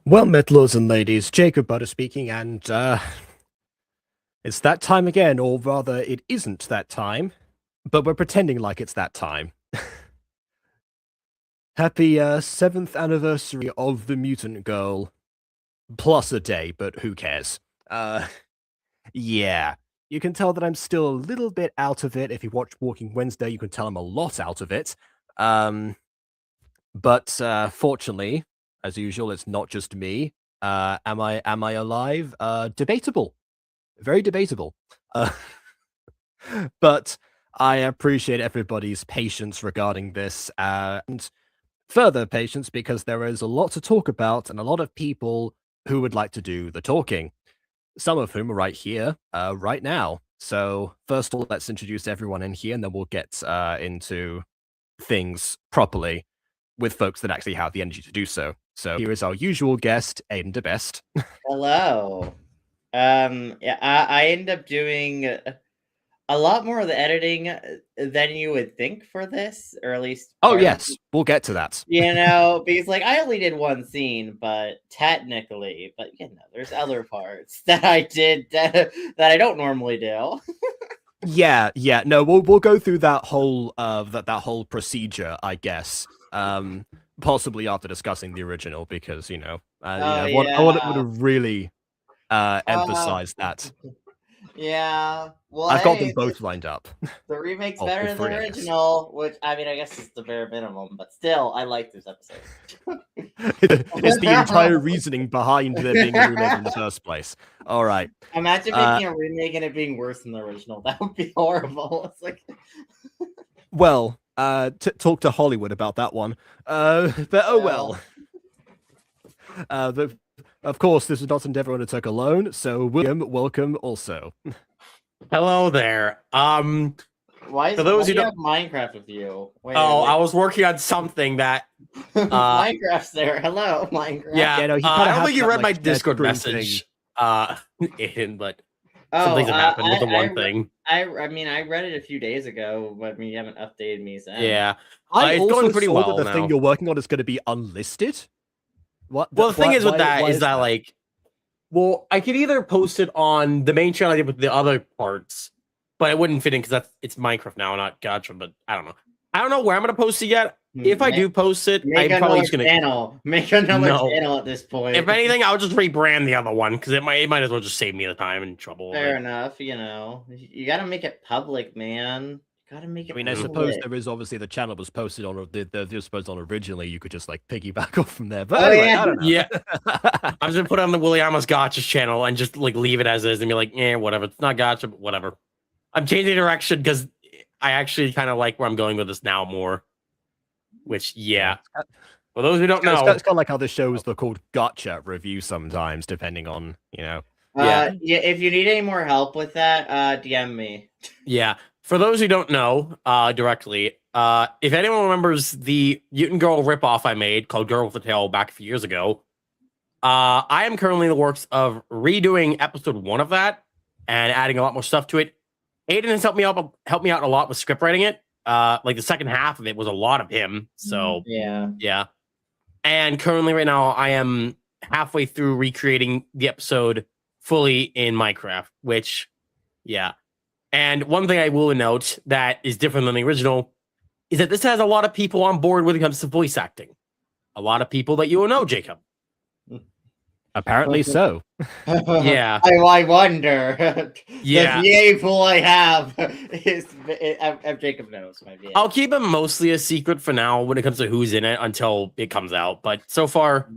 Well met, lords and ladies, Jacob Butter speaking, and it's that time again, or rather, it isn't that time, but we're pretending like it's that time. Happy 7th anniversary of the Mutant Girl, plus a day, but who cares? Yeah, you can tell that I'm still a little bit out of it. If you watch Walking Wednesday, you can tell I'm a lot out of it. But fortunately, as usual, it's not just me. Am I alive? Debatable. Very debatable. Uh, but I appreciate everybody's patience regarding this, and further patience because there is a lot to talk about and a lot of people who would like to do the talking. Some of whom are right here, right now. So first of all, let's introduce everyone in here, and then we'll get into things properly with folks that actually have the energy to do so. So here is our usual guest, Aiden DeBest. Hello. Yeah, I end up doing a lot more of the editing than you would think for this, or at least Oh part of yes, we'll get to that. because like I only did one scene, but technically, there's other parts that I did that I don't normally do. Yeah, no, we'll go through that whole that whole procedure, I guess. Possibly after discussing the original, because Oh I want yeah. to really Uh, emphasize that. yeah. Well, I've got them hey, both lined up. the remake's All better than the three, I guess. original, which I mean, I guess is the bare minimum, but still, I like this episode. It's the entire reasoning behind there being a remake in the first place. All right. Imagine Uh, making a remake and it being worse than the original. That would be horrible. It's like, well, talk to Hollywood about that one. But oh well. well, But of course, this is not an everyone to take alone. So William, welcome also. Hello there. why For those do who you don't, have Minecraft with you? I was working on something that, Minecraft's there. Hello, Minecraft. yeah. Yeah, no, he I kinda don't has think you that, read like, my shared Discord screen message, in, but some Oh, things have happened with the one thing. I mean, I read it a few days ago, but I mean, you haven't updated me since. Yeah, I it's also going pretty saw that well the thing now. you're working on is going to be unlisted. What? Well, the thing is with that Why is that like, well, I could either post it on the main channel I did with the other parts, but it wouldn't fit in because it's Minecraft now, not Gotcha. But I don't know. I don't know where I'm gonna post it yet. If I do post it, Make I'm probably another just gonna channel. Make another No. channel at this point. If anything, I'll just rebrand the other one because it might as well just save me the time and trouble. Fair enough, you gotta make it public, man. You gotta make it I mean, I Mhm. suppose public. there is obviously the channel was posted on the was posted on originally. You could just like piggyback off from there. But Oh, anyway, yeah. I don't know. Yeah. I'm just gonna put it on the Williamas Gotcha channel and just like leave it as is and be like, whatever. It's not Gotcha, but whatever. I'm changing direction because I actually kind of like where I'm going with this now more. Which, yeah. For those who don't know, it's kind of like how the shows are called Gotcha review sometimes, depending on Yeah. Yeah. If you need any more help with that, DM me. Yeah. For those who don't know directly, if anyone remembers the Mutant Girl ripoff I made called Girl with a Tail back a few years ago, I am currently in the works of redoing episode 1 of that and adding a lot more stuff to it. Aiden has helped me out a lot with script writing it. Like the second half of it was a lot of him. So yeah. And currently right now I am halfway through recreating the episode fully in Minecraft, which And one thing I will note that is different than the original is that this has a lot of people on board when it comes to voice acting. A lot of people that you will know, Jacob. apparently so. Yeah. I wonder. Yeah. The VA pool I have is Jacob knows my VA. I'll keep it mostly a secret for now when it comes to who's in it until it comes out. But so far,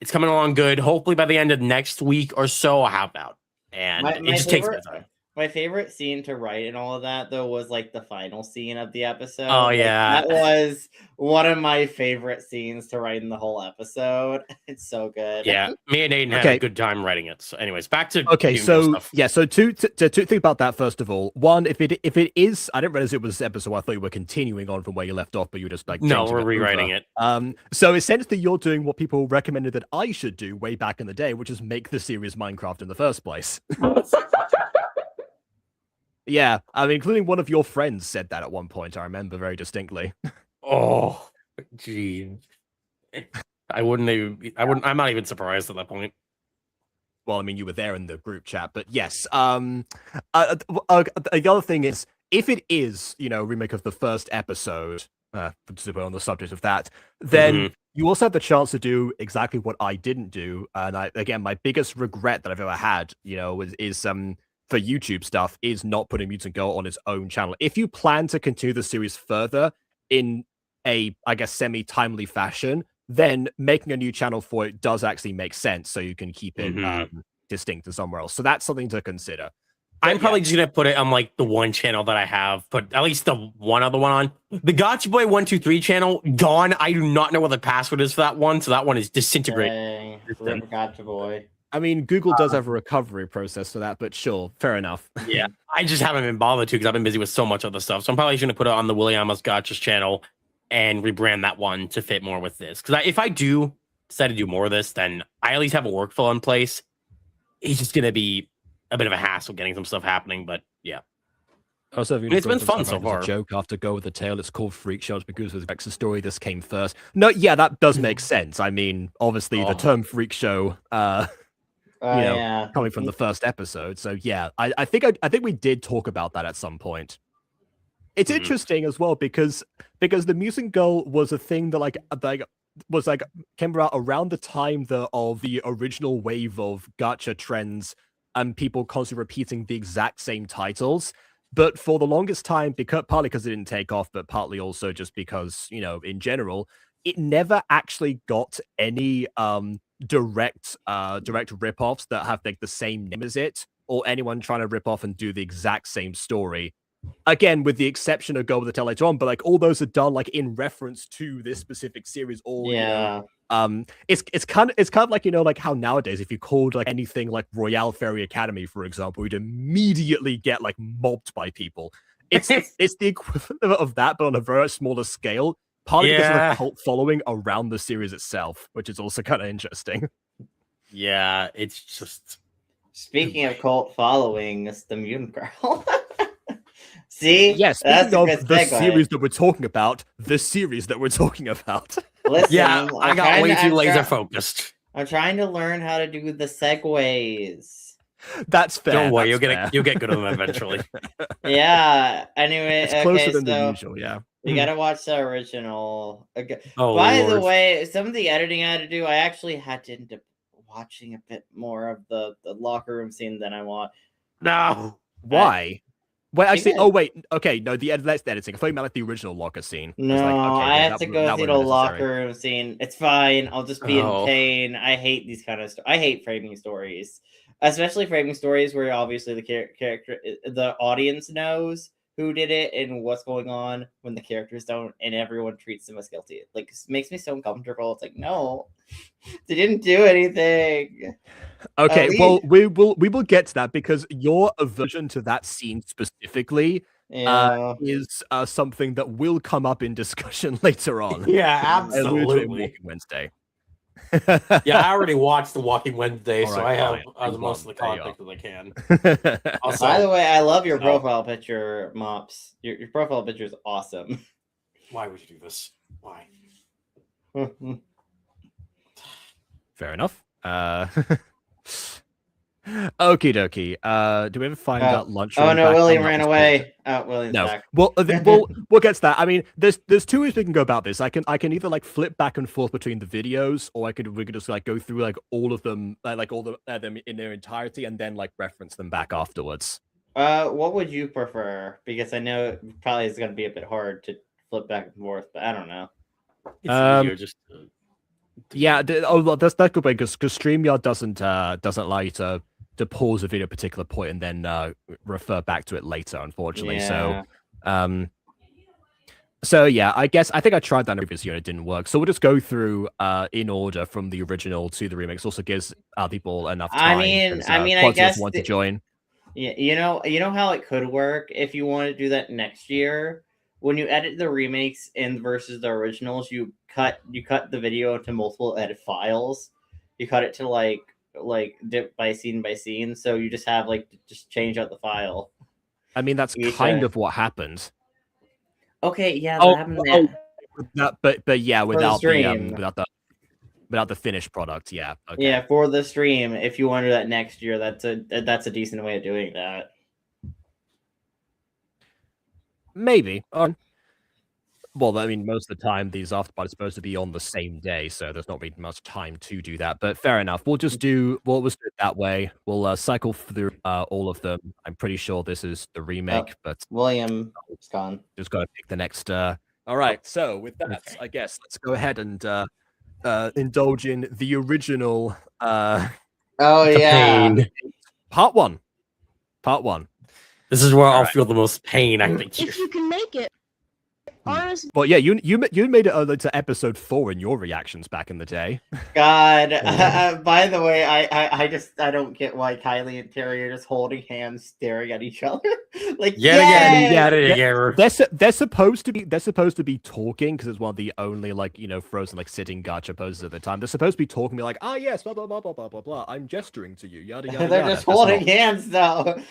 it's coming along good. Hopefully by the end of next week or so, I'll have it out. And it just takes a bit of time. My favorite scene to write and all of that, though, was like the final scene of the episode. Oh, yeah. That was one of my favorite scenes to write in the whole episode. It's so good. Yeah, me and Aiden had a good time writing it. So, anyways, back to stuff. Yeah, so two think about that first of all. One, if it is, I didn't realize it was this episode. I thought you were continuing on from where you left off, but you just like no, we're rewriting it. So essentially, you're doing what people recommended that I should do way back in the day, which is make the series Minecraft in the first place. Yeah, I mean, including one of your friends said that at one point. I remember very distinctly. Oh, gee. I'm not even surprised at that point. Well, I mean, you were there in the group chat, but yes. The other thing is, if it is, remake of the first episode, to be on the subject of that, then you also have the chance to do exactly what I didn't do. And again, my biggest regret that I've ever had, is for YouTube stuff, is not putting Mutant Girl on its own channel. If you plan to continue the series further in a, I guess, semi-timely fashion, then making a new channel for it does actually make sense, so you can keep it distinct to somewhere else. So that's something to consider. I'm probably just gonna put it on like the one channel that I have, but at least the one other one on the Gotcha Boy 123 channel gone. I do not know what the password is for that one, so that one is disintegrated. Gotcha Boy. I mean, Google does have a recovery process for that, but sure, fair enough. Yeah, I just haven't been bothered to because I've been busy with so much other stuff. So I'm probably just gonna put it on the Williamas Gotcha's channel and rebrand that one to fit more with this. Because if I do decide to do more of this, then I at least have a workflow in place. It's just gonna be a bit of a hassle getting some stuff happening, but yeah. Also, it's been fun so far. A joke after Go with the Tail. It's called Freak Shows because of the Rex's story. This came first. No, yeah, that does make sense. I mean, obviously, the term Freak Show, coming from the first episode. So yeah, I think we did talk about that at some point. It's interesting as well because the Mutant Girl was a thing that came out around the time of the original wave of gacha trends and people constantly repeating the exact same titles. But for the longest time, partly because it didn't take off, but partly also just because, in general, it never actually got any direct rip-offs that have like the same name as it, or anyone trying to rip off and do the exact same story. Again, with the exception of Go with the Tail later on, but like all those are done like in reference to this specific series, or it's kind of like like how nowadays if you called like anything like Royale Fairy Academy, for example, you'd immediately get like mobbed by people. It's the equivalent of that, but on a very smaller scale. Partly because of the cult following around the series itself, which is also kind of interesting. Yeah, it's just. Speaking of cult following, it's the Mutant Girl. See? Yes, that's of the series that we're talking about. Listen, yeah, I got way too laser focused. I'm trying to learn how to do the segues. That's fair. Don't worry, you'll get good at them eventually. Yeah. Anyway, it's closer than the usual. Yeah. You gotta watch the original. Okay. Oh, by Lord. the way, some of the editing I had to do, I actually had to end up watching a bit more of the locker room scene than I want. No. Why? Wait, actually, okay, no, that's the editing. I thought you meant like the original locker scene. No, I have to go through the locker room scene. It's fine. I'll just be in pain. I hate these kind of I hate framing stories, especially framing stories where obviously the character, the audience knows who did it and what's going on when the characters don't, and everyone treats them as guilty. Like, it makes me so uncomfortable. It's like, no, they didn't do anything. Okay, well, we will get to that because your aversion to that scene specifically is something that will come up in discussion later on. Yeah, absolutely. Walking Wednesday. Yeah, I already watched the Walking Wednesday, so I have as most of the context as I can. Also, by the way, I love your profile picture, Mops. Your profile picture is awesome. Why would you do this? Why? Fair enough. Okie dokie. Do we ever find out lunch? Oh no, William ran away. William's back. Well, we'll get to that. I mean, there's two ways we can go about this. I can either like flip back and forth between the videos, or we could just like go through like all of them, like all them in their entirety, and then like reference them back afterwards. What would you prefer? Because I know it probably is going to be a bit hard to flip back and forth, but I don't know. It's easier just. Yeah, that's good way because StreamYard doesn't allow you to pause a video at a particular point and then refer back to it later, unfortunately. Yeah. So yeah, I think I tried that in the previous year and it didn't work. So we'll just go through in order from the original to the remix. Also gives people enough time. I guess want to join. Yeah, you know how it could work if you want to do that next year. When you edit the remakes in versus the originals, you cut the video into multiple edit files. You cut it to like dip by scene, so you just have just change out the file. I mean, that's kind of what happened. Okay, yeah, that happened. But yeah, without the Without the finished product, yeah. Okay. Yeah, for the stream. If you want to do that next year, that's a decent way of doing that. Maybe. Well, I mean, most of the time these after parties are supposed to be on the same day, so there's not really much time to do that. But fair enough. We'll just do it that way. We'll cycle through all of them. I'm pretty sure this is the remake, but William is gone. Just gotta pick the next. All right. So with that, I guess let's go ahead and indulge in the original. Oh yeah, part one. Part one. This is where I'll feel the most pain, I think. If you can make it. Honestly. Well, yeah, you made it to episode 4 in your reactions back in the day. God. By the way, I don't get why Kylie and Terry are just holding hands, staring at each other. Like they're supposed to be talking because it's one of the only frozen sitting gacha poses at the time. They're supposed to be talking, be like, yes, blah blah blah blah blah blah blah. I'm gesturing to you, yada yada. They're just holding hands though.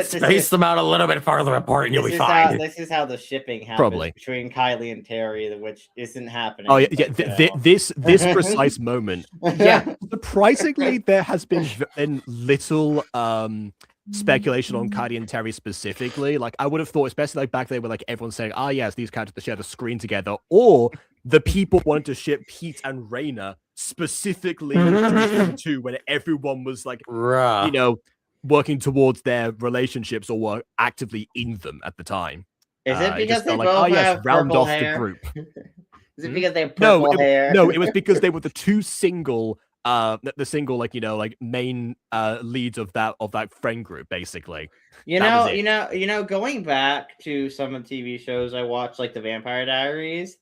Space them out a little bit farther apart, and you'll be fine. This is how the shipping happens. Probably. Between Kylie and Terry, which isn't happening. Oh yeah, this precise moment. Yeah, surprisingly, there has been little speculation on Kylie and Terry specifically. Like I would have thought, especially back there, where everyone's saying, yes, these characters share the screen together, or the people wanted to ship Pete and Reina specifically too, when everyone was working towards their relationships or were actively in them at the time. Is it because they both have round purple off hair? the group. Is it because they have purple hair? No, it was because they were the two single, main leads of that friend group, basically. Going back to some of the TV shows I watched, like the Vampire Diaries,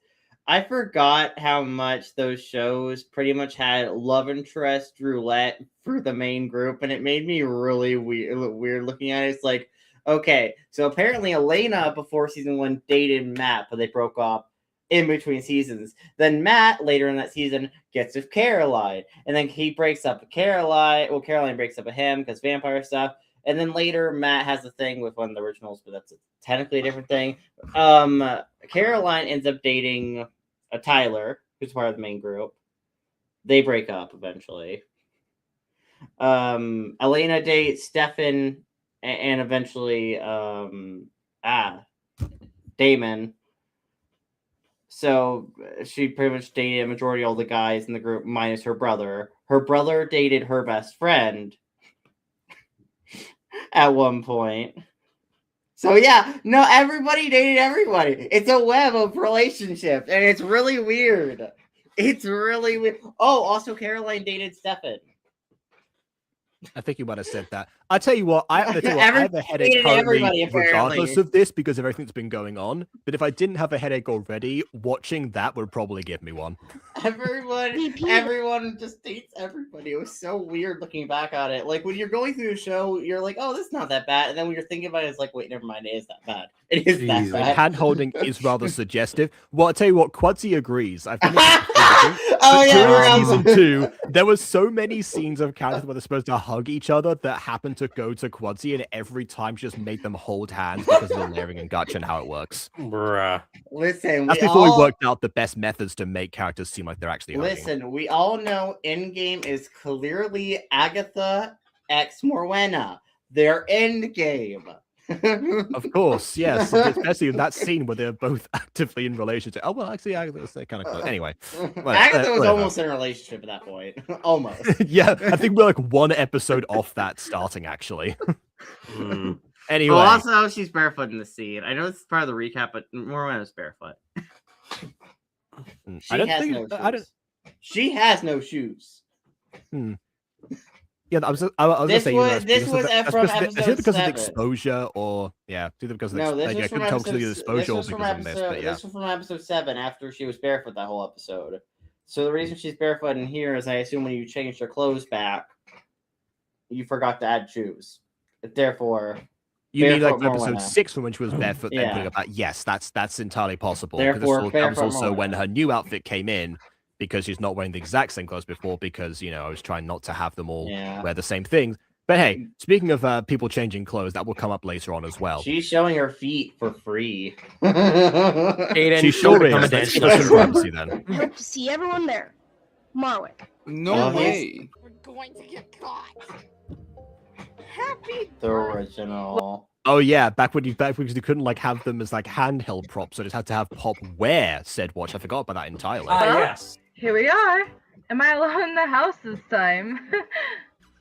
I forgot how much those shows pretty much had love interest roulette for the main group, and it made me really weird looking at it. It's like, okay, so apparently Elena before season 1 dated Matt, but they broke up in between seasons. Then Matt later in that season gets with Caroline, and then he breaks up with Caroline. Well, Caroline breaks up with him because vampire stuff. And then later Matt has a thing with one of the originals, but that's technically a different thing. Caroline ends up dating Tyler, who's part of the main group. They break up eventually. Elena dates Stefan and eventually Damon. So she pretty much dated a majority of all the guys in the group minus her brother. Her brother dated her best friend at one point. So yeah, no, everybody dated everybody. It's a web of relationships, and it's really weird. It's really weird. Oh, also Caroline dated Stefan. I think you might have said that. I tell you what, I have a headache currently, regardless of this, because of everything that's been going on. But if I didn't have a headache already, watching that would probably give me one. Everyone just dates everybody. It was so weird looking back on it. Like when you're going through a show, you're like, "Oh, this is not that bad," and then when you're thinking about it, it's like, "Wait, never mind, it is that bad. It is that bad." Hand holding is rather suggestive. Well, I tell you what, Quadzi agrees. I've been during season 2, there was so many scenes of characters where they're supposed to hug each other that happened to go to Quadzi, and every time she just made them hold hands because of the layering and gacha and how it works. Bruh. Listen, that's before we worked out the best methods to make characters seem like they're actually hugging. Listen, we all know Endgame is clearly Agatha x Morwenna. Their Endgame. Of course, yes. Especially in that scene where they're both actively in relationship. Oh, well, actually, Agatha's kind of close. Anyway. Agatha was almost in a relationship at that point. Almost. Yeah, I think we're one episode off that starting, actually. Anyway. Well, also, she's barefoot in the scene. I know this is part of the recap, but Morwenna's barefoot. She has no shoes. Yeah, I was gonna say this was from episode 7. Is it because of exposure, or either because of I couldn't tell because of the exposure or because of this, but yeah. This was from episode 7 after she was barefoot that whole episode. So the reason she's barefoot in here is I assume when you changed her clothes back, you forgot to add shoes. Therefore, you mean like episode 6 from when she was barefoot? Then putting about yes, that's entirely possible. Therefore, that was also when her new outfit came in. Because she's not wearing the exact same clothes before, because, I was trying not to have them all wear the same things. But hey, speaking of people changing clothes, that will come up later on as well. She's showing her feet for free. She sure is. Let's give her some privacy then. Hope to see everyone there. Marwick. No way. We're going to get caught. Happy The original. Oh yeah, back when you couldn't like have them as like handheld props, so just had to have Pop wear said watch. I forgot about that entirely. Yes. Here we are. Am I alone in the house this time?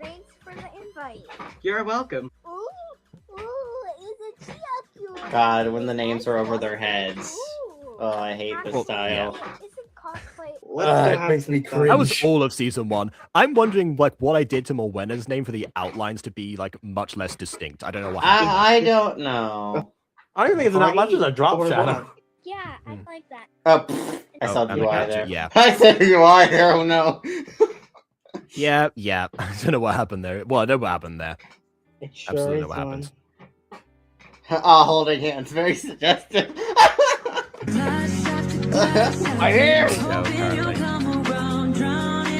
Thanks for the invite. You're welcome. Ooh, is a chia. God, when the names are over their heads. Ooh. Oh, I hate this Well, style. Isn't cosplay? It makes me cringe. That was all of season 1. I'm wondering like what I did to Morwenna's name for the outlines to be like much less distinct. I don't know what happened. I don't know. I don't think it's not much as a drop shadow. Yeah, I like that. Oh, pfft, I Oh, saw and the UI capture, there. yeah. I said UI there. Oh no. Yeah. I don't know what happened there. Well, I know what happened there. It sure Absolutely is know what happened. Holding hands, very suggestive. I hear. No, apparently.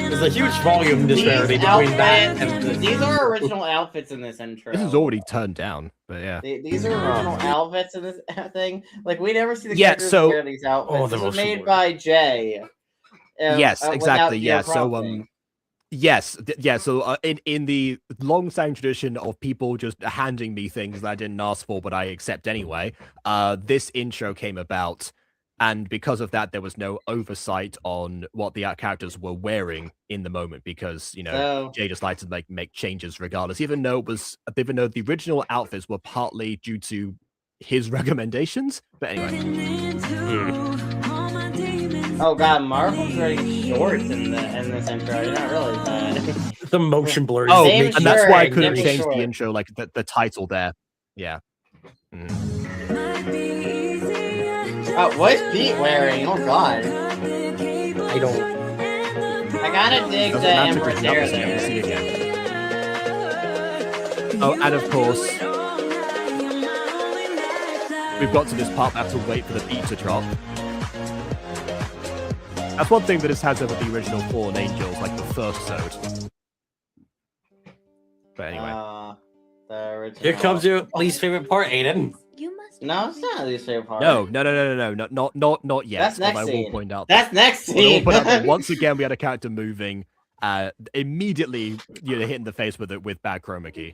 There's a huge volume disparity between that and the... These are original outfits in this intro. This is already turned down, but yeah. These are original outfits in this thing. Like we never see the Yeah, characters so- wear these outfits. Oh, the This was motion made blur. by Jay. Yes, without exactly. Geo Yeah. So prompting. yes, yeah. So in the long-standing tradition of people just handing me things that I didn't ask for, but I accept anyway, this intro came about, and because of that, there was no oversight on what the characters were wearing in the moment, because So- Jay just liked to make changes regardless, even though the original outfits were partly due to his recommendations. But anyway. Oh god, Marvel's wearing shorts in this intro. I did not realize that. The motion blur. Oh, Same and that's why I shirt, couldn't same change short. the intro, like the title there. Yeah. Oh, what's Pete wearing? Oh god. I don't. I gotta dig the Doesn't matter Empress because hair it's not the same. there. See again. Oh, and of course, we've got to this part. I have to wait for the beat to drop. That's one thing that this has over the original Fallen Angels, like the first episode. But anyway. The original. Here comes your least favorite part, Aiden. You must. No, it's not least favorite part. No, not yet. That's next I will scene. point out. That's next I will scene. point out that once again we had a character moving, immediately hit in the face with bad chroma key.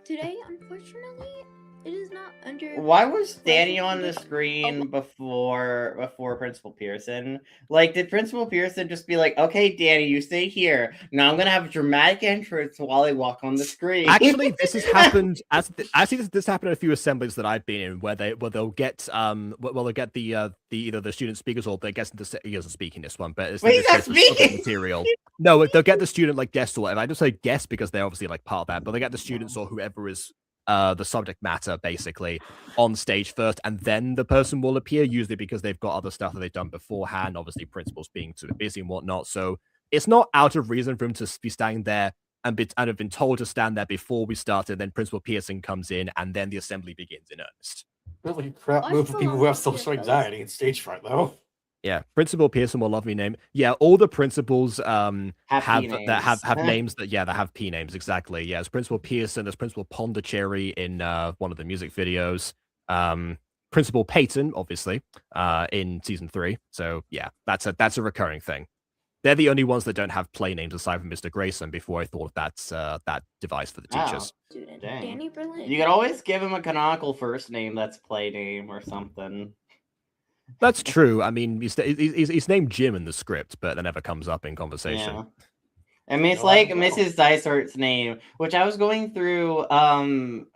Today, unfortunately, it is not under. Why was Danny on the screen before Principal Pearson? Like, did Principal Pearson just be like, "Okay, Danny, you stay here. Now I'm gonna have a dramatic entrance while I walk on the screen." Actually, this has happened. This happened in a few assemblies that I've been in, where they'll get the either the student speakers or they get into he doesn't speak in this one, but it's Wait, he's not the subject speaking! material. No, they'll get the student like guests or whatever. I just say guests because they're obviously like part of that, but they get the students or whoever is the subject matter basically on stage first, and then the person will appear, usually because they've got other stuff that they've done beforehand, obviously principals being too busy and whatnot. So it's not out of reason for him to be standing there and have been told to stand there before we started. Then Principal Pearson comes in and then the assembly begins in earnest. Really crap move for people who have social anxiety and stage fright, though. Yeah, Principal Pearson, will love me name. Yeah, all the principals have P names. that have names that have P names, exactly. Yeah, there's Principal Pearson, there's Principal Pondicherry in one of the music videos. Principal Peyton, obviously, in season 3. So yeah, that's a recurring thing. They're the only ones that don't have play names aside from Mr. Grayson. Before I thought of that device for the teachers. Student Dang. Danny Berlin. You could always give him a canonical first name that's play name or something. That's true. I mean, he's named Jim in the script, but that never comes up in conversation. Yeah. I mean, it's like Mrs. Dysart's name, which I was going through Fallen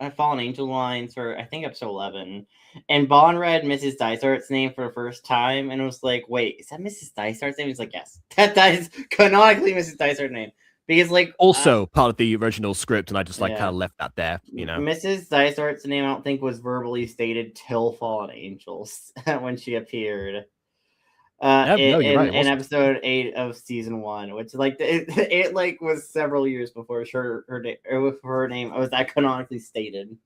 Angel lines for, I think, episode 11. And Bon read Mrs. Dysart's name for the first time, and it was like, wait, is that Mrs. Dysart's name? He's like, yes. That is canonically Mrs. Dysart's name. Because, like... Also part of the original script, and I just, kind of left that there, Mrs. Dysart's name, I don't think, was verbally stated till Fallen Angels when she appeared. In episode 8 of season 1, which it was several years before her name was that canonically stated.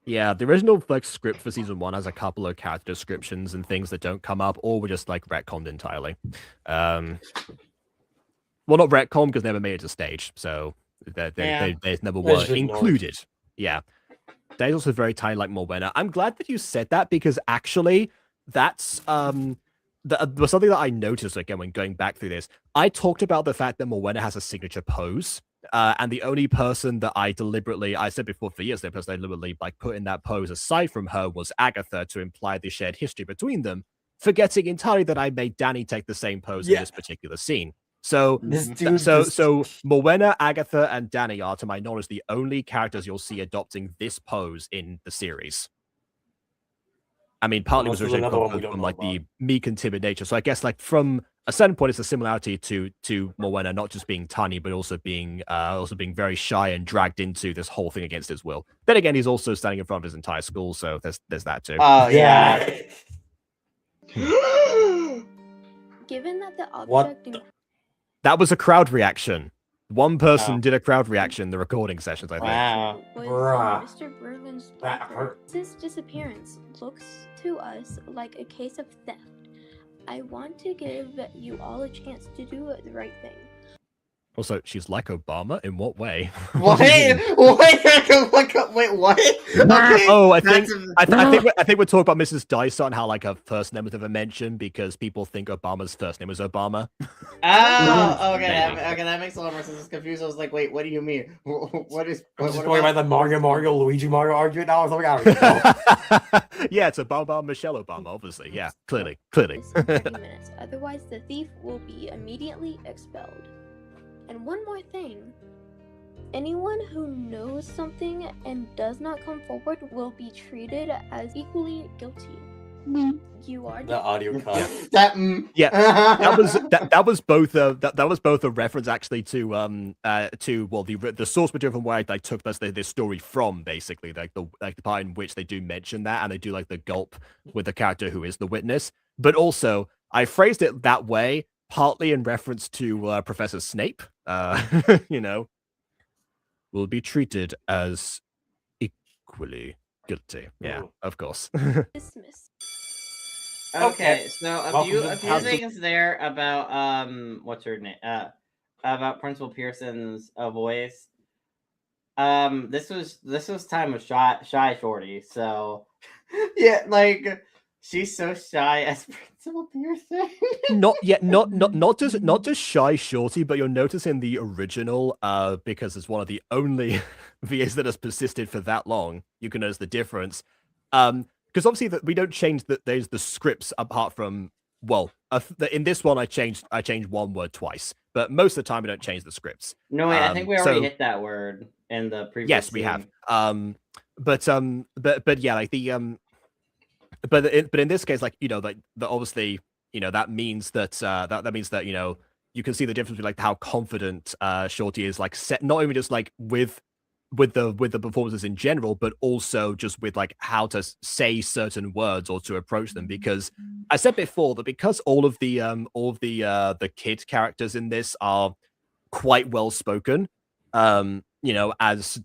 Yeah, the original script for season 1 has a couple of character descriptions and things that don't come up, or were just retconned entirely. Well, not retcon because they never made it to stage, so they never were included. Yeah, there's also very tiny like Morwenna. I'm glad that you said that because actually, that's was something that I noticed again when going back through this. I talked about the fact that Morwenna has a signature pose, and the only person that I said before for years, the person I deliberately like put in that pose aside from her was Agatha to imply the shared history between them, forgetting entirely that I made Danny take the same pose in this particular scene. So, Morwenna, Agatha, and Danny are, to my knowledge, the only characters you'll see adopting this pose in the series. I mean, partly was originally from like the meek and timid nature. So I guess like from a certain point, it's a similarity to Morwenna, not just being tiny, but also being very shy and dragged into this whole thing against his will. Then again, he's also standing in front of his entire school, so there's that too. Oh yeah. Given that the object That was a crowd reaction. One person did a crowd reaction in the recording sessions, I think. Wow. was Mr. Berlin's daughter. This disappearance looks to us like a case of theft. I want to give you all a chance to do the right thing. Also, she's like Obama? In what way? What? Wait, what? Okay. Oh, I think we're talking about Mrs. Dysart and how like her first name was never mentioned because people think Obama's first name was Obama. Oh, okay, that makes a lot more sense. I was confused. I was like, wait, what do you mean? What is? I'm just going by the Mario, Luigi Mario argument now. Yeah, it's Obama, Michelle Obama, obviously. Yeah, clearly. 30 minutes. Otherwise, the thief will be immediately expelled. And one more thing. Anyone who knows something and does not come forward will be treated as equally guilty. You are the audio cut. That was both a reference actually to the source material from where I took this story from, basically like the part in which they do mention that and they do like the gulp with the character who is the witness, but also I phrased it that way partly in reference to Professor Snape. Will be treated as equally guilty. Yeah, of course. dismissed. Okay, so a few things there about what's her name? About Principal Pearson's voice. This was time of shy Shorty, so yeah, like she's so shy as Principal Pearson. not just shy Shorty, but you'll notice in the original, because it's one of the only VAs that has persisted for that long, you can notice the difference. Because obviously that we don't change there's the scripts apart from in this one I changed one word twice, but most of the time we don't change the scripts. No, wait, I think we already hit that word in the previous. Yes, we have. But yeah, like the but in this case, like obviously that means that that means that you can see the difference between like how confident Shorty is, like set not even just like with the performances in general, but also just with like how to say certain words or to approach them. Because I said before that because all of the kid characters in this are quite well spoken, as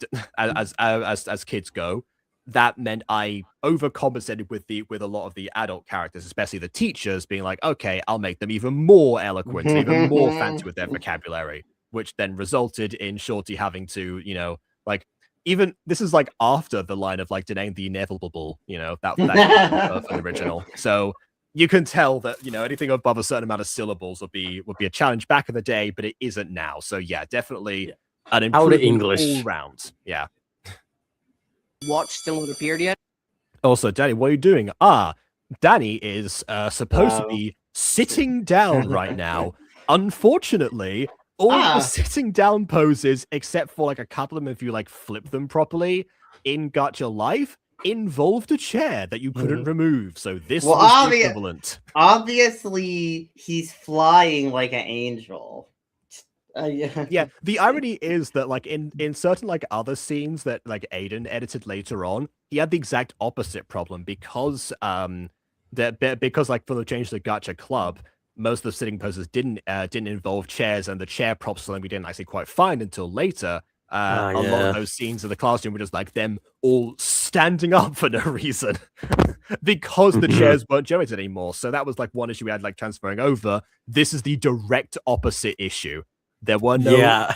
kids go, that meant I overcompensated with a lot of the adult characters, especially the teachers, being like, okay, I'll make them even more eloquent, even more fancy with their vocabulary, which then resulted in Shorty having to, like, even this is like after the line of like denying the inevitable, that from the original. So you can tell that anything above a certain amount of syllables would be a challenge back in the day, but it isn't now. So yeah, definitely an improvement all round. Yeah. Watch still not appeared yet. Also, Danny, what are you doing? Danny is supposed to be sitting down right now. Unfortunately, all the sitting down poses, except for like a couple of them, if you like flip them properly in Gacha Life, involved a chair that you couldn't remove. So this was the equivalent. Obviously, he's flying like an angel. Yeah, the irony is that like in certain like other scenes that like Aiden edited later on, he had the exact opposite problem because because like for the change to the Gacha Club, most of the sitting poses didn't involve chairs, and the chair props we didn't actually quite find until later. A lot of those scenes in the classroom were just like them all standing up for no reason because the chairs weren't generated anymore. So that was like one issue we had like transferring over. This is the direct opposite issue. There were no.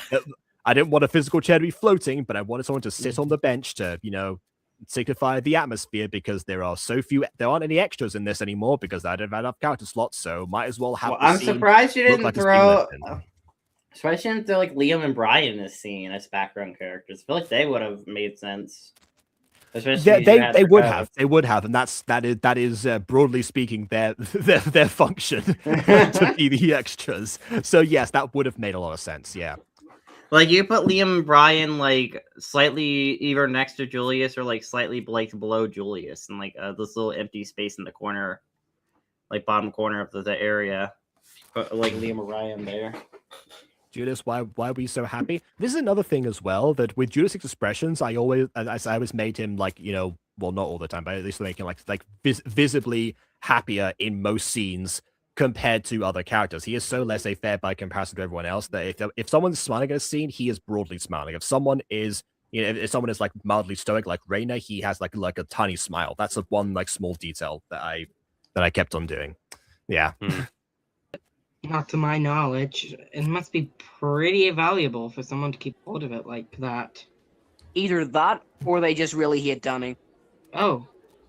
I didn't want a physical chair to be floating, but I wanted someone to sit on the bench to signify the atmosphere because there aren't any extras in this anymore because I don't have enough character slots, so might as well have. I'm surprised you didn't throw. Surprised you didn't throw like Liam and Brian in this scene as background characters. I feel like they would have made sense. Especially they would have, and that is broadly speaking their function to be the extras. So yes, that would have made a lot of sense. Yeah, like you put Liam and Brian like slightly either next to Julius or like slightly like below Julius, and like this little empty space in the corner, like bottom corner of the area, but like Liam and Brian there. Judas, why were you so happy? This is another thing as well, that with Judas's expressions, I always made him like, well, not all the time, but at least make him like visibly happier in most scenes compared to other characters. He is so laissez-faire by comparison to everyone else that if someone's smiling at a scene, he is broadly smiling. If someone is, if someone is like mildly stoic like Reina, he has like a tiny smile. That's the one like small detail that I kept on doing. Yeah. Not to my knowledge. It must be pretty valuable for someone to keep hold of it like that. Either that, or they just really hate Danny. Oh.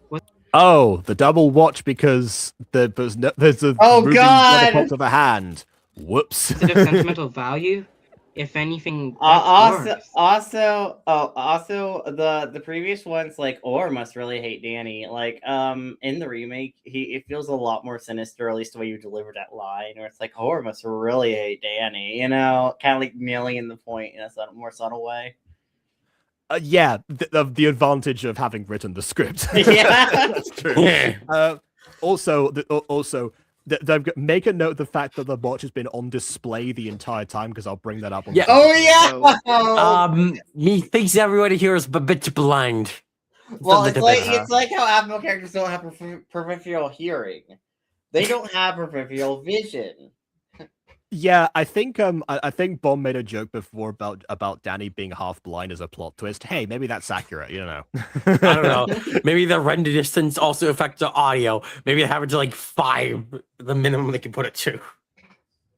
What? Oh, the double watch because there's a God of a hand. Whoops. Is it of sentimental value? If anything, also the previous ones, like Or must really hate Danny. Like in the remake, it feels a lot more sinister, at least the way you delivered that line, where it's like Or must really hate Danny, kind of like nailing in the point in a more subtle way. Yeah, the advantage of having written the script. Yeah, that's true. Also, make a note of the fact that the watch has been on display the entire time, because I'll bring that up. On Methinks everybody here is a bit blind. Well, it's like how Apple characters don't have peripheral hearing; they don't have peripheral vision. Yeah, I think Bomb made a joke before about Danny being half blind as a plot twist. Hey, maybe that's accurate. You know. I don't know. Maybe the render distance also affects the audio. Maybe they have it to like 5, the minimum they can put it to.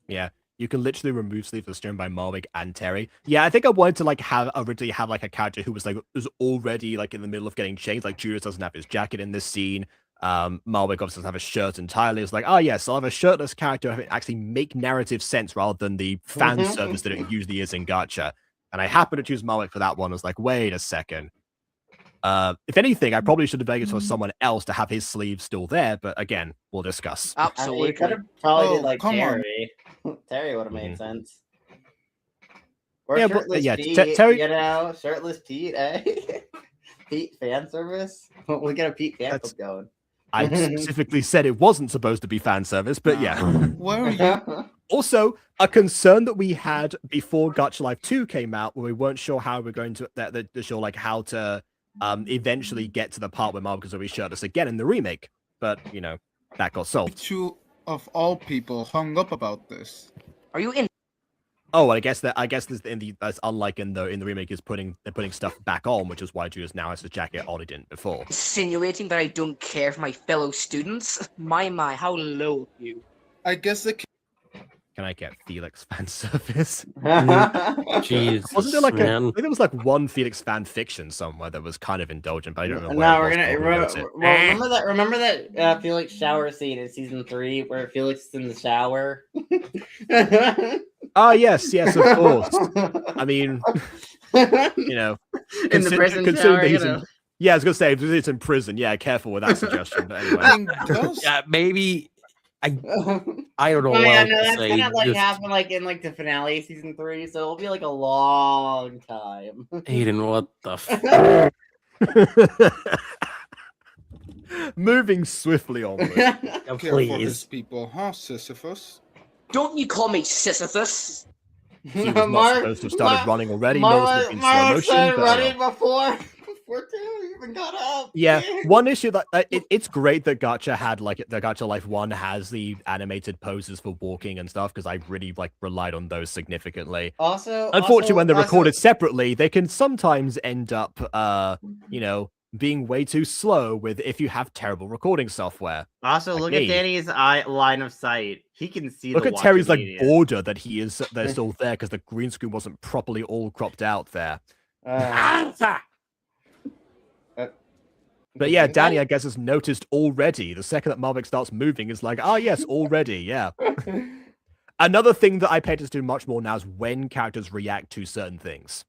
Yeah, you can literally remove Sleepless Stone by Marwick and Terry. Yeah, I think I wanted to like originally have like a character who was already like in the middle of getting changed. Like Judas doesn't have his jacket in this scene. Marwick obviously doesn't have a shirt entirely. It's like, oh yes, I'll have a shirtless character have it actually make narrative sense rather than the fan service that it usually is in Gacha. And I happened to choose Marwick for that one. I was like, wait a second. If anything, I probably should have begged for someone else to have his sleeve still there, but again, we'll discuss. Absolutely. You could have probably did like Terry. Terry would have made sense. Or yeah, shirtless Pete, Terry, shirtless Pete, eh? Pete fan service. We'll get a Pete fan club going. I specifically said it wasn't supposed to be fan service, but yeah. Where are you? Also, a concern that we had before Gacha Life 2 came out, where we weren't sure how we're going to how to eventually get to the part where Marwick is going to be shirtless again in the remake, but that got solved. Two of all people hung up about this. Are you in? Oh, I guess this that's unlike in the remake is they're putting stuff back on, which is why Judas now has his jacket on. He didn't before. Insinuating that I don't care for my fellow students? My, how low of you. I guess the. Can I get Felix fan service? Jeez, wasn't there like I think there was like one Felix fan fiction somewhere that was kind of indulgent, but I don't know. No, we're gonna remember that Felix shower scene in season 3 where Felix is in the shower. Ah, yes, of course. I mean, in the prison shower, yeah, I was gonna say it's in prison. Yeah, careful with that suggestion. But anyway, yeah, maybe. I don't know what that's say. gonna like happen like in like the finale of season 3, so it'll be like a long time. Aiden, what the moving swiftly onward. Yeah, please, people, huh, Sisyphus? Don't you call me Sisyphus? He was not supposed to have started running already. Mark started running before Terry even got up. Yeah, one issue that it's great that Gacha had the Gacha Life 1 has the animated poses for walking and stuff, because I really relied on those significantly. Unfortunately, when they're recorded separately, they can sometimes end up being way too slow if you have terrible recording software. Also, look at Danny's line of sight. He can see. Look at Terry's border they're still there because the green screen wasn't properly all cropped out there. But yeah, Danny, I guess, has noticed already. The second that Marvick starts moving, is like, oh yes, already, yeah. Another thing that I pay attention to much more now is when characters react to certain things.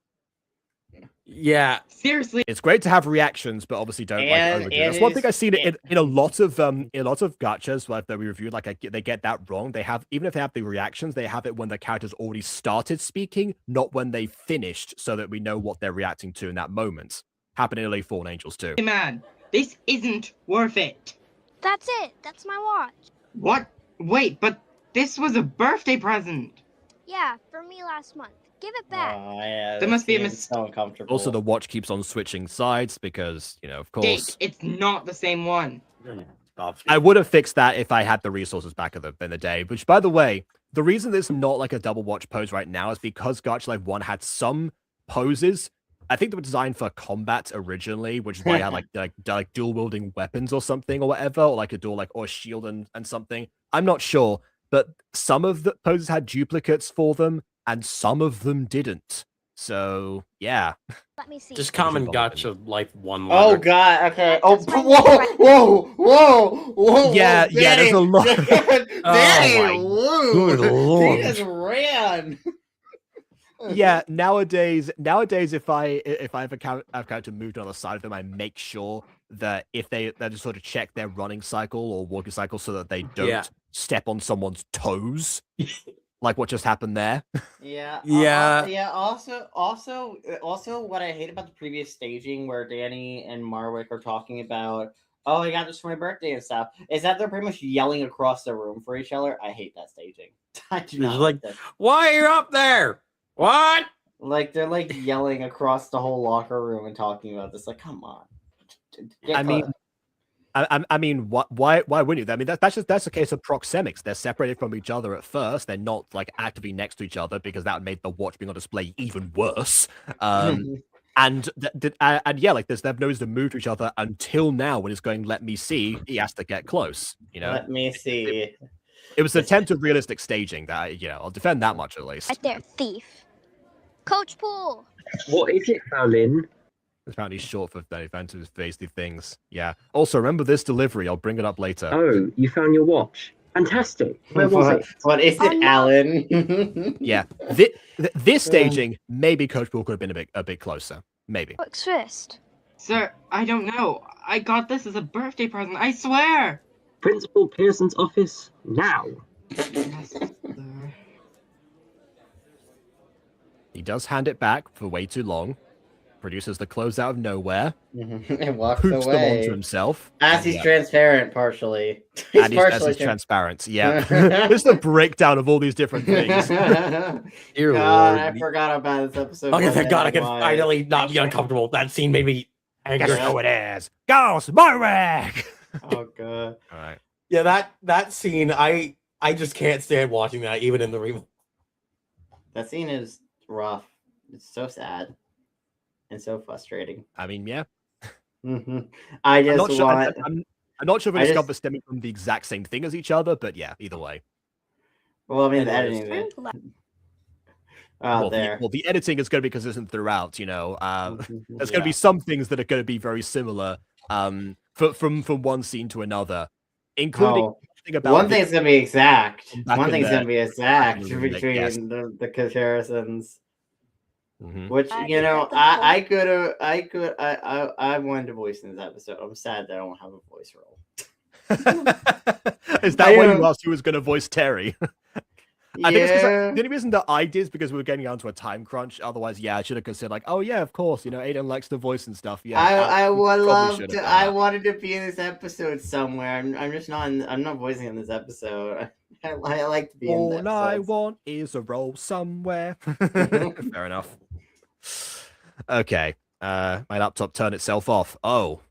Yeah, seriously, it's great to have reactions, but obviously don't overdo it. That's one thing I've seen in a lot of gachas like that we reviewed. Like they get that wrong. They have, even if they have the reactions, they have it when the characters already started speaking, not when they finished, so that we know what they're reacting to in that moment. Happened in Elite Fallen Angels too. Hey man, this isn't worth it. That's it. That's my watch. What? Wait, but this was a birthday present. Yeah, for me last month. Give it back. Oh, yeah, there must be a mistake. So uncomfortable. Also, the watch keeps on switching sides because, you know, of course, it's not the same one. I would have fixed that if I had the resources back in the day. Which, by the way, the reason there's not like a double watch pose right now is because Gacha Life 1 had some poses. I think they were designed for combat originally, which is why I had like dual wielding weapons or something or whatever, or like a dual or shield and something. I'm not sure, but some of the poses had duplicates for them, and some of them didn't. So yeah. Let me see. Just common Gacha Life 1. Oh god, okay. Oh, whoa. Yeah, Danny, yeah, there's a lot. Danny, Good lord. he just ran. Yeah, nowadays, if I have a character moved on the side of them, I make sure that if they just sort of check their running cycle or walking cycle so that they don't step on someone's toes, like what just happened there. Yeah. Yeah. Also, what I hate about the previous staging where Danny and Marwick are talking about, oh, I got this for my birthday and stuff, is that they're pretty much yelling across the room for each other. I hate that staging. I do not like that. Why are you up there? What? Like they're like yelling across the whole locker room and talking about this. Like, come on. I mean, why wouldn't you? I mean, that's a case of proxemics. They're separated from each other at first. They're not like actively next to each other because that would make the watch being on display even worse. And yeah, like they've noticed to move to each other until now when it's going, let me see, he has to get close. You know, let me see. It was an attempt at realistic staging that, you know, I'll defend that much at least. Right there, thief. Coach Poole. What is it, Fallin? Apparently short for evasive things. Yeah. Also, remember this delivery. I'll bring it up later. Oh, you found your watch. Fantastic. Where was it? What is it, Alan? Yeah. This staging, maybe Coach Poole could have been a bit closer. Maybe. What's first? Sir, I don't know. I got this as a birthday present. I swear. Principal Pearson's office now. Yes, sir. He does hand it back for way too long. Produces the clothes out of nowhere. And walks Poops away. them onto himself. As he's transparent, partially. He's transparent. Yeah. Just a breakdown of all these different things. Dear God, Lord. I forgot about this episode. Okay, thank God I can finally not be uncomfortable. That scene made me angry. Guess who it is? Ghost Marek! Oh god. All right. Yeah, that scene, I just can't stand watching that, even in the remote. That scene is rough. It's so sad and so frustrating. I mean, yeah. I just I'm not sure if it's discovered stemming from the exact same thing as each other, but yeah, either way. Well, I mean, the editing. The editing is going to be consistent throughout. You know, there's going to be some things that are going to be very similar. From one scene to another, including one thing's going to be exact. One thing's going to be exact between the comparisons. Mm-hmm. Which, you know, I wanted to voice in this episode. I'm sad that I don't have a voice role. Is that why you asked who was going to voice Terry? I think it's the only reason that I did is because we were getting onto a time crunch. Otherwise, yeah, I should have considered like, oh yeah, of course, you know, Aiden likes the voice and stuff. Yeah, I would love to. I wanted to be in this episode somewhere. I'm just not. I'm not voicing in this episode. I like to be in this. All I want is a role somewhere. Fair enough. Okay. My laptop turned itself off. Oh,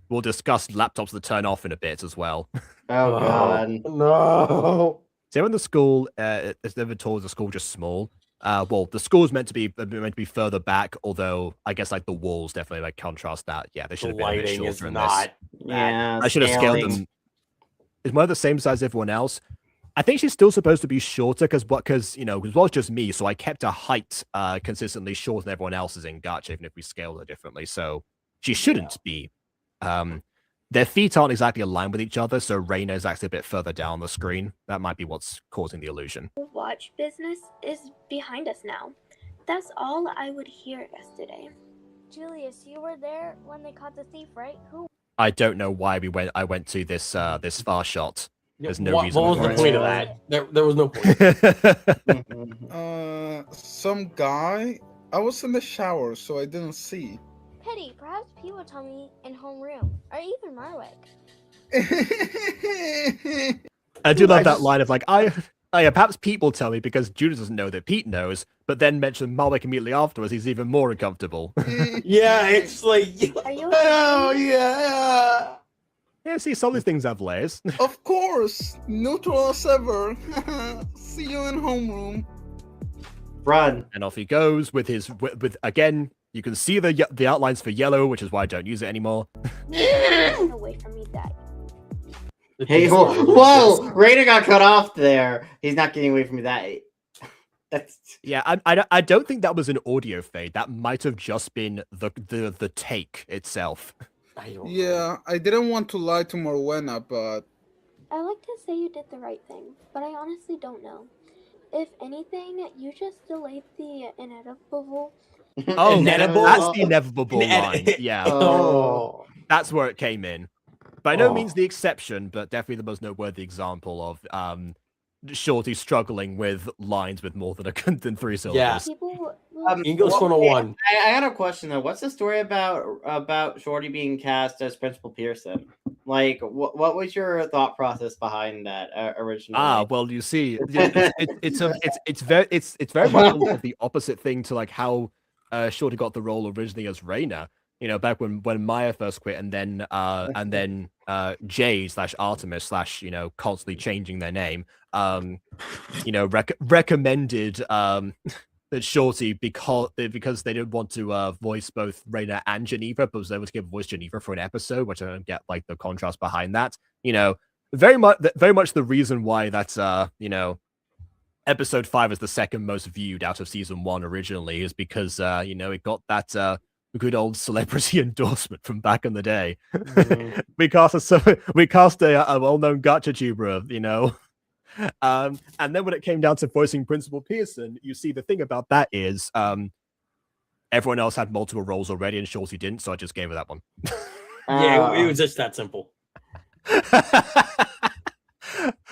we'll discuss laptops that turn off in a bit as well. Oh god, no. So in the school, it's never told the school just small. Well, the school's meant to be further back, although I guess like the walls definitely like contrast that. Yeah, they should have been a bit shorter in this. Yeah, I should have scaled them. Is Mother the same size as everyone else? I think she's still supposed to be shorter because you know, because well, it's just me, so I kept her height consistently shorter than everyone else's in Gacha, even if we scaled her differently. So she shouldn't be their feet aren't exactly aligned with each other, so Reina is actually a bit further down the screen. That might be what's causing the illusion. Watch business is behind us now. That's all I would hear yesterday. Julius, you were there when they caught the thief, right? Who? I don't know why I went to this this far shot. There's no reason. What was the point of that? There was no point. Some guy. I was in the shower, so I didn't see. Pity, perhaps people tell me in homeroom, or even Marwick. I do love that line of like, perhaps Pete will tell me because Judah doesn't know that Pete knows, but then mention Malwick immediately afterwards. He's even more uncomfortable. Yeah, it's like, Are you Oh yeah. Yeah, see, some of these things have layers. Of course, neutral as ever. See you in homeroom. Run. And off he goes with his with again. You can see the outlines for yellow, which is why I don't use it anymore. away from me, Dad? Hey, whoa! Raider got cut off there. He's not getting away from that. That's Yeah, I don't think that was an audio fade. That might have just been the take itself. Yeah, I didn't want to lie to Morwena, but I like to say you did the right thing, but I honestly don't know. If anything, you just delayed the inevitable. Oh, Inedible? that's the inevitable line. Yeah, oh. that's where it came in. By no means the exception, but definitely the most noteworthy example of Shorty struggling with lines with more than than 3 syllables. Yeah. People English 101. I got a question though. What's the story about Shorty being cast as Principal Pearson? Like, what was your thought process behind that originally? Well, you see, it's very much the opposite thing to like how Shorty got the role originally as Reina. You know, back when Maya first quit, and then Jay / Artemis / constantly changing their name. Recommended that Shorty because they didn't want to voice both Reina and Geneva, but was able to give voice Geneva for an episode, which I don't get like the contrast behind that. Very much the reason why that's episode 5 is the second most viewed out of season 1 originally is because it got that good old celebrity endorsement from back in the day. Mm-hmm. we cast a well-known gacha tuber, and then when it came down to voicing Principal Pearson, you see the thing about that is everyone else had multiple roles already and Shorty didn't, so I just gave her that one. Yeah, it was just that simple.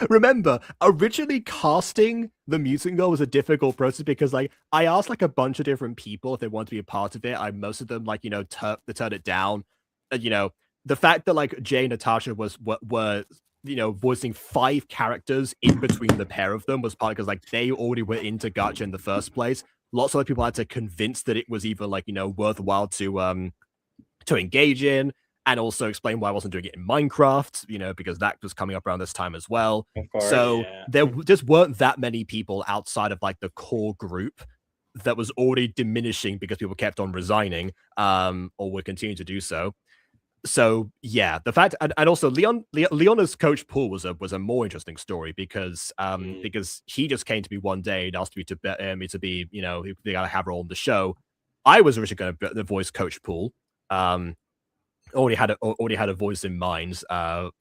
Remember, originally casting the Mutant Girl was a difficult process because I asked a bunch of different people if they wanted to be a part of it. Most of them they turned it down. The fact that Jay and Natasha were voicing 5 characters in between the pair of them was partly because they already were into gacha in the first place. Lots of other people had to convince that it was either worthwhile to engage in, and also explain why I wasn't doing it in Minecraft, because that was coming up around this time as well. Of course, so yeah. there just weren't that many people outside of the core group that was already diminishing because people kept on resigning, or were continuing to do so. So yeah, the fact and also Leona's coach Paul was a more interesting story because he just came to me one day and asked me to be they gotta have her on the show. I was originally going to voice Coach Paul. Already had a voice in mind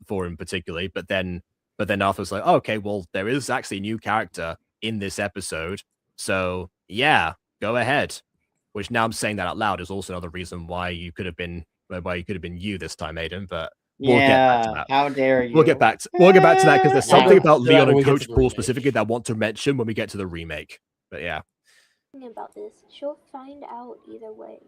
for him particularly, but then Arthur was like, oh, okay, well there is actually a new character in this episode, so yeah, go ahead. Which now I'm saying that out loud is also another reason why you could have been you this time, Aiden. But we'll get back to that. How dare you? We'll get back to that because there's something about Leon and Coach Paul remake. specifically that I want to mention when we get to the remake. But yeah, about this, she'll find out either way.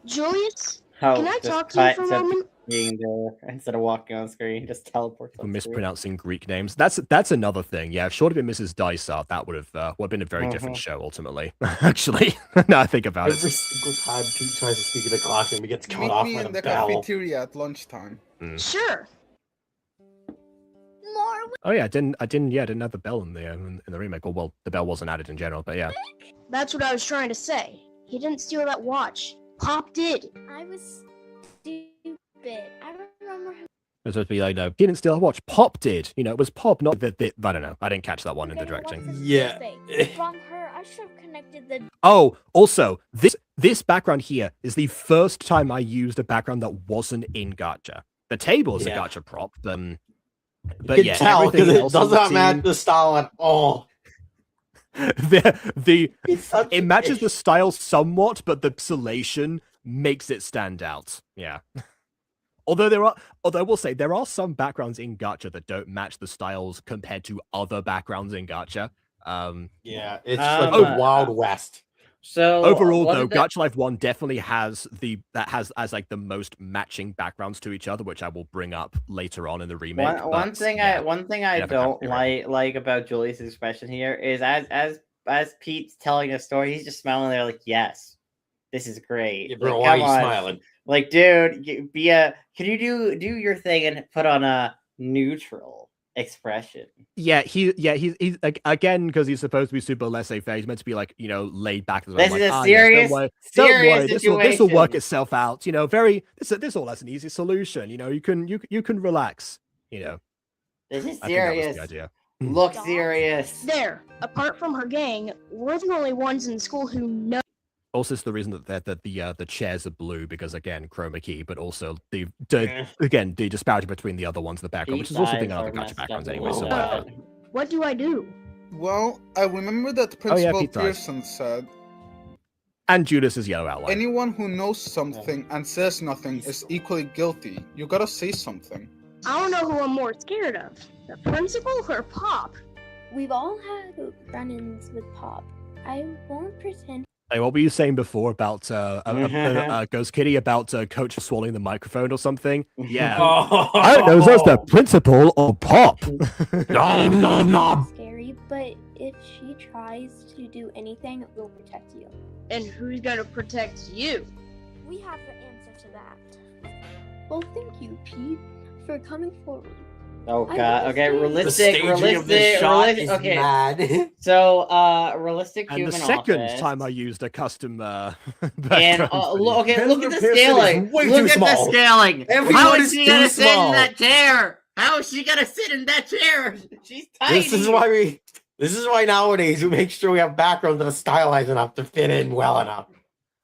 Julius, How can I just talk to you for a cut moment? Being there instead of walking on screen, just teleport. we're mispronouncing Greek names. That's another thing. Yeah, if Short had been Mrs. Dysart, that would have been a very different show ultimately. Actually, now I think about Every it. single time Pete tries to speak in the classroom, he gets cut meet off me by in the the bell. cafeteria at lunchtime. Sure. More. Oh yeah, I didn't have the bell in the remake. Well, the bell wasn't added in general, but yeah. That's what I was trying to say. He didn't steal that watch. Pop did. I was stupid. I don't remember who. It's supposed to be like, no, he didn't steal a watch. Pop did. You know, it was Pop, not the I don't know. I didn't catch that one in the directing. From her, I should have connected the. Oh, also, this background here is the first time I used a background that wasn't in Gacha. The table is a Gacha prop, but you can tell because it does not match the style at all. It matches the style somewhat, but the pixelation makes it stand out. Yeah. Although I will say there are some backgrounds in Gacha that don't match the styles compared to other backgrounds in Gacha. It's like the Wild West. So overall, though, Gacha Life 1 definitely has like the most matching backgrounds to each other, which I will bring up later on in the remake. One thing I don't like about Julius' expression here is as Pete's telling a story, he's just smiling there like, yes, this is great. Yeah, bro, like, why are you smiling? Like, dude, can you do your thing and put on a neutral expression? He's like, again, because he's supposed to be super laissez-faire. He's meant to be like, you know, laid back. This is a serious situation. This will work itself out. You know, this all has an easy solution. You know, you can relax. You know, this is I serious. think that was the idea. Look serious. There, apart from her gang, we're the only ones in school who know. Also, it's the reason that the chairs are blue because again chroma key, but also the disparity between the other ones in the background, which is also a thing in other Gacha backgrounds anyway. So what do I do? Well, I remember that Principal Pearson said, and Judas' yellow outline. Anyone who knows something and says nothing is equally guilty. You gotta say something. I don't know who I'm more scared of, the principal or Pop. We've all had run-ins with Pop. I won't pretend. Hey, what were you saying before about Ghost Kitty about Coach swallowing the microphone or something? Yeah, I don't know. Is that the principal or Pop? Scary, but if she tries to do anything, we'll protect you. And who's gonna protect you? We have the answer to that. Well, thank you, Pete, for coming forward. Oh god. Okay, realistic. Okay. Mad. So, realistic and human. The second office. time I used a custom. And look at the scaling. Look at the scaling. How is she gonna sit small. in that chair? How is she gonna sit in that chair? She's tiny. This is why nowadays we make sure we have backgrounds that are stylized enough to fit in well enough.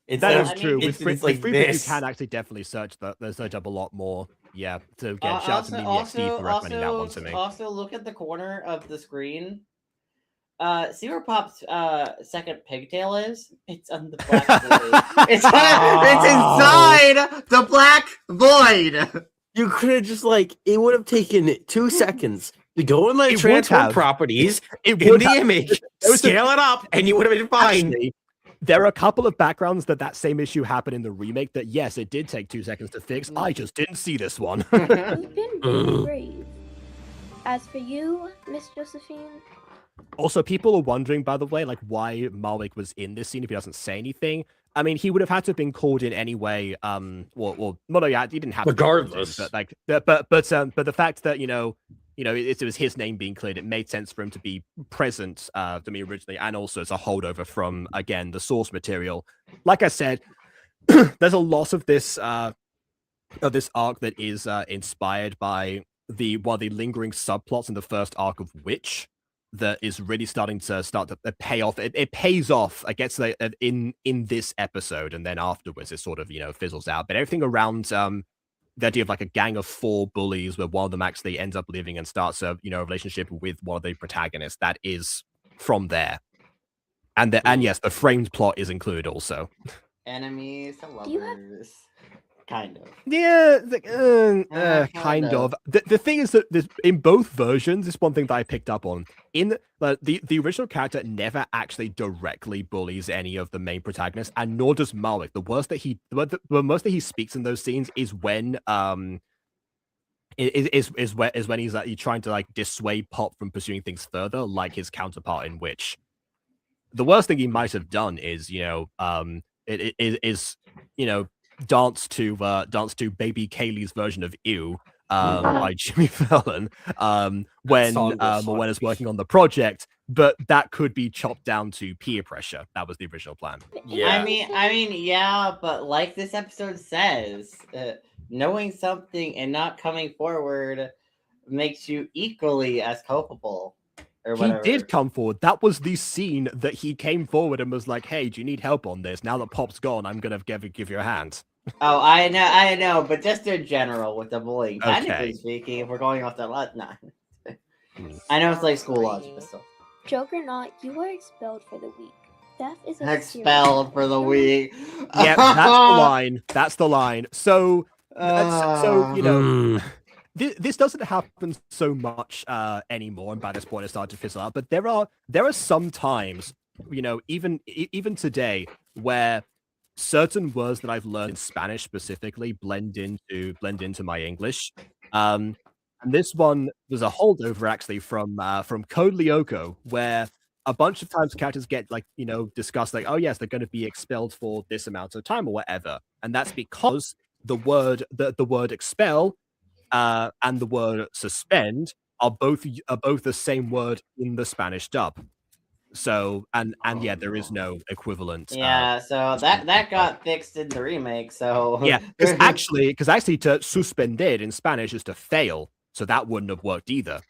That is true. With like Freebook, you can actually definitely search up a lot more. Yeah, so again, shout out to me, Steve, for recommending that one to me. Also, look at the corner of the screen. See where Pop's second pigtail is? It's on the black void. It's inside the black void. You could have just it would have taken 2 seconds to go in transfer properties in the image, scale it up, and you would have been fine. Actually, there are a couple of backgrounds that same issue happened in the remake that, yes, it did take 2 seconds to fix. I just didn't see this one. You've been very brave. As for you, Miss Josephine... Also, people are wondering, by the way, why Malwick was in this scene if he doesn't say anything. I mean, he would have had to have been called in anyway. He didn't have regardless. To, but the fact that it was his name being cleared, it made sense for him to be present to me originally, and also as a holdover from again the source material. Like I said, there's a lot of this arc that is inspired by one of the lingering subplots in the first arc of Witch. That is really starting to pay off. It pays off, I guess, in this episode, and then afterwards it sort of fizzles out. But everything around the idea of a gang of 4 bullies, where one of them actually ends up living and starts a relationship with one of the protagonists, that is from there. And yes, the framed plot is included also. Enemies to lovers. Kind of. Yeah, kind of. The thing is that in both versions, this one thing that I picked up on, in the original character never actually directly bullies any of the main protagonists, and nor does Malwick. The most that he speaks in those scenes is when is when he's trying to dissuade Pop from pursuing things further, like his counterpart in Witch. The worst thing he might have done is dance to Baby Kaylee's version of Ew by Jimmy Fallon when is working on the project, but that could be chopped down to peer pressure. That was the original plan. Yeah. I mean, yeah, but like this episode says, knowing something and not coming forward makes you equally as culpable. Or whatever. He did come forward. That was the scene that he came forward and was like, "Hey, do you need help on this? Now that Pop's gone, I'm gonna give you a hand." Oh, I know, but just in general with the bullying. Okay. Technically speaking, if we're going off that lot, nah. I know it's like school logic, but still. Joke or not, you are expelled for the week. Theft is expelled for the week. Yeah, that's the line. That's the line. So, you know, this doesn't happen so much anymore, and by this point, it started to fizzle out. But there are some times, you know, even today, where certain words that I've learned in Spanish specifically blend into my English. And this one was a holdover actually from Code Lyoko, where a bunch of times characters get like, you know, discussed like, oh yes, they're going to be expelled for this amount of time or whatever, and that's because the word expel and the word suspend are both the same word in the Spanish dub. So and yeah, there is no equivalent. Yeah, so that got fixed in the remake. So yeah, because actually to suspender in Spanish is to fail, so that wouldn't have worked either.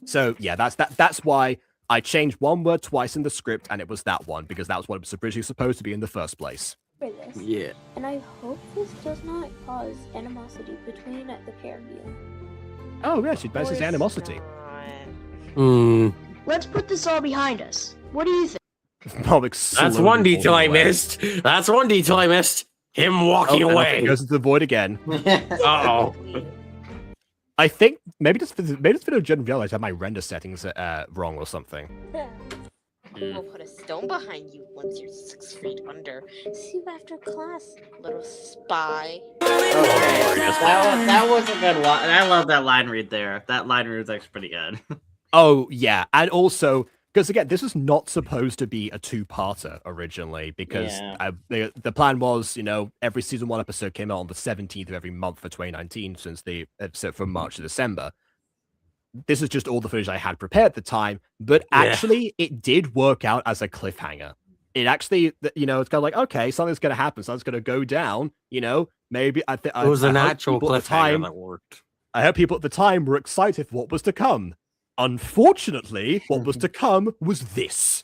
So yeah, that's why I changed one word twice in the script, and it was that one because that was what it was originally supposed to be in the first place. For this. Yeah. And I hope this does not cause animosity between the pair of you. Oh yeah, she bases animosity. Let's put this all behind us. What do you think? That's one detail I missed. That's one detail I missed. Him walking away. He goes into the void again. Uh-oh. I think maybe this video didn't realize I had my render settings wrong or something. We'll put a stone behind you once you're 6 feet under. See you after class, little spy. That was a good line. I love that line read there. That line read was actually pretty good. Oh yeah, and also because again, this was not supposed to be a two-parter originally, because the plan was, you know, every season 1 episode came out on the 17th of every month for 2019, since the episode from March to December. This is just all the footage I had prepared at the time, but actually it did work out as a cliffhanger. It actually, you know, it's kind of like, okay, something's going to happen, something's going to go down, you know, maybe it was a natural cliffhanger that worked. I hope people at the time were excited for what was to come. Unfortunately, what was to come was this.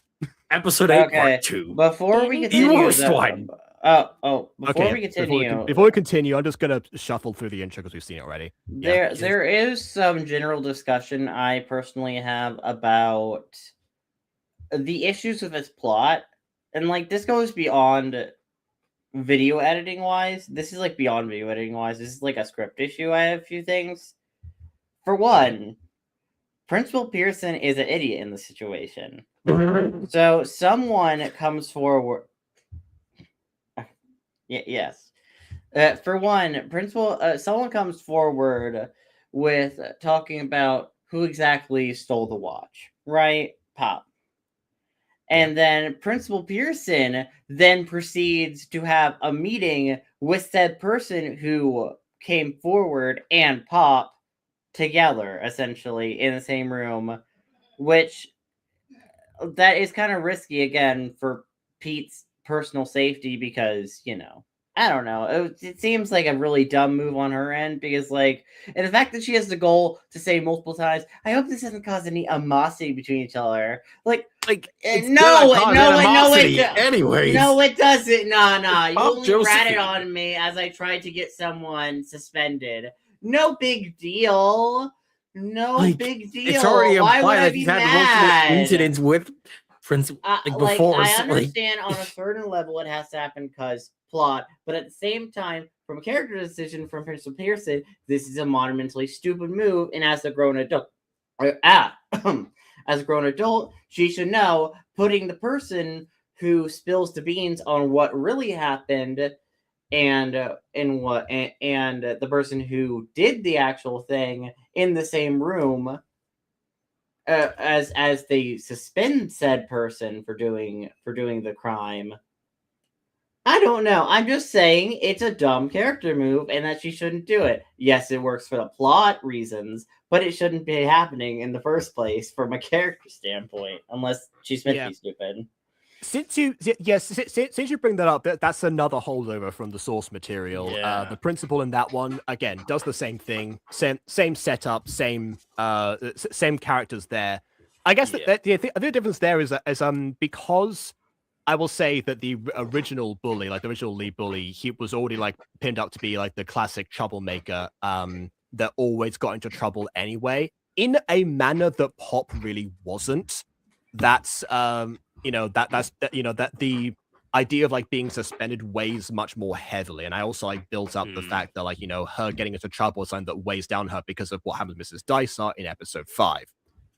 Episode 8, Part 2. Before we continue, the worst one. Before we continue, I'm just gonna shuffle through the intro because we've seen it already. There is some general discussion I personally have about the issues with its plot, and like this goes beyond video editing wise. This is like beyond video editing wise. This is like a script issue. I have a few things. For one, Principal Pearson is an idiot in the situation. So someone comes forward. Yes. For one, someone comes forward with talking about who exactly stole the watch, right? Pop. And then Principal Pearson then proceeds to have a meeting with said person who came forward and Pop together, essentially, in the same room, which that is kind of risky, again, for Pete's personal safety, because, you know, I don't know. It seems like a really dumb move on her end, because, like, and the fact that she has the goal to say multiple times, I hope this doesn't cause any animosity between each other. Like no, it doesn't. Nah. You only ratted on me as I tried to get someone suspended. No big deal. Big deal. It's already implied that you've had multiple incidents with Principal before. I understand on a certain level it has to happen because plot, but at the same time, from a character decision from Principal Pearson, this is a monumentally stupid move, and as a grown adult, she should know putting the person who spills the beans on what really happened and the person who did the actual thing in the same room, as they suspend said person for doing the crime. I don't know. I'm just saying it's a dumb character move and that she shouldn't do it. Yes, it works for the plot reasons, but it shouldn't be happening in the first place from a character standpoint, unless she's meant to be stupid. since you bring that up, that's another holdover from the source material. Yeah. The principal in that one again does the same thing, same setup, same characters there. I guess that the difference there is because I will say that the original bully, like the original lead bully, he was already like pinned up to be like the classic troublemaker that always got into trouble anyway, in a manner that Pop really wasn't. That's that the idea of like being suspended weighs much more heavily, and I also like built up the fact that like her getting into trouble is something that weighs down her because of what happened with Mrs. Dysart in episode 5.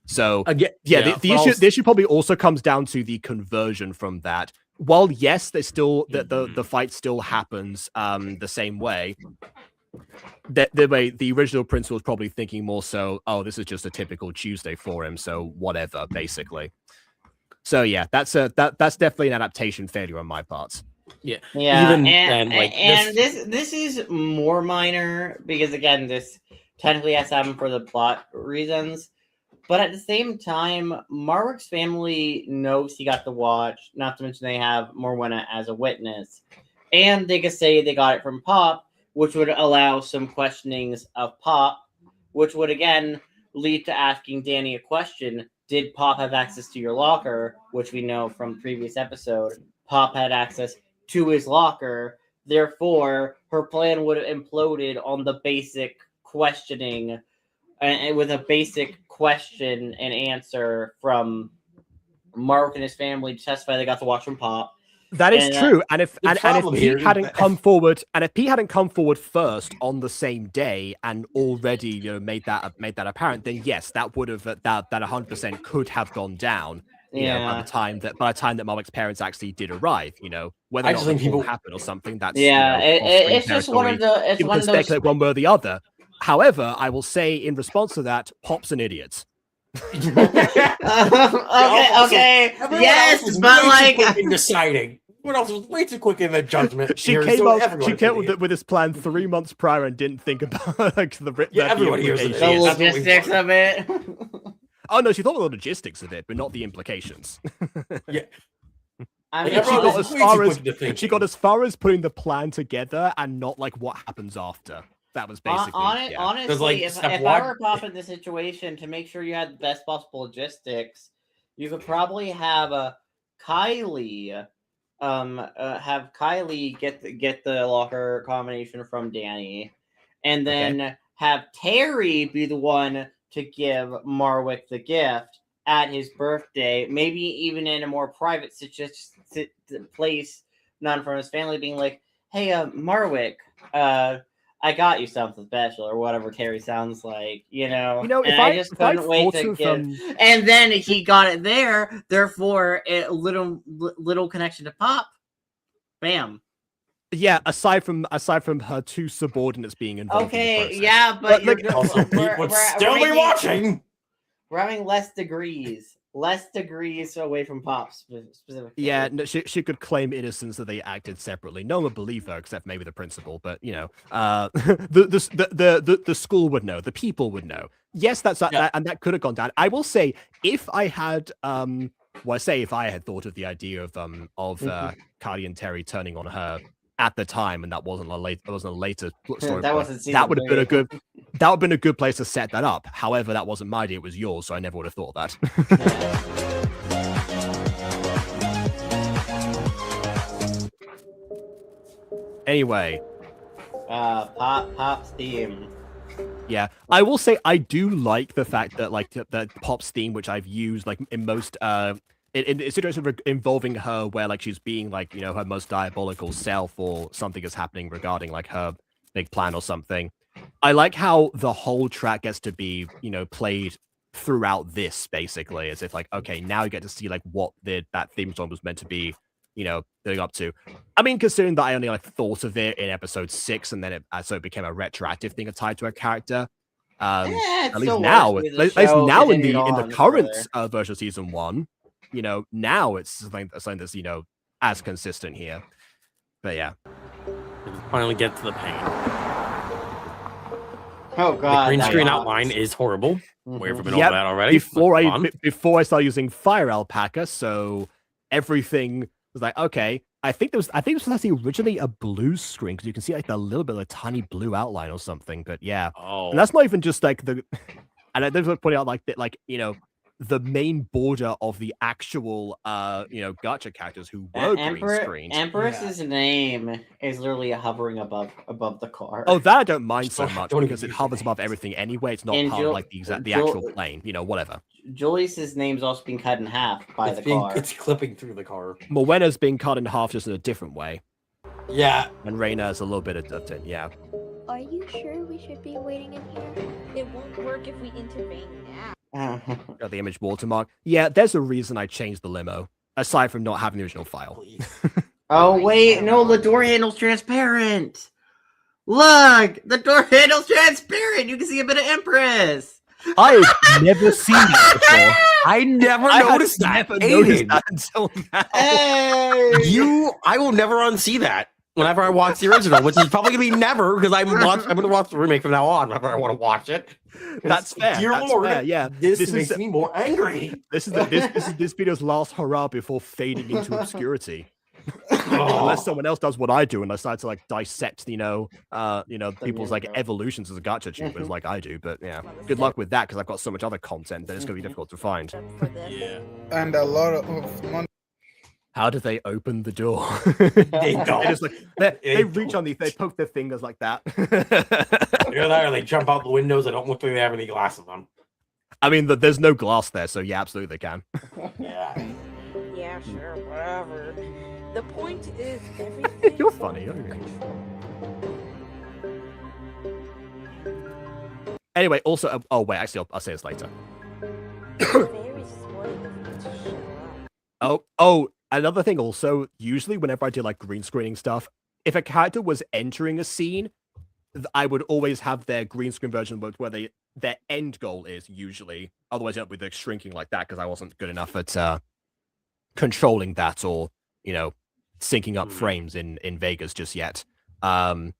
So the issue probably also comes down to the conversion from that. While yes, there's still the fight still happens the same way. The way the original principal was probably thinking more so, oh, this is just a typical Tuesday for him, so whatever, basically. So yeah, that's definitely an adaptation failure on my part. Yeah. This is more minor because again, this technically has to happen for the plot reasons. But at the same time, Marwick's family knows he got the watch, not to mention they have Morwenna as a witness. And they could say they got it from Pop, which would allow some questionings of Pop, which would again lead to asking Danny a question. Did Pop have access to your locker? Which we know from the previous episode. Pop had access to his locker. Therefore, her plan would have imploded on the basic questioning and with a basic question and answer from Mark and his family to testify they got the watch from Pop. That is true, and if Pete hadn't come forward, first on the same day and already made that apparent, then yes, that would have that 100% could have gone down. By the time that Marwick's parents actually did arrive, whether or not people happen or something. That's it's just one of the people can speculate one way or the other. However, I will say in response to that, Pop's an idiot. Okay. Yes, but like deciding. What else was way too quick in the judgment? She came with this plan 3 months prior and didn't think about like the logistics of it. Oh no, she thought of the logistics of it, but not the implications. Yeah. She got as far as putting the plan together and not like what happens after. That was basically honestly, if I were Pop in this situation, to make sure you had the best possible logistics, you could probably have Kylie get the locker combination from Danny, and then have Terry be the one to give Marwick the gift at his birthday, maybe even in a more private place, not from his family, being like, "Hey, Marwick, I got you something special," or whatever Terry sounds like, and I just couldn't wait to give. And then he got it there, therefore, a little connection to Pop. Bam. Yeah, aside from her two subordinates being involved. Okay, in the yeah, but we're still watching. We're having less degrees away from Pop specifically. Yeah, no, she could claim innocence that they acted separately. No one would believe her except maybe the principal. But the school would know, the people would know. Yes, and that could have gone down. I will say, if I had if I had thought of the idea of Cardi and Terry turning on her at the time, and that wasn't a later story. That would have been a good place to set that up. However, that wasn't my idea; it was yours, so I never would have thought that. Anyway, Pop's theme. Yeah, I will say I do like the fact that like the Pop's theme, which I've used like in most in situations involving her where like she's being like her most diabolical self or something is happening regarding like her big plan or something. I like how the whole track gets to be played throughout this, basically, as if like, okay, now you get to see like what that theme song was meant to be building up to. I mean, considering that I only like thought of it in episode 6 and then it became a retroactive thing tied to a character. At least now in the current version of season 1, now it's something that's as consistent here. But yeah, finally get to the pain. Oh god, the green screen outline is horrible. We've been over that already. Before I start using Fire Alpaca, so everything was like, okay, I think this was actually originally a blue screen because you can see like a little bit of a tiny blue outline or something. But yeah, and that's not even just like the. And I just put out like that, like the main border of the actual gacha characters who were green screened. Empress's name is literally hovering above the car. Oh, that I don't mind so much because it hovers above everything anyway. It's not part of like the actual plane, whatever. Julius's name's also being cut in half by the car. It's clipping through the car. Mowena's being cut in half just in a different way. Yeah. And Reina's a little bit of it, yeah. Are you sure we should be waiting in here? It won't work if we intervene now. Got the image watermark. Yeah, there's a reason I changed the limo, aside from not having the original file. Oh, wait, no, the door handle's transparent. Look, the door handle's transparent. You can see a bit of Empress. I've never seen that before. I never noticed that. Never noticed that until now. Hey! I will never unsee that whenever I watch the original, which is probably gonna be never because I'm gonna watch the remake from now on whenever I want to watch it. That's fair. Dear That's Lord, fair. Yeah, this makes me more angry. This is this video's last hurrah before fading into obscurity. Unless someone else does what I do and I decide to like dissect, people's like evolutions as a gacha tubers like I do. But yeah, good luck with that because I've got so much other content that it's gonna be difficult to find. Yeah. And a lot of money. How do they open the door? They don't. Just, like, they reach on they poke their fingers like that. Either that or they jump out the windows. I don't look like they have any glasses on. I mean, there's no glass there, so yeah, absolutely they can. Yeah. Yeah, sure, whatever. The point is, everything. You're funny. Anyway, also, oh wait, actually, I'll say this later. Very smart of you to show up. Oh, another thing also, usually whenever I do like green screening stuff, if a character was entering a scene, I would always have their green screen version where their end goal is usually. Otherwise, you end up with shrinking like that because I wasn't good enough at controlling that or, syncing up frames in Vegas just yet. But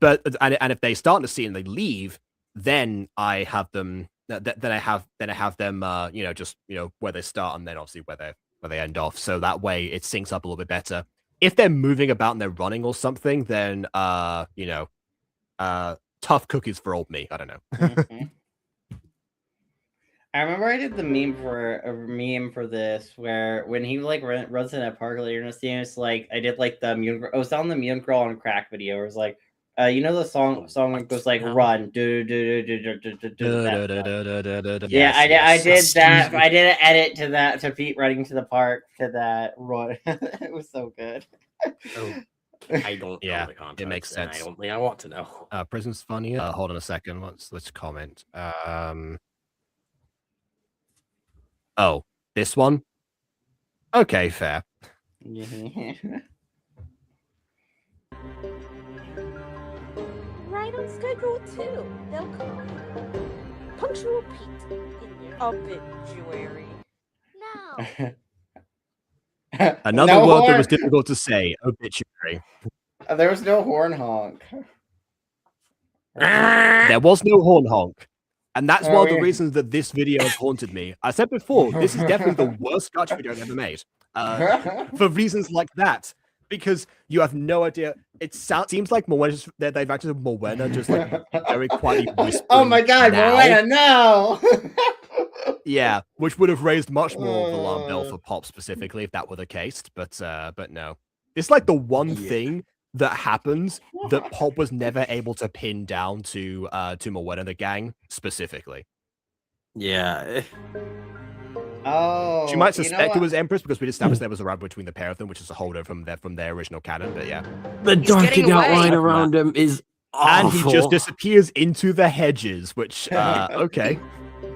if they start the scene and they leave, then I have them. Then I have them. Just where they start and then obviously where they end off. So that way it syncs up a little bit better. If they're moving about and they're running or something, then tough cookies for old me. I don't know. Mm-hmm. I remember I did the meme for this where when he like runs in a park later in the scene, it's like I did like the Mutant. I was on the Mutant Girl on Crack video. It was like, the song that goes like run. Yeah, I did that. I did an edit to that to Pete running to the park to that run. It was so good. I don't. Yeah, know the context, it makes sense. I don't think I want to know. Prison's funny. Hold on a second. Let's comment. Oh, this one? Okay, fair. Right on schedule too. They'll come. Punctual Pete in your obituary. No. Another word that was difficult to say. Obituary. There was no horn honk. There was no horn honk. And that's one of the reasons that this video has haunted me. I said before, this is definitely the worst gacha video I've ever made. For reasons like that. Because you have no idea. It seems like they've actually Moena just like very quietly whispering. Oh my god, Moena, no! Yeah, which would have raised much more of the alarm bell for Pop specifically if that were the case. But no. It's like the one thing that happens that Pop was never able to pin down to Moena the gang specifically. Yeah. Oh, she might suspect it was Empress because we established there was a rub between the pair of them, which is a holder from their original canon. But yeah, the darkened outline around him is awful. And he just disappears into the hedges. Which okay.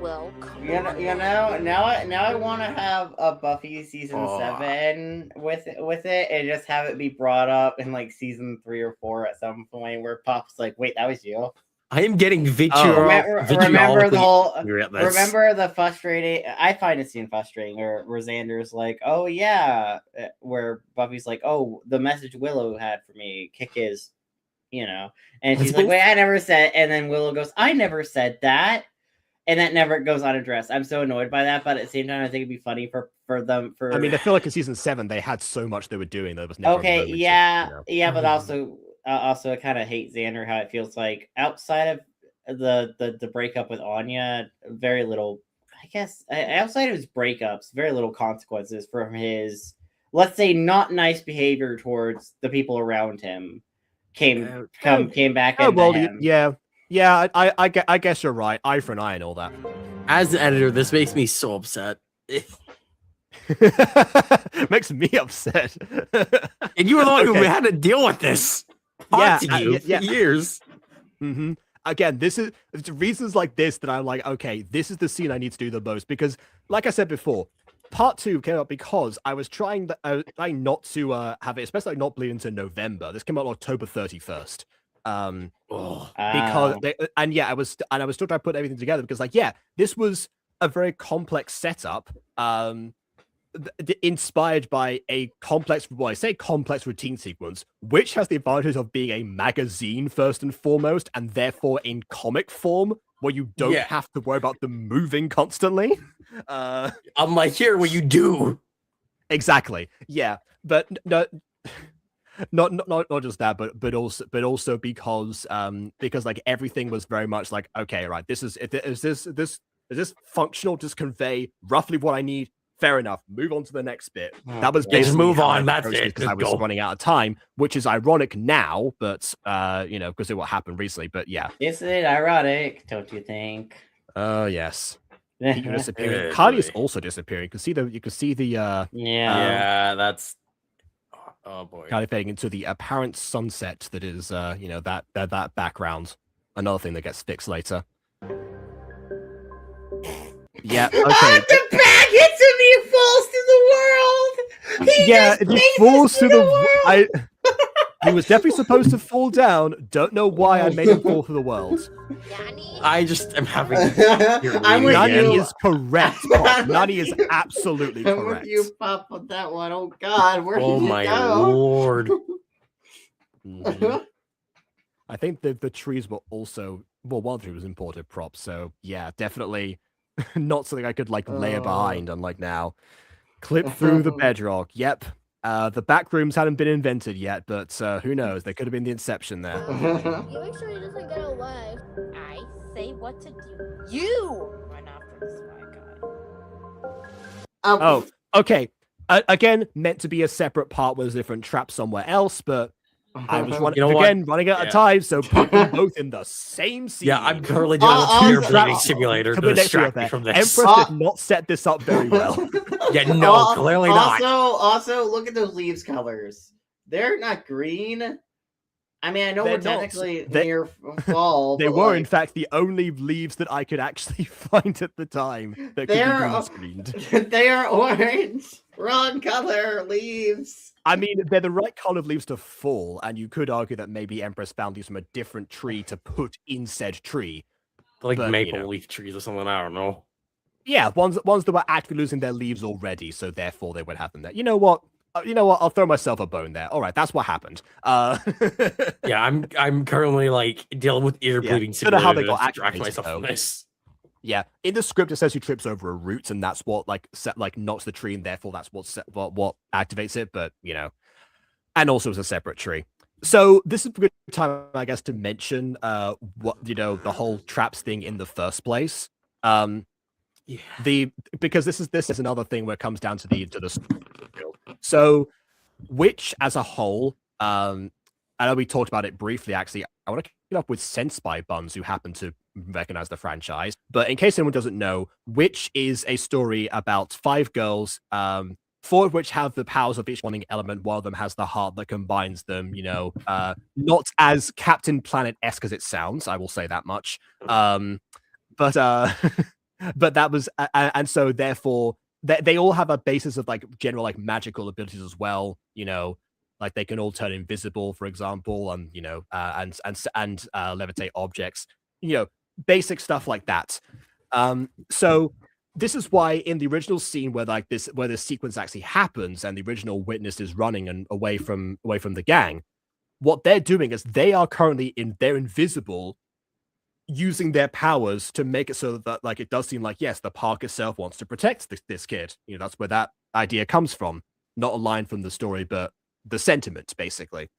Well, now I want to have a Buffy season 7 with it, and just have it be brought up in like season 3 or 4 at some point where Pop's like, "Wait, that was you." I am getting remember the frustrating. I find it scene frustrating, where Xander's like, "Oh yeah," where Buffy's like, "Oh, the message Willow had for me, kick his," and she's like, "Wait, I never said," and then Willow goes, "I never said that," and that never goes unaddressed. I'm so annoyed by that, but at the same time, I think it'd be funny for them. I mean, I feel like in season 7 they had so much they were doing. There was never okay, a moment yeah, to, you know. yeah, but also I kind of hate Xander. How it feels like outside of the breakup with Anya, very little. I guess outside of his breakups, very little consequences from his, let's say, not nice behavior towards the people around him came back into him. Yeah, I guess you're right. Eye for an eye and all that. As an editor, this makes me so upset. Makes me upset. And you were the one who had to deal with this. Yeah, to you for years. Mm-hmm. Again, it's reasons like this that I'm like, okay, this is the scene I need to do the most, because, like I said before, part 2 came out because I was trying not to have it, especially not bleed into November. This came out on October 31st. Because I was still trying to put everything together because, like, yeah, this was a very complex setup. Inspired by a complex, well, I say complex routine sequence, which has the advantage of being a magazine first and foremost, and therefore in comic form, where you don't have to worry about them moving constantly. Unlike here, where you do. Exactly. Yeah, but no. Not just that, but also because like everything was very much like, okay, right, is this functional? Just convey roughly what I need. Fair enough. Move on to the next bit. That was basically just move on. That's it. Because I was running out of time, which is ironic now, but because of what happened recently. But yeah, isn't it ironic? Don't you think? Oh yes. You're disappearing. Cardi is also disappearing. You can see the yeah, that's. Oh boy. Kind of fading into the apparent sunset that is, that background. Another thing that gets fixed later. Yeah. Okay. The bag hits him. He falls to the world. He falls to the world. He was definitely supposed to fall down. Don't know why I made him fall to the world. I just am having. Nani is correct. Nani is absolutely correct. I'm with you, Pop, on that one. Oh God, where did you my go? Lord. I think the trees were also one tree was imported props. So yeah, definitely not something I could like layer behind. Unlike now, clip through the bedrock. Yep. The back rooms hadn't been invented yet, but who knows? There could have been the inception there. You make sure he doesn't get away. I say what to do. You run after this white guy. Oh, okay. Again, meant to be a separate part with a different trap somewhere else, but I was running out of time, so put them both in the same scene. Yeah, I'm currently doing a tier breeding simulator to distract me from this. Empress did not set this up very well. Yeah, no, clearly not. Also, look at those leaves colors. They're not green. I mean, I know we're technically near fall. They were, in fact, the only leaves that I could actually find at the time that could be green screened. They are orange, wrong color leaves. I mean, they're the right kind of leaves to fall, and you could argue that maybe Empress found these from a different tree to put in said tree. Like maple leaf trees or something, I don't know. Yeah, ones that were actually losing their leaves already, so therefore they would have them there. You know what? I'll throw myself a bone there. All right, that's what happened. Yeah, I'm currently like dealing with ear bleeding. I don't know how they got activated myself from this. Yeah, in the script it says he trips over a root, and that's what knocks the tree, and therefore that's what activates it. But and also it's a separate tree. So this is a good time, I guess, to mention what the whole traps thing in the first place. Because this is another thing where it comes down to the so Witch as a whole, I know we talked about it briefly actually. I want to kick it up with Sense by Buns, who happen to recognize the franchise, but in case anyone doesn't know, Witch is a story about 5 girls, 4 of which have the powers of each wanting element, one of them has the heart that combines them, not as Captain Planet-esque as it sounds, I will say that much. But that was, and so therefore, they all have a basis of like general like magical abilities as well, like they can all turn invisible, for example, and and levitate objects, basic stuff like that. So this is why in the original scene where this sequence actually happens and the original witness is running and away from the gang, what they're doing is they're invisible using their powers to make it so that like it does seem like yes, the park itself wants to protect this kid. You know, that's where that idea comes from, not a line from the story, but the sentiment basically.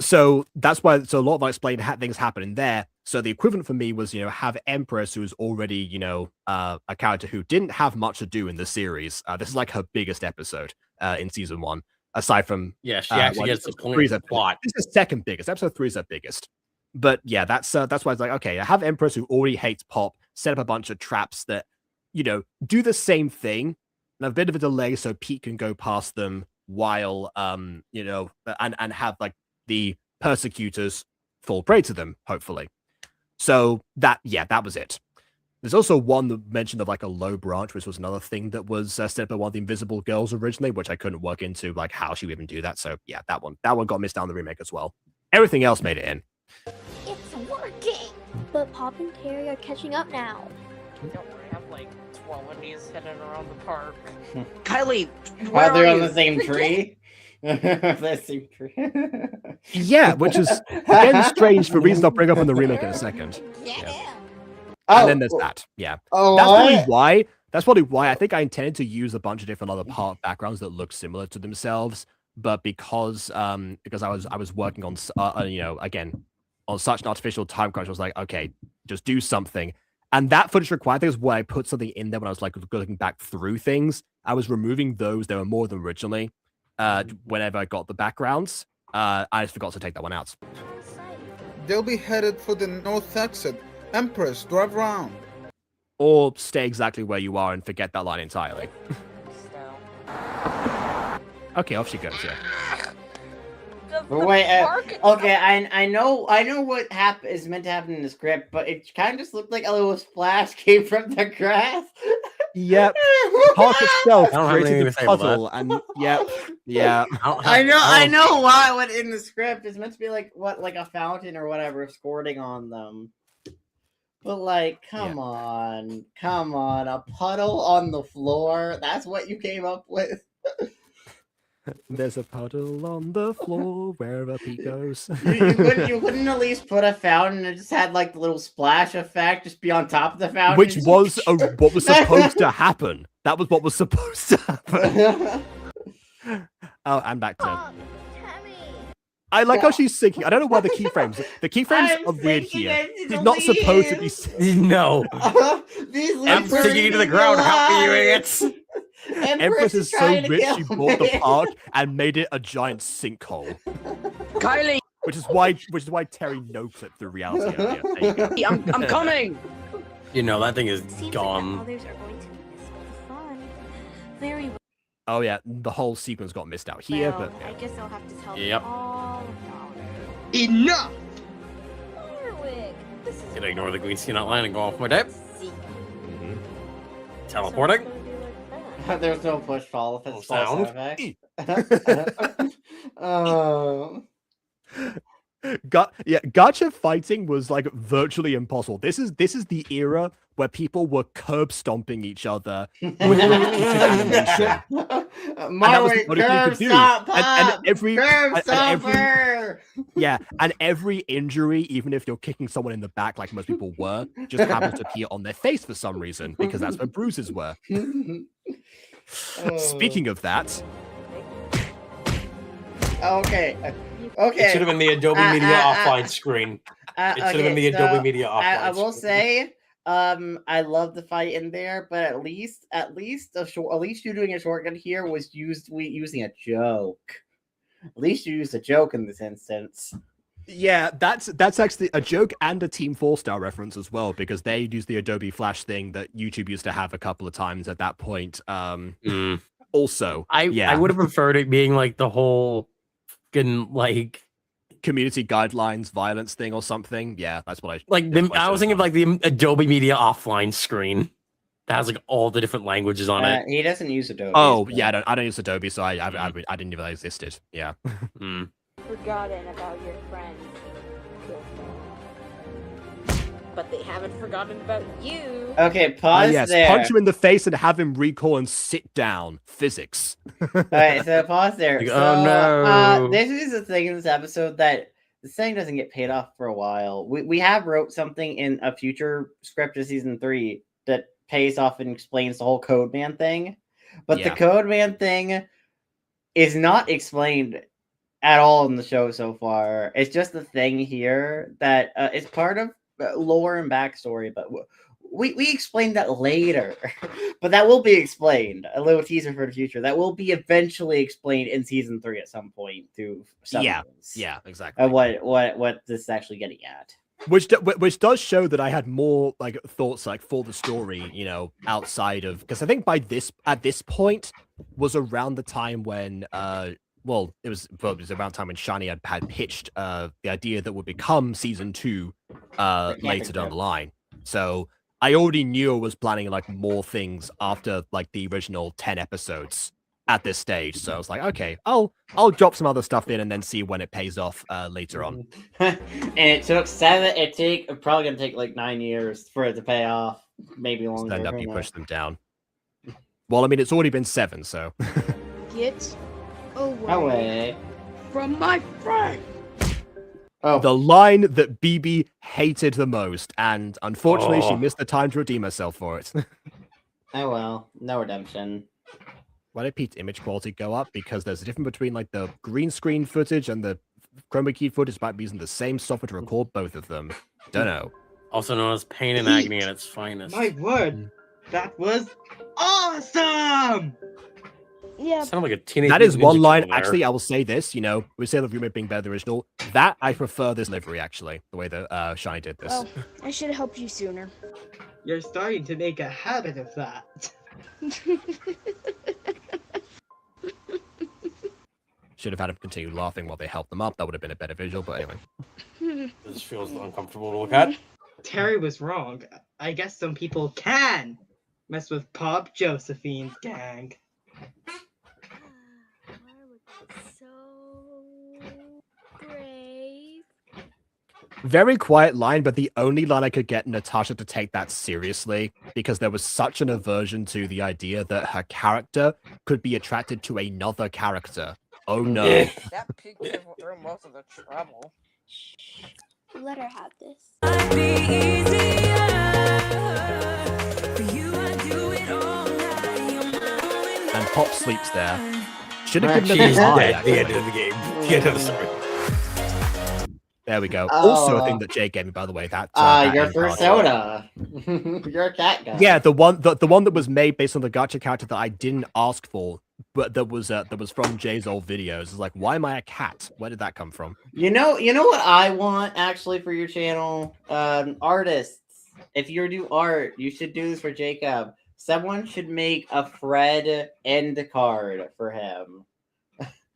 So that's why. So a lot of unexplained things happen in there. So the equivalent for me was, you know, have Empress, who's already, you know, a character who didn't have much to do in the series. This is like her biggest episode in season 1, aside from she actually gets the point of the plot. This is second biggest. Episode 3 is her biggest. But yeah, that's why it's like, okay, I have Empress who already hates Pop, set up a bunch of traps that, you know, do the same thing, and a bit of a delay so Pete can go past them while you know, and have like the persecutors fall prey to them, hopefully. So that was it. There's also one that mentioned of like a low branch, which was another thing that was set up by one of the Invisible Girls originally, which I couldn't work into like how she would even do that. So yeah, that one got missed out in the remake as well. Everything else made it in. It's working! But Pop and Terry are catching up now. Don't worry, I have like 12 of these hidden around the park. Kylie, where they're are on you? the same tree. The same tree. Yeah, which is again strange for reasons I'll bring up in the remake in a second. Yeah. And then there's that. Yeah. That's probably why I think I intended to use a bunch of different other part backgrounds that look similar to themselves, but because I was working on you know, again, on such an artificial time crunch, I was like, okay, just do something. And that footage required thing is where I put something in there when I was like looking back through things. I was removing those. There were more than originally. Whenever I got the backgrounds, I just forgot to take that one out. They'll be headed for the north exit. Empress, drive around. Or stay exactly where you are and forget that line entirely. Okay, off she goes, yeah. Wait, okay, I know what is meant to happen in the script, but it kind of just looked like a little splash came from the grass. Yep. Park itself created the puzzle, and yeah. I know why what in the script is meant to be like a fountain or whatever squirting on them. But like, come on, a puddle on the floor. That's what you came up with. There's a puddle on the floor wherever Pete goes. you couldn't at least put a fountain and just had like the little splash effect just be on top of the fountain? Which was what was supposed to happen. That was what was supposed to happen. Oh, and back to... I like how she's sinking. I don't know why the keyframes are weird here. She's not supposed to be... No. I'm sinking into the ground. Help me, you idiots. Empress is so rich she bought the park and made it a giant sinkhole. Kylie! Which is why Terry no-clipped the reality earlier. There you go. I'm coming! You know, that thing is gone. Others are going to miss all the fun. Very well. Oh yeah, the whole sequence got missed out here, but... I guess I'll have to tell Yep. them all about it. Enough! Warwick, this is Gonna ignore the green screen outline and go off my day. Mhm. Teleporting. There's no push fall if it's Sound. Gacha fighting was like virtually impossible. This is the era where people were curb stomping each other with animation. Marwick, curb stomp, and every injury, even if you're kicking someone in the back like most people were, just happens to appear on their face for some reason because that's where bruises were. Speaking of that, okay. It should have been the Adobe Media offline screen. It should have been the Adobe Media offline. I will say, I love the fight in there, but at least you doing a shortcut here was using a joke. At least you used a joke in this instance. yeah, that's actually a joke and a Team 4-star reference as well, because they used the Adobe Flash thing that YouTube used to have a couple of times at that point. Also, I would have preferred it being like the whole like community guidelines violence thing or something. Yeah, that's what I was thinking of like the Adobe Media offline screen that has like all the different languages on it. He doesn't use Adobe. Oh yeah, I don't use Adobe, so I didn't even know that existed. Yeah. Forgotten about your friend. But they haven't forgotten about you. Okay, pause there. Punch him in the face and have him recall and sit down. Physics. Alright, so pause there. Oh no. This is the thing in this episode that this thing doesn't get paid off for a while. We have wrote something in a future script of season 3 that pays off and explains the whole Code Man thing, but the Code Man thing is not explained at all in the show so far. It's just the thing here that is part of lore and backstory, but we explained that later. But that will be explained. A little teaser for the future. That will be eventually explained in season 3 at some point through summons. Yeah, exactly. What this is actually getting at. Which does show that I had more like thoughts like for the story, you know, outside of, because I think at this point was around the time when it was around the time when Shiny had pitched the idea that would become season 2 later down the line. So I already knew I was planning like more things after like the original 10 episodes at this stage. So I was like, okay, I'll drop some other stuff in and then see when it pays off later on. And it took 7. It's probably gonna take like 9 years for it to pay off. Maybe longer. End up you push them down. Well, I mean, it's already been 7, so. Get away from my friend. Oh. The line that BB hated the most, and unfortunately, she missed the time to redeem herself for it. Oh well, no redemption. Why did Pete's image quality go up? Because there's a difference between like the green screen footage and the chroma key footage might be using the same software to record both of them. Don't know. Also known as pain and agony at its finest. My word, that was awesome! Yeah. Sounded like a teenage. That is one line. there. Actually, I will say this. You know, we say the remake being better than the original. That I prefer this livery actually, the way that Shiny did this. Well, I should have helped you sooner. You're starting to make a habit of that. Should have had him continue laughing while they helped them up. That would have been a better visual. But anyway, this feels uncomfortable to look at. Terry was wrong. I guess some people can mess with Pop Josephine's gang. very quiet line, but the only line I could get Natasha to take that seriously, because there was such an aversion to the idea that her character could be attracted to another character. Oh no. That peaked through most of the trouble. Let her have this. And Pop sleeps there. Should have given She's her dead at the end of the game. The end of the story. There we go. Also, a thing that Jay gave me, by the way. That your persona. You're a cat guy. Yeah, the one that was made based on the gacha character that I didn't ask for, but that was from Jay's old videos. It's like, why am I a cat? Where did that come from? You know what I want actually for your channel? Artists. If you do art, you should do this for Jacob. Someone should make a Fred end card for him.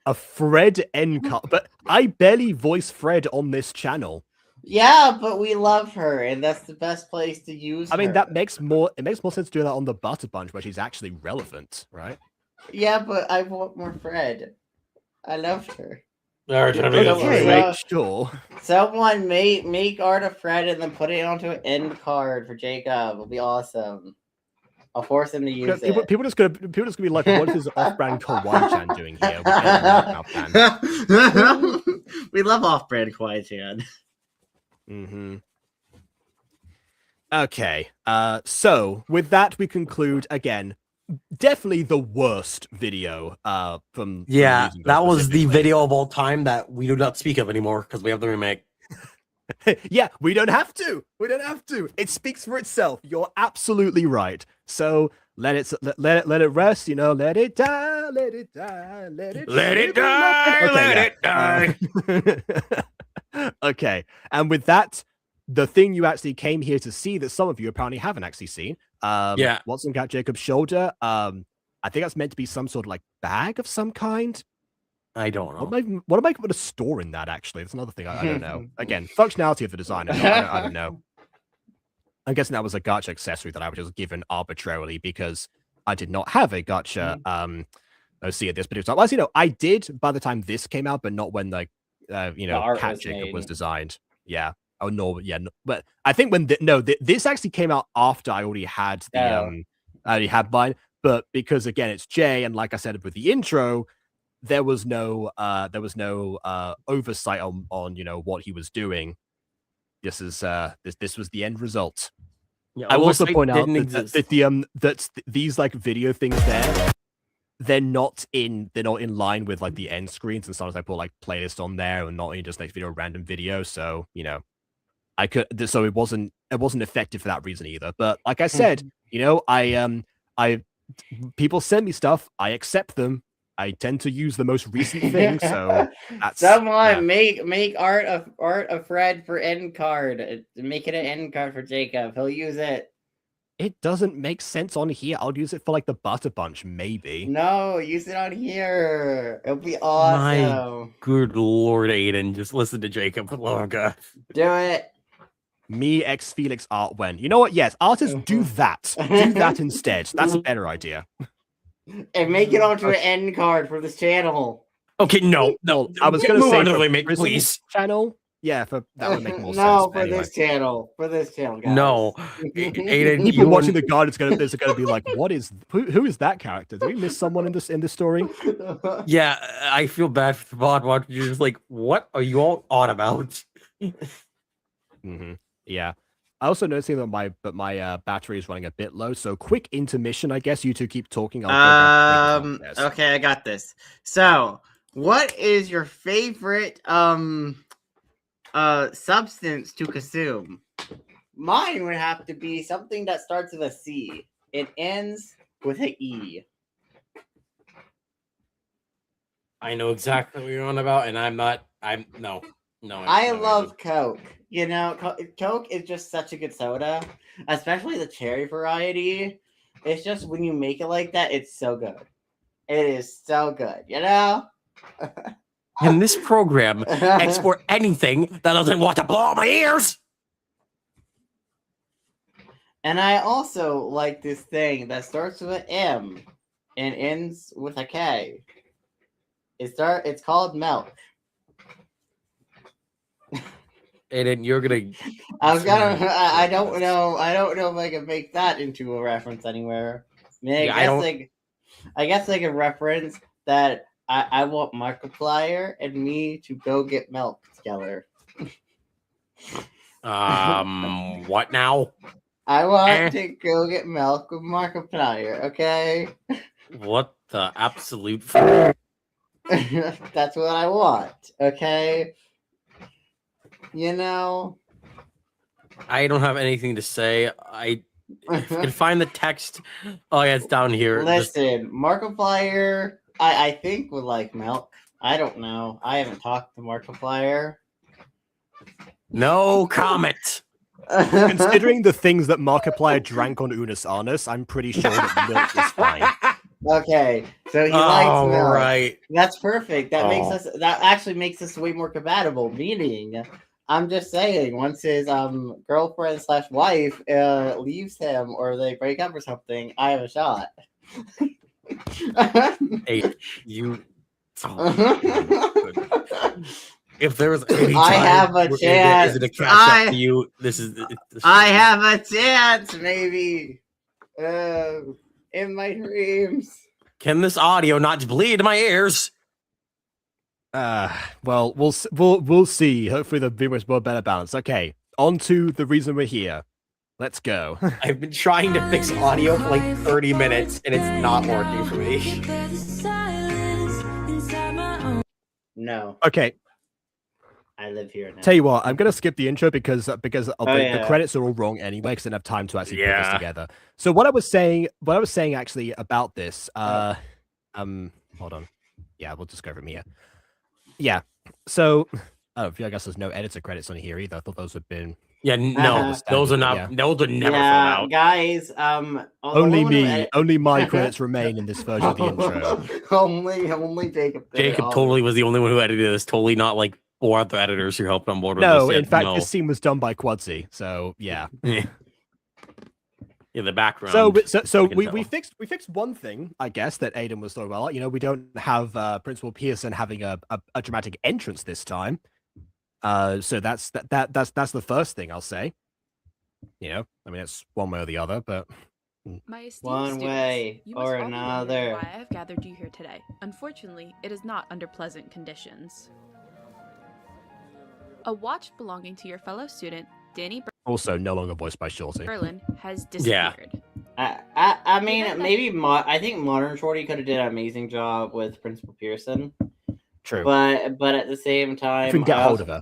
A Fred end card, but I barely voice Fred on this channel. Yeah, but we love her, and that's the best place to use. I mean, her. that makes more sense to do that on the Butter Bunch, where she's actually relevant, right? Yeah, but I want more Fred. I loved her. Okay, sure. Someone make art of Fred and then put it onto an end card for Jacob. It'll be awesome. I'll force him to use it. People just gonna be like, what is off-brand Kawaii-chan doing here? We love off-brand Kawaii-chan. Mm-hmm. Okay. So with that, we conclude again. Definitely the worst video from that was the video of all time that we do not speak of anymore because we have the remake. Yeah, we don't have to. It speaks for itself. You're absolutely right. So let it rest. You know, let it die. Let it die. Let it die. Okay, and with that, the thing you actually came here to see that some of you apparently haven't actually seen. What's on Cat Jacob's shoulder? I think that's meant to be some sort of like bag of some kind. I don't know. What am I going to store in that, actually? That's another thing I don't know. Again, functionality of the designer. I don't know. I'm guessing that was a gacha accessory that I was just given arbitrarily because I did not have a gacha OC at this particular time. Well, you know, I did by the time this came out, but not when Cat Jacob was designed. Yeah. Oh no, yeah, no, but I think when this actually came out after I already had the I already had mine, but because again it's Jay, and like I said with the intro, there was no oversight on what he was doing. This is this was the end result. Yeah, I will also oversight point out didn't that, exist. these like video things they're not in line with like the end screens, and sometimes I put like playlist on there and not in just like random video. So so it wasn't effective for that reason either. But like I said, I people send me stuff, I accept them. I tend to use the most recent thing, so that's make art of Fred for end card. Make it an end card for Jacob. He'll use it. It doesn't make sense on here. I'll use it for like the Butter Bunch, maybe. No, use it on here. It'll be awesome. My good lord, Aiden, just listen to Jacob longer. Do it. Me X Felix art when. You know what? Yes, artists do that. Do that instead. That's a better idea. And make it onto an end card for this channel. Okay, no. I was going to say for please channel. Yeah, that would make more sense. No, for this channel. For this channel, guys. No. Aiden, people watching the guide, there's going to be like, who is that character? Did we miss someone in this story? Yeah, I feel bad for the bot watchers. You're just like, what are you all on about? Yeah. I also noticing that my battery is running a bit low, so quick intermission. I guess you two keep talking. Okay, I got this. So, what is your favorite substance to consume? Mine would have to be something that starts with a C. It ends with an E. I know exactly what you're on about, and no. I love Coke. Coke is just such a good soda, especially the cherry variety. It's just when you make it like that, it's so good. It is so good, Can this program export anything that doesn't want to blow out my ears? And I also like this thing that starts with an M and ends with a K. It's called milk. And you're gonna. I don't know if I can make that into a reference anywhere. I guess like a reference that I want Markiplier and me to go get milk together. What now? I want to go get milk with Markiplier. Okay. What the absolute? That's what I want. Okay. I don't have anything to say. If you can find the text. Oh yeah, it's down here. Listen, Markiplier, I think would like milk. I don't know. I haven't talked to Markiplier. No comment. Considering the things that Markiplier drank on Unus Annus, I'm pretty sure that milk is fine. Okay, so he likes milk. Right. That's perfect. That actually makes us way more compatible. Meaning, I'm just saying, once his girlfriend / wife leaves him or they break up or something, I have a shot. Hey, you. If there was any time I have a chance. To catch up to you, this is. I have a chance, maybe. In my dreams. Can this audio not bleed my ears? Well, we'll see. Hopefully the video is more better balanced. Okay, on to the reason we're here. Let's go. I've been trying to fix audio for like 30 minutes, and it's not working for me. No. Okay. I live here now. Tell you what, I'm gonna skip the intro because the credits are all wrong anyway, because I didn't have time to actually put this together. So what I was saying actually about this, hold on. Yeah, we'll just go from here. Yeah. So I guess there's no editor credits on here either. I thought those had been. Yeah, no, those are not. Yeah. Those are never filled out. Guys, only my credits remain in this version of the intro. only Jacob. Jacob totally was the only one who edited this. Totally not like 4 other editors who helped on board with this. No, in fact, this scene was done by Quadzy. So yeah. Yeah, the background. So we fixed one thing, I guess, that Aiden was talking about. We don't have Principal Pearson having a dramatic entrance this time. So that's the first thing I'll say. I mean, it's one way or the other, but My esteemed One students, way you must or all be wondering another. why I have gathered you here today. Unfortunately, it is not under pleasant conditions. A watch belonging to your fellow student, Danny Also, no longer voiced by Shorty. Berlin, has disappeared. I mean, maybe I think Modern Shorty could have did an amazing job with Principal Pearson. True. But at the same time, If we can get hold of her.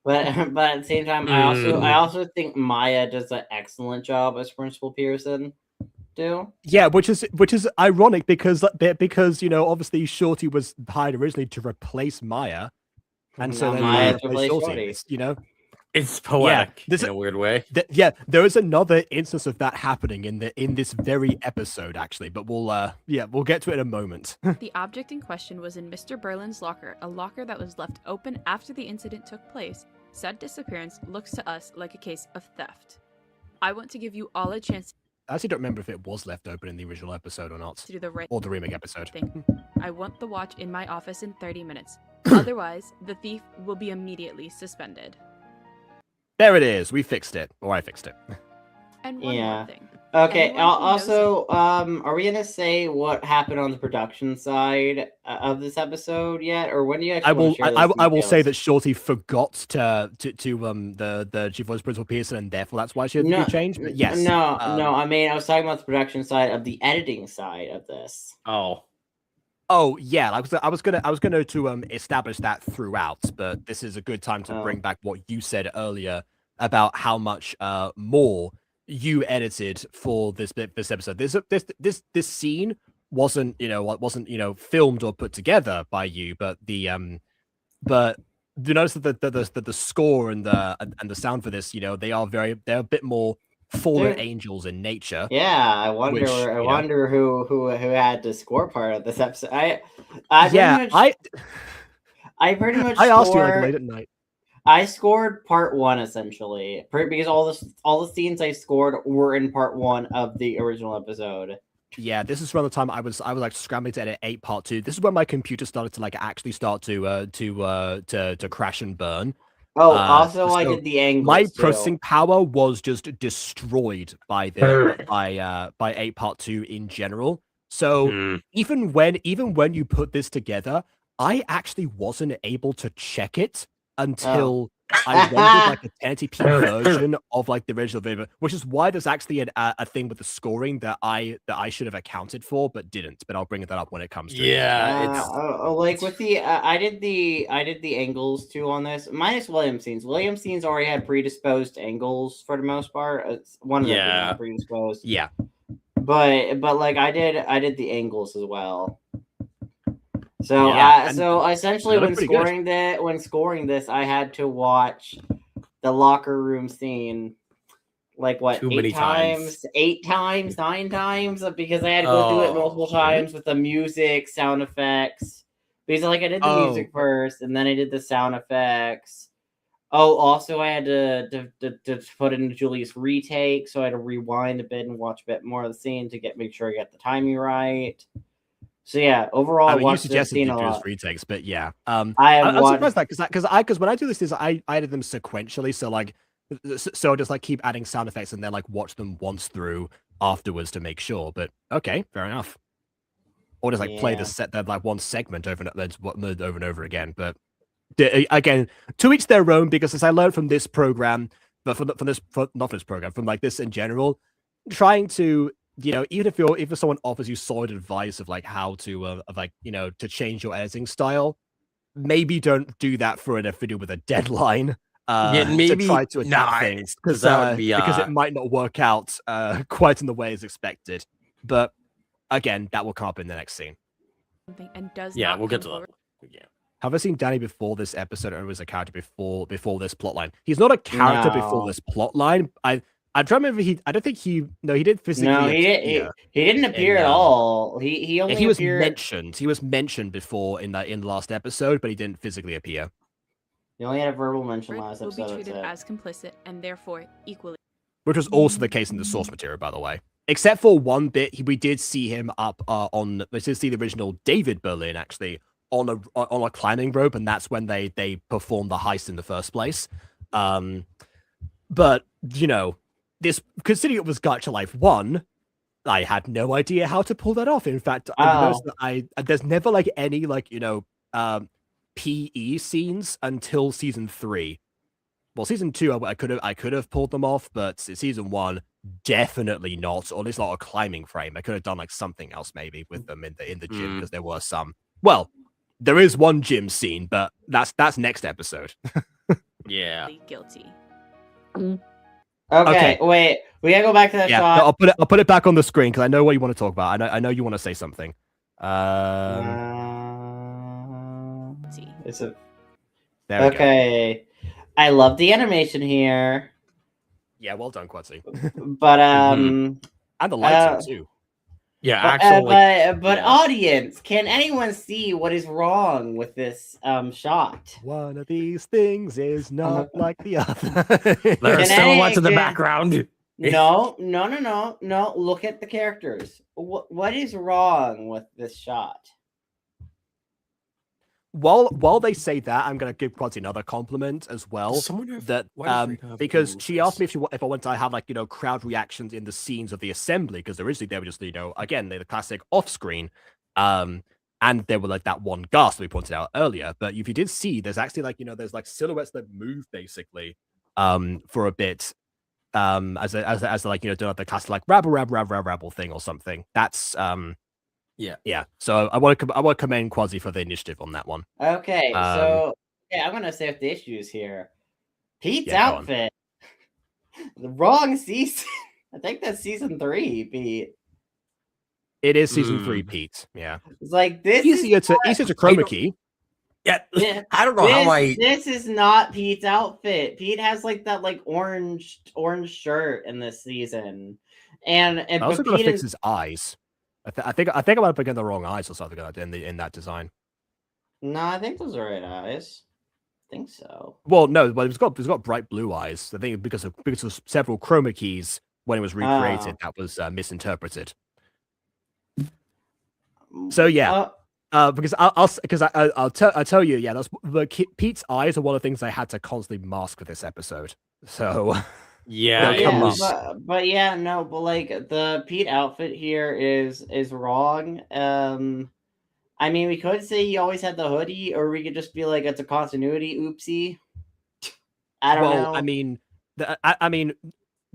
But at the same time, I also think Maya does an excellent job as Principal Pearson. Yeah, which is ironic because obviously Shorty was hired originally to replace Maya, and so then Maya replace Shorty. It's poetic in a weird way. There is another instance of that happening in this very episode, actually, but we'll get to it in a moment. The object in question was in Mr. Berlin's locker, a locker that was left open after the incident took place. Said disappearance looks to us like a case of theft. I want to give you all a chance. I actually don't remember if it was left open in the original episode or not, to do the right or the remake episode. Thing. I want the watch in my office in 30 minutes. Otherwise, the thief will be immediately suspended. There it is. We fixed it, or I fixed it. And one more thing. Okay. Also, are we gonna say what happened on the production side of this episode yet, or when do you actually? I will say that Shorty forgot to the chief voice Principal Pearson, and therefore that's why she had to be changed. But yes. No. I mean, I was talking about the production side of the editing side of this. Oh yeah, I was gonna to establish that throughout, but this is a good time to bring back what you said earlier about how much more you edited for this episode. This scene wasn't filmed or put together by you, but but you notice that the score and the sound for this, they're a bit more fallen angels in nature. Yeah, I wonder who had the score part of this episode. I pretty much asked you like late at night. I scored part 1 essentially, because all the scenes I scored were in part 1 of the original episode. Yeah, this is around the time I was like scrambling to edit 8 part 2. This is when my computer started to actually start to crash and burn. I did the angles. My processing power was just destroyed by 8 part 2 in general. So even when you put this together, I actually wasn't able to check it until I rendered a 1080p version of the original video, which is why there's actually a thing with the scoring that I should have accounted for but didn't. But I'll bring that up when it comes to it. With the I did the angles too on this, minus William scenes. William scenes already had predisposed angles for the most part. One of them had predisposed. Yeah, but I did the angles as well. So so essentially when scoring this, I had to watch the locker room scene eight times, 9 times, because I had to go through it multiple times with the music, sound effects. Because I did the music first, and then I did the sound effects. Also I had to put in Julius retake, so I had to rewind a bit and watch a bit more of the scene to make sure I got the timing right. So yeah, overall, I watched this scene a lot. Retakes, but yeah, I'm surprised that because when I do this, I edit them sequentially. So I just keep adding sound effects and then watch them once through afterwards to make sure. But okay, fair enough. Or just play that one segment over and over again. But again, to each their own. Because as I learned from this program, but from this in general, trying to. Even if someone offers you solid advice of how to to change your editing style, maybe don't do that for a video with a deadline. Maybe to try to adapt things because it might not work out quite in the way as expected. But again, that will come up in the next scene. We'll get to that. Yeah. Have I seen Danny before this episode, or was a character before this plotline? He's not a character before this plotline. I'm trying to remember. I don't think he did physically. No, he didn't appear at all. He only was appeared... mentioned. He was mentioned before in the last episode, but he didn't physically appear. He only had a verbal mention last episode. Will be treated as complicit and therefore equally. Which was also the case in the source material, by the way. Except for one bit, we did see him up on. We did see the original David Berlin actually on a climbing rope, and that's when they performed the heist in the first place. But this, considering it was Gacha Life 1, I had no idea how to pull that off. In fact, there's never like any like PE scenes until season 3. Well, season 2 I could have pulled them off, but season 1 definitely not. Or at least not a climbing frame. I could have done like something else maybe with them in the gym because there were some. Well, there is one gym scene, but that's next episode. Yeah. Guilty. Okay, wait. We gotta go back to that shot. No, I'll put it back on the screen because I know what you want to talk about. I know you want to say something. Is it? There we go. I love the animation here. Yeah, well done, Quatsi. But and the lighting too. Yeah, but audience, can anyone see what is wrong with this shot? One of these things is not like the other. There's silhouettes in the background. No. Look at the characters. What is wrong with this shot? While they say that, I'm gonna give Quadzi another compliment as well. Because she asked me if I want to have like crowd reactions in the scenes of the assembly, because originally they were just again they're the classic off screen, and they were like that one gasp we pointed out earlier. But if you did see, there's actually like there's like silhouettes that move basically for a bit as like doing like the classic like rabble thing or something. That's Yeah. So I want to commend Quasi for the initiative on that one. Okay, so I'm gonna say if the issues here. Pete's outfit, the wrong season. I think that's season 3, Pete. It is season 3, Pete. Yeah. It's like this. Easier to chroma key. Yeah. I don't know how This is not Pete's outfit. Pete has like that like orange shirt in this season, and I also gotta fix his eyes. I think I might have picked the wrong eyes or something like that in that design. No, I think those are right eyes. I think so. Well, no, but it's got bright blue eyes. I think because of several chroma keys when it was recreated, that was misinterpreted. So yeah, because I'll tell you, yeah, that's Pete's eyes are one of the things I had to constantly mask for this episode. So. But yeah, no, but like the Pete outfit here is wrong. I mean, we could say he always had the hoodie, or we could just be like it's a continuity oopsie. I don't know.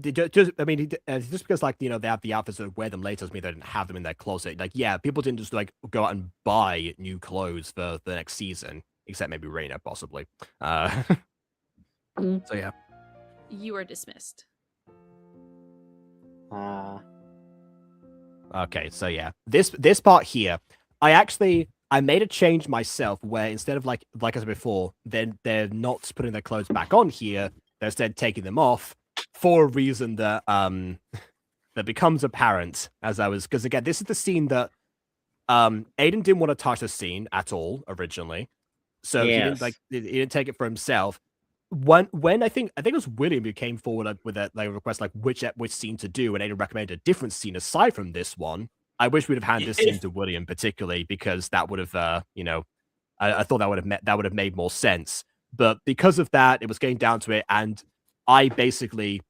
Just because like they have the outfits that wear them later doesn't mean they didn't have them in their closet. Like, yeah, people didn't just like go out and buy new clothes for the next season, except maybe Raina possibly. So yeah. You are dismissed. Okay, so yeah, this part here, I made a change myself where instead of like I said before, then they're not putting their clothes back on here, they're instead taking them off for a reason that that becomes apparent because again, this is the scene that Aiden didn't want to touch the scene at all originally, so he didn't take it for himself. When I think it was William who came forward with a request like which scene to do, and Aiden recommended a different scene aside from this one. I wish we'd have handed this scene to William particularly because that would have I thought that would have made more sense. But because of that, it was getting down to it, and I basically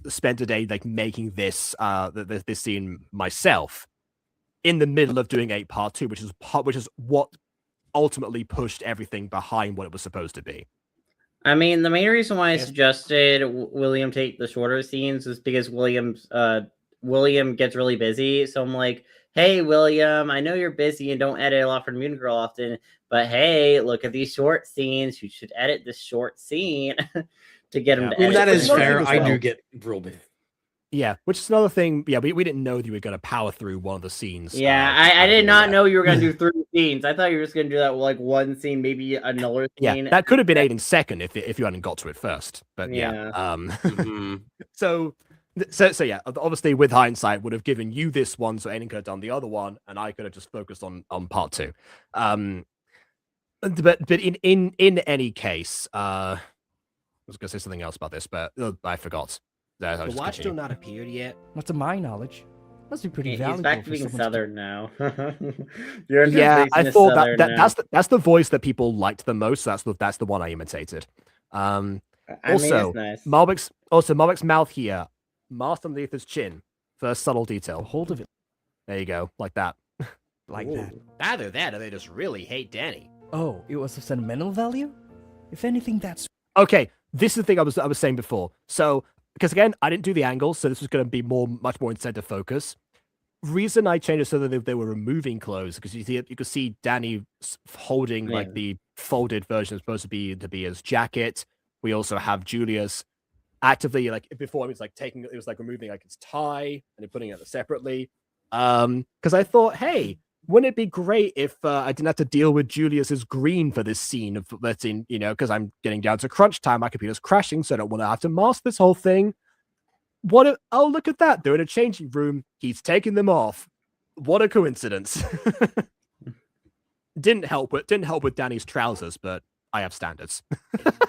spent a day like making this this scene myself in the middle of doing 8 part 2, which is what ultimately pushed everything behind what it was supposed to be. I mean, the main reason why I suggested William take the shorter scenes is because William gets really busy. So I'm like, hey, William, I know you're busy and don't edit a lot for the Mutant Girl often, but hey, look at these short scenes. You should edit this short scene to get him to edit. That is fair. I do get real busy. Yeah, which is another thing. Yeah, we didn't know that you were going to power through one of the scenes. Yeah, I did not know you were going to do 3 scenes. I thought you were just going to do that with like one scene, maybe another scene. Yeah, that could have been Aiden's second if you hadn't got to it first. But yeah. So yeah, obviously with hindsight, would have given you this one, so Aiden could have done the other one, and I could have just focused on part 2. But in any case, I was going to say something else about this, but I forgot. The watch still not appeared yet. Not to my knowledge. Must be pretty valuable. He's back to being Southern now. Yeah, I thought that's the voice that people liked the most. So that's the one I imitated. Also, nice. Malbec's mouth here, masked underneath his chin. First subtle detail. Hold of it. There you go, like that. Like that. Either that or they just really hate Danny. Oh, it was of sentimental value? If anything, that's... Okay, this is the thing I was saying before. So, because again, I didn't do the angles, so this was going to be much more in center focus. Reason I changed it so that they were removing clothes, because you could see Danny holding like the folded version supposed to be his jacket. We also have Julius actively, like before, it was like removing like his tie and then putting it separately. Because I thought, hey, wouldn't it be great if I didn't have to deal with Julius's green for this scene of letting, because I'm getting down to crunch time, my computer's crashing, so I don't want to have to mask this whole thing. Oh, look at that. They're in a changing room. He's taking them off. What a coincidence. Didn't help with Danny's trousers, but I have standards.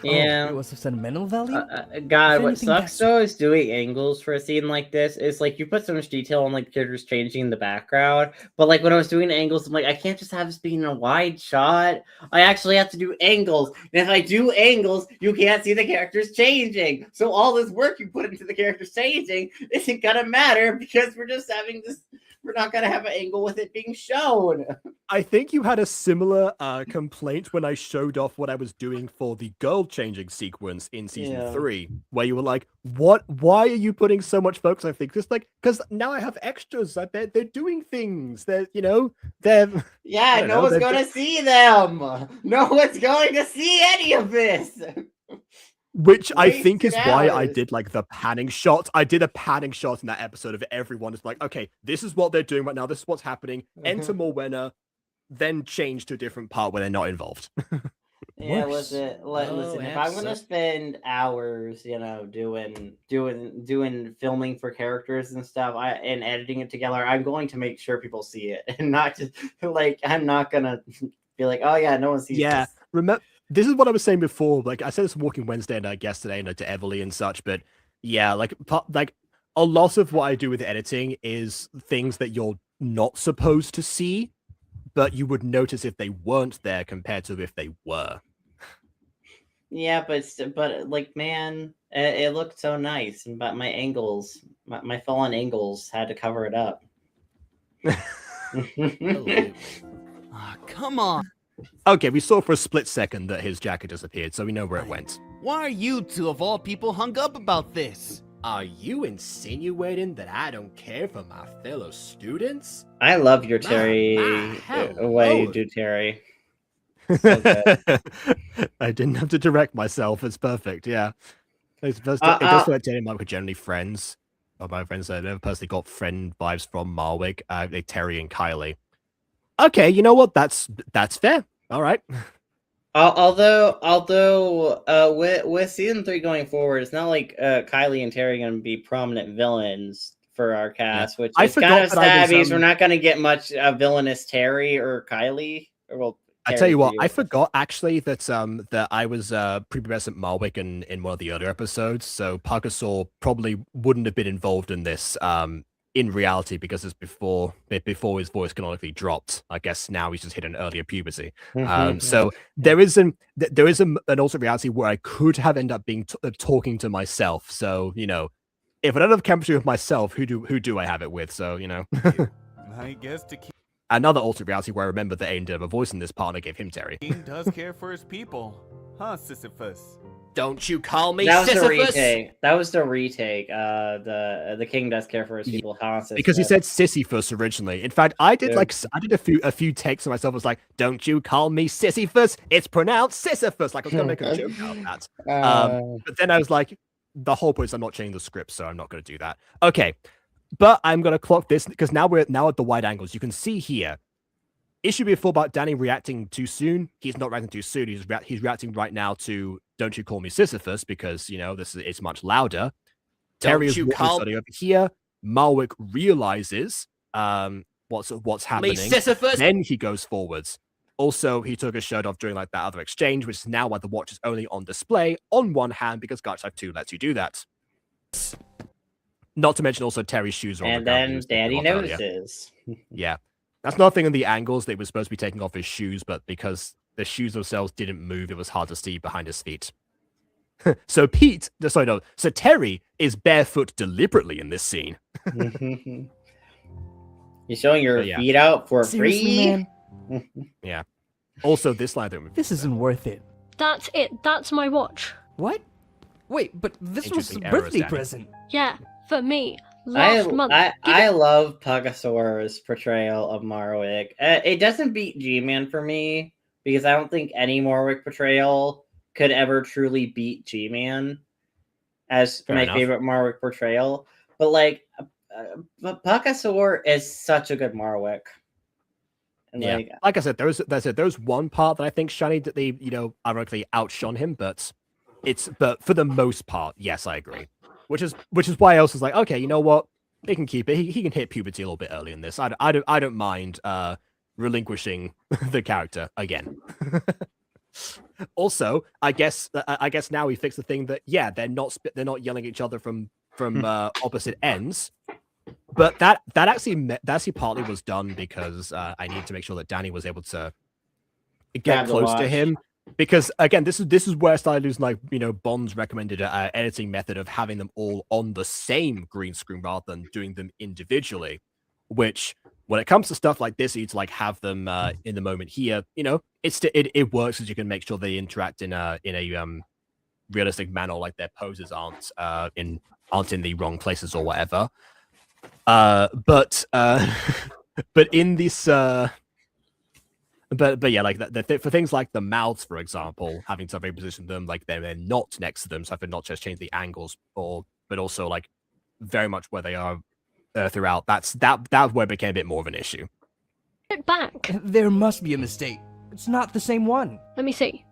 Yeah. Oh, it was of sentimental value? God, what sucks though is doing angles for a scene like this is like you put so much detail on like characters changing in the background, but like when I was doing angles, I'm like, I can't just have this being a wide shot. I actually have to do angles. And if I do angles, you can't see the characters changing. So all this work you put into the characters changing isn't gonna matter because we're just having this. We're not going to have an angle with it being shown. I think you had a similar complaint when I showed off what I was doing for the girl changing sequence in season 3, where you were like, "What? Why are you putting so much focus?" I think it's like, because now I have extras. I bet they're doing things. They're. Yeah, no one's going to see them. No one's going to see any of this. Which I think is why I did like the panning shot. I did a panning shot in that episode of everyone. It's like, okay, this is what they're doing right now. This is what's happening. Enter Morwenna, then change to a different part where they're not involved. Yeah, listen. If I'm gonna spend hours, doing filming for characters and stuff, and editing it together, I'm going to make sure people see it, and not just like I'm not gonna be like, oh yeah, no one sees. Yeah, this. remember. This is what I was saying before. Like I said, this Walking Wednesday and yesterday, and to Everly and such. But yeah, like a lot of what I do with editing is things that you're not supposed to see, but you would notice if they weren't there compared to if they were. Yeah, but like, man, it looked so nice, but my angles, my fallen angles, had to cover it up. Come on. Okay, we saw for a split second that his jacket disappeared, so we know where it went. Why are you two of all people hung up about this? Are you insinuating that I don't care for my fellow students? I love your Terry way you do Terry. So I didn't have to direct myself. It's perfect. Yeah, it does feel like Danny and Mark were generally friends. Or my friends, I never personally got friend vibes from Marwick. Like Terry and Kylie. Okay, you know what? That's fair. All right. Although with season 3 going forward, it's not like Kylie and Terry are going to be prominent villains for our cast, which is kind of sad because we're not going to get much villainous Terry or Kylie. I tell you what, I forgot actually that that I was prepubescent Marwick in one of the earlier episodes, so Parkasaur probably wouldn't have been involved in this in reality because it's before his voice canonically dropped. I guess now he's just hit an earlier puberty. So there is an alternate reality where I could have ended up being talking to myself. So if I don't have chemistry with myself, who do I have it with? So I guess to keep. Another alternate reality where I remember that Aiden did have a voice in this part and I gave him Terry. He does care for his people, huh, Sisyphus? Don't you call me Sisyphus? That was the retake. The king does care for his people, huh, Sisyphus? Because he said Sisyphus originally. In fact, I did a few takes of myself. I was like, "Don't you call me Sisyphus? It's pronounced Sisyphus." Like I was gonna make a joke out of that. But then I was like, the whole point is I'm not changing the script, so I'm not gonna do that. Okay. But I'm going to clock this because now we're at the wide angles. You can see here, issue before about Danny reacting too soon. He's not reacting too soon. He's reacting right now to "Don't you call me Sisyphus" because it's much louder. Terry is walking over here. Marwick realizes what's happening. Sisyphus. Then he goes forwards. Also, he took his shirt off during that other exchange, which is now why the watch is only on display on one hand because Guardian Type 2 lets you do that. Not to mention also Terry's shoes are on the ground. And then Danny notices. Yeah. That's another thing in the angles. They were supposed to be taking off his shoes, but because the shoes themselves didn't move, it was hard to see behind his feet. So Terry is barefoot deliberately in this scene. You're showing your feet out for Seriously, free? man? Yeah. Also, this line. This isn't worth it. That's it. That's my watch. What? Wait, but this was a Interesting errors, birthday Danny. present. Yeah, for me. Last month. I love Pugasaur's portrayal of Marwick. It doesn't beat G-Man for me because I don't think any Marwick portrayal could ever truly beat G-Man as Fair my enough. favorite Marwick portrayal. But like, Pugasaur is such a good Marwick. And Yeah, like I said, there's one part that I think shiny that they ironically outshone him, but for the most part, yes, I agree. Which is why I was like, okay, you know what, they can keep it. He can hit puberty a little bit early in this. I don't mind relinquishing the character again. Also, I guess now we fix the thing that they're not yelling at each other from opposite ends. But that actually partly was done because I need to make sure that Danny was able to get close to him. Because again, this is where I started using Bond's recommended editing method of having them all on the same green screen rather than doing them individually. Which, when it comes to stuff like this, you need to have them in the moment here. It works as you can make sure they interact in a realistic manner, like their poses aren't in the wrong places or whatever. But in this but yeah, like for things like the mouths, for example, having to reposition them like they're not next to them, so I could not just change the angles, but also like very much where they are throughout. That's where it became a bit more of an issue. It back. There must be a mistake. It's not the same one. Let me see.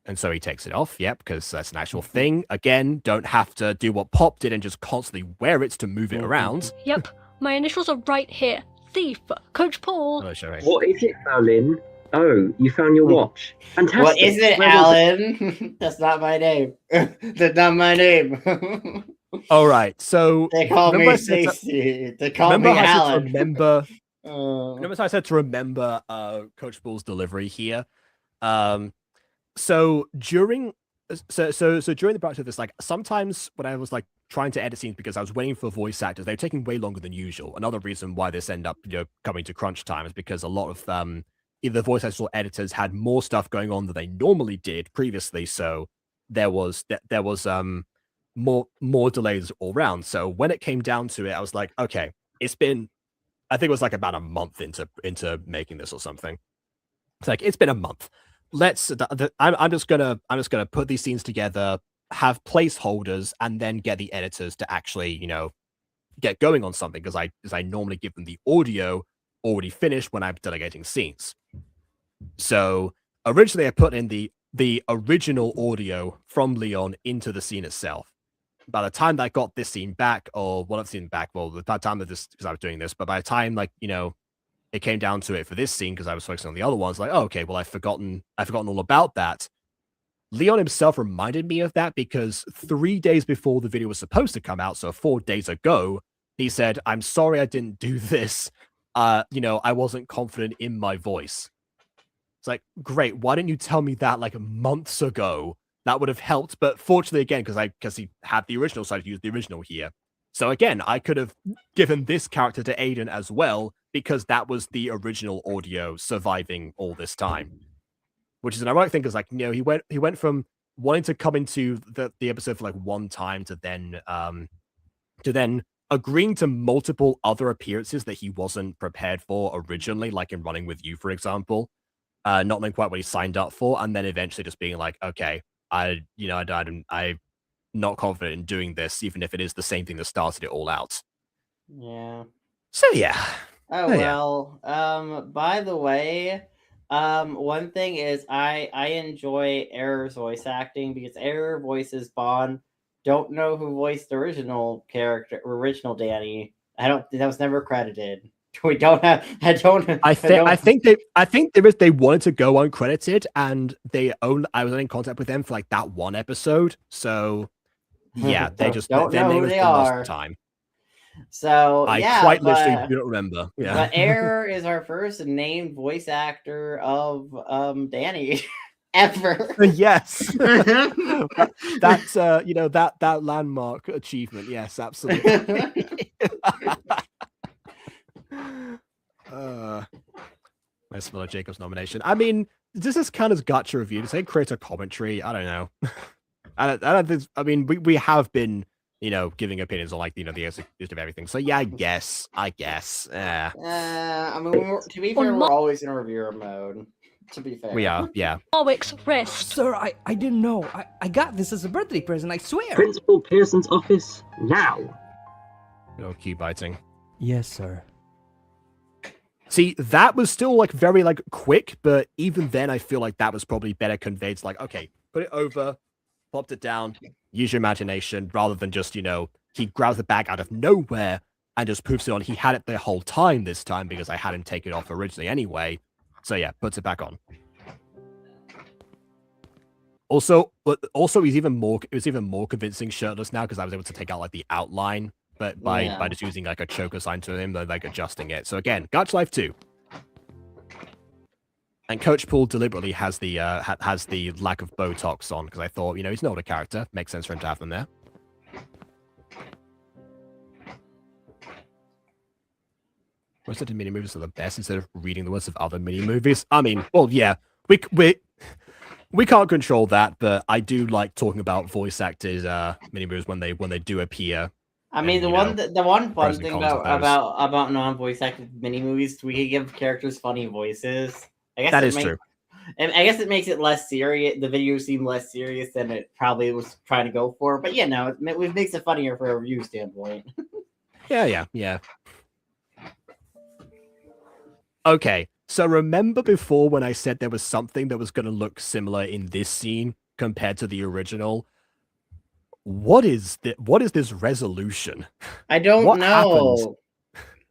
And so he takes it off, because that's an actual thing. Again, don't have to do what Pop did and just constantly wear it to move it around. Yep, my initials are right here. Thief, Coach Paul. What is it, Alan? Oh, you found your watch. Fantastic. What is it, Alan? That's not my name. That's not my name. All right, so they call me Stacey. They call me Alan. Remember how I said to remember Coach Paul's delivery here. So during the practice of this, like sometimes when I was like trying to edit scenes because I was waiting for voice actors, they were taking way longer than usual. Another reason why this ended up coming to crunch time is because a lot of either voice actors or editors had more stuff going on than they normally did previously. So there was more delays all around. So when it came down to it, I was like, okay, I think it was like about a month into making this or something. It's like it's been a month. I'm just gonna put these scenes together, have placeholders, and then get the editors to actually get going on something because I normally give them the audio already finished when I'm delegating scenes. So originally I put in the original audio from Leon into the scene itself. By the time that I got this scene back, or one of the scene back, well, the time that this because I was doing this, but by the time it came down to it for this scene because I was focusing on the other ones. Like, oh, okay, well, I've forgotten all about that. Leon himself reminded me of that because 3 days before the video was supposed to come out, so 4 days ago, he said, "I'm sorry I didn't do this. I wasn't confident in my voice." It's like, great. Why didn't you tell me that like months ago? That would have helped. But fortunately, again, because he had the original, so I used the original here. So again, I could have given this character to Aiden as well, because that was the original audio surviving all this time. Which is an ironic thing, because like, he went from wanting to come into the episode for like one time to then agreeing to multiple other appearances that he wasn't prepared for originally, like in Running With You, for example. Not knowing quite what he signed up for, and then eventually just being like, okay, I'm not confident in doing this, even if it is the same thing that started it all out. Yeah. So yeah. Oh well. By the way, one thing is I enjoy Error's voice acting because Error voices Bond. Don't know who voiced the original Danny. That was never credited. We don't have. I think they wanted to go uncredited, and I was in contact with them for like that one episode. So yeah, they just don't know who they are. Time. So I literally do not remember. Yeah, but Error is our first named voice actor of Danny. ever. Yes. That's that landmark achievement. Yes, absolutely. Nice Miller Jacobs nomination. I mean, this is kind of gacha review. Does they create a commentary? I don't know. I don't think. I mean, we have been, giving opinions on like the execution of everything. So yeah, I guess. Yeah. I mean, to be fair, we're always in a reviewer mode. To be fair, we are. Yeah. Alex, rest. Sir, I didn't know. I got this as a birthday present, I swear. Principal Pearson's office now. Key biting. Yes, sir. See, that was still like very like quick, but even then I feel like that was probably better conveyed to like, okay, put it over, popped it down, use your imagination, rather than just, he grabs the bag out of nowhere and just poofs it on. He had it the whole time this time because I had him take it off originally anyway. So yeah, puts it back on. Also, it was even more convincing shirtless now because I was able to take out like the outline. But by just using like a choke assigned to him, they're like adjusting it. So again, Gacha Life 2. And Coach Paul deliberately has the lack of Botox on because I thought, he's an older character. Makes sense for him to have them there. Most of the mini movies are the best instead of reading the words of other mini movies. I mean, well, yeah, we can't control that, but I do like talking about voice actors mini movies when they do appear. I mean, the one fun thing about non-voice acted mini movies, we can give characters funny voices. I guess that is true. And I guess it makes it less serious. The video seemed less serious than it probably was trying to go for. But yeah, no, it makes it funnier for a review standpoint. Yeah. Okay, so remember before when I said there was something that was going to look similar in this scene compared to the original? What is this resolution? I don't know.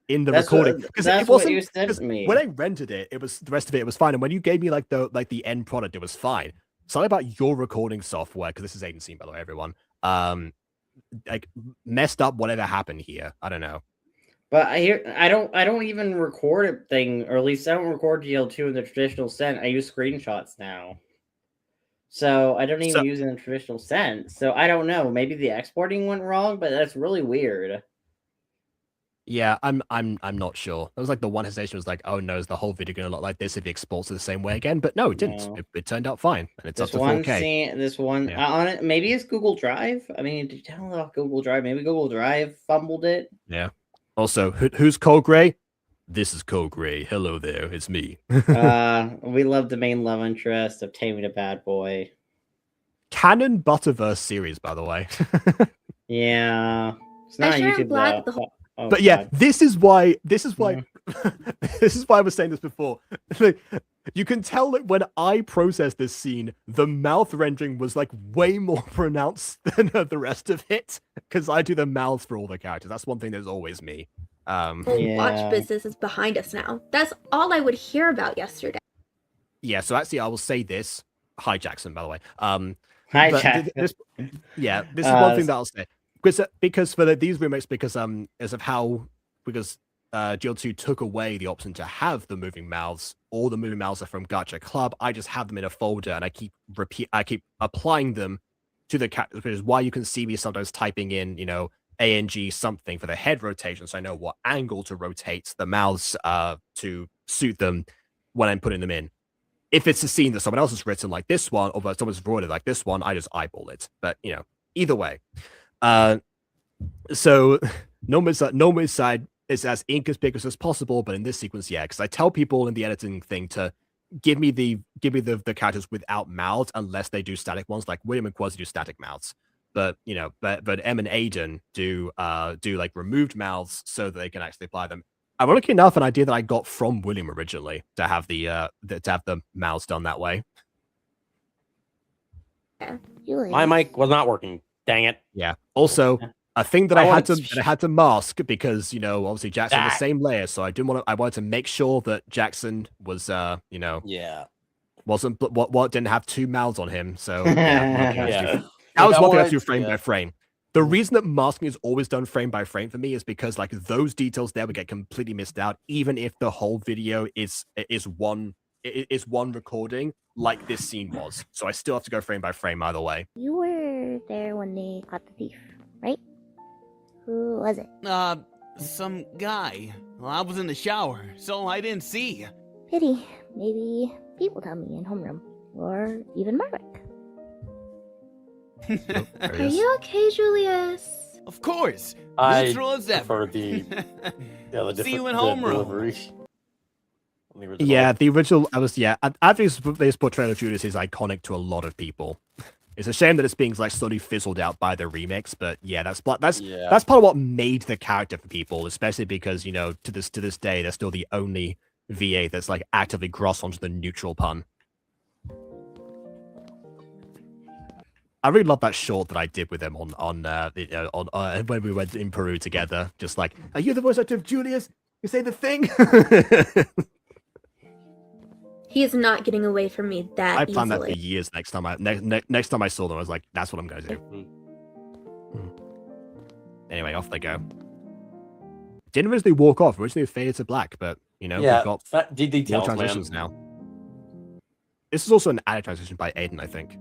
In the recording, because it wasn't what you sent me. When I rented it, it was the rest of it was fine, and when you gave me like the end product, it was fine. Something about your recording software, because this is Aiden Scene, by the way, everyone. Like messed up whatever happened here. I don't know. But I don't even record a thing, or at least I don't record GL2 in the traditional sense. I use screenshots now. So I don't even use it in the traditional sense. So I don't know. Maybe the exporting went wrong, but that's really weird. Yeah, I'm not sure. That was like the one hesitation was like, oh no, is the whole video gonna look like this if he exports it the same way again? But no, it didn't. No. It turned out fine, and it's this up to 4K. This one on it. Maybe it's Google Drive. I mean, did you download off Google Drive? Maybe Google Drive fumbled it. Yeah. Also, who's Cole Gray? This is Cole Gray. Hello there, it's me. We love the main love interest of Taming a Bad Boy. Canon Butterverse series, by the way. Yeah, it's not on YouTube though. But yeah, this is why this is why I was saying this before. You can tell that when I processed this scene, the mouth rendering was like way more pronounced than the rest of it, because I do the mouths for all the characters. That's one thing that's always me. Watch business is behind us now. That's all I would hear about yesterday. Yeah, so actually I will say this. Hi Jackson, by the way. Hi Jackson. This is one thing that I'll say. Because for these remakes, because GL2 took away the option to have the moving mouths. All the moving mouths are from Gacha Club. I just have them in a folder, and I keep applying them to the characters, which is why you can see me sometimes typing in, ANG something for the head rotation, so I know what angle to rotate the mouths to suit them when I'm putting them in. If it's a scene that someone else has written like this one, or someone's avoided like this one, I just eyeball it. But either way. So Norma's side is as inconspicuous as possible, but in this sequence, yeah, because I tell people in the editing thing to give me the characters without mouths unless they do static ones, like William and Quasi do static mouths. But but M and Aiden do like removed mouths so that they can actually apply them. Ironically enough, an idea that I got from William originally to have the mouths done that way. My mic was not working. Dang it. Yeah. Also, a thing that I had to mask because obviously Jackson the same layer, so I wanted to make sure that Jackson was wasn't what didn't have two mouths on him. So that was one thing I do frame by frame. The reason that masking is always done frame by frame for me is because like those details there would get completely missed out, even if the whole video is one is one recording like this scene was. So I still have to go frame by frame either way. You were there when they caught the thief, right? Who was it? Some guy. Well, I was in the shower, so I didn't see. Pity. Maybe Pete will tell me in homeroom. Or even Marek. Are you okay, Julius? Of course. I Neutral as ever. prefer the See you in homeroom. Yeah, the original. I think this portrayal of Julius is iconic to a lot of people. It's a shame that it's being like slowly fizzled out by the remix, but yeah, that's part of what made the character for people, especially because to this day they're still the only VA that's like actively gross onto the neutral pun. I really love that short that I did with him on when we went in Peru together. Just like, are you the voice actor of Julius? You say the thing. He is not getting away from me that I planned easily. that for years. Next time I saw them, I was like, that's what I'm going to do. Anyway, off they go. Didn't originally walk off. Originally faded to black, but we've got more transitions now. This is also an added transition by Aiden, I think.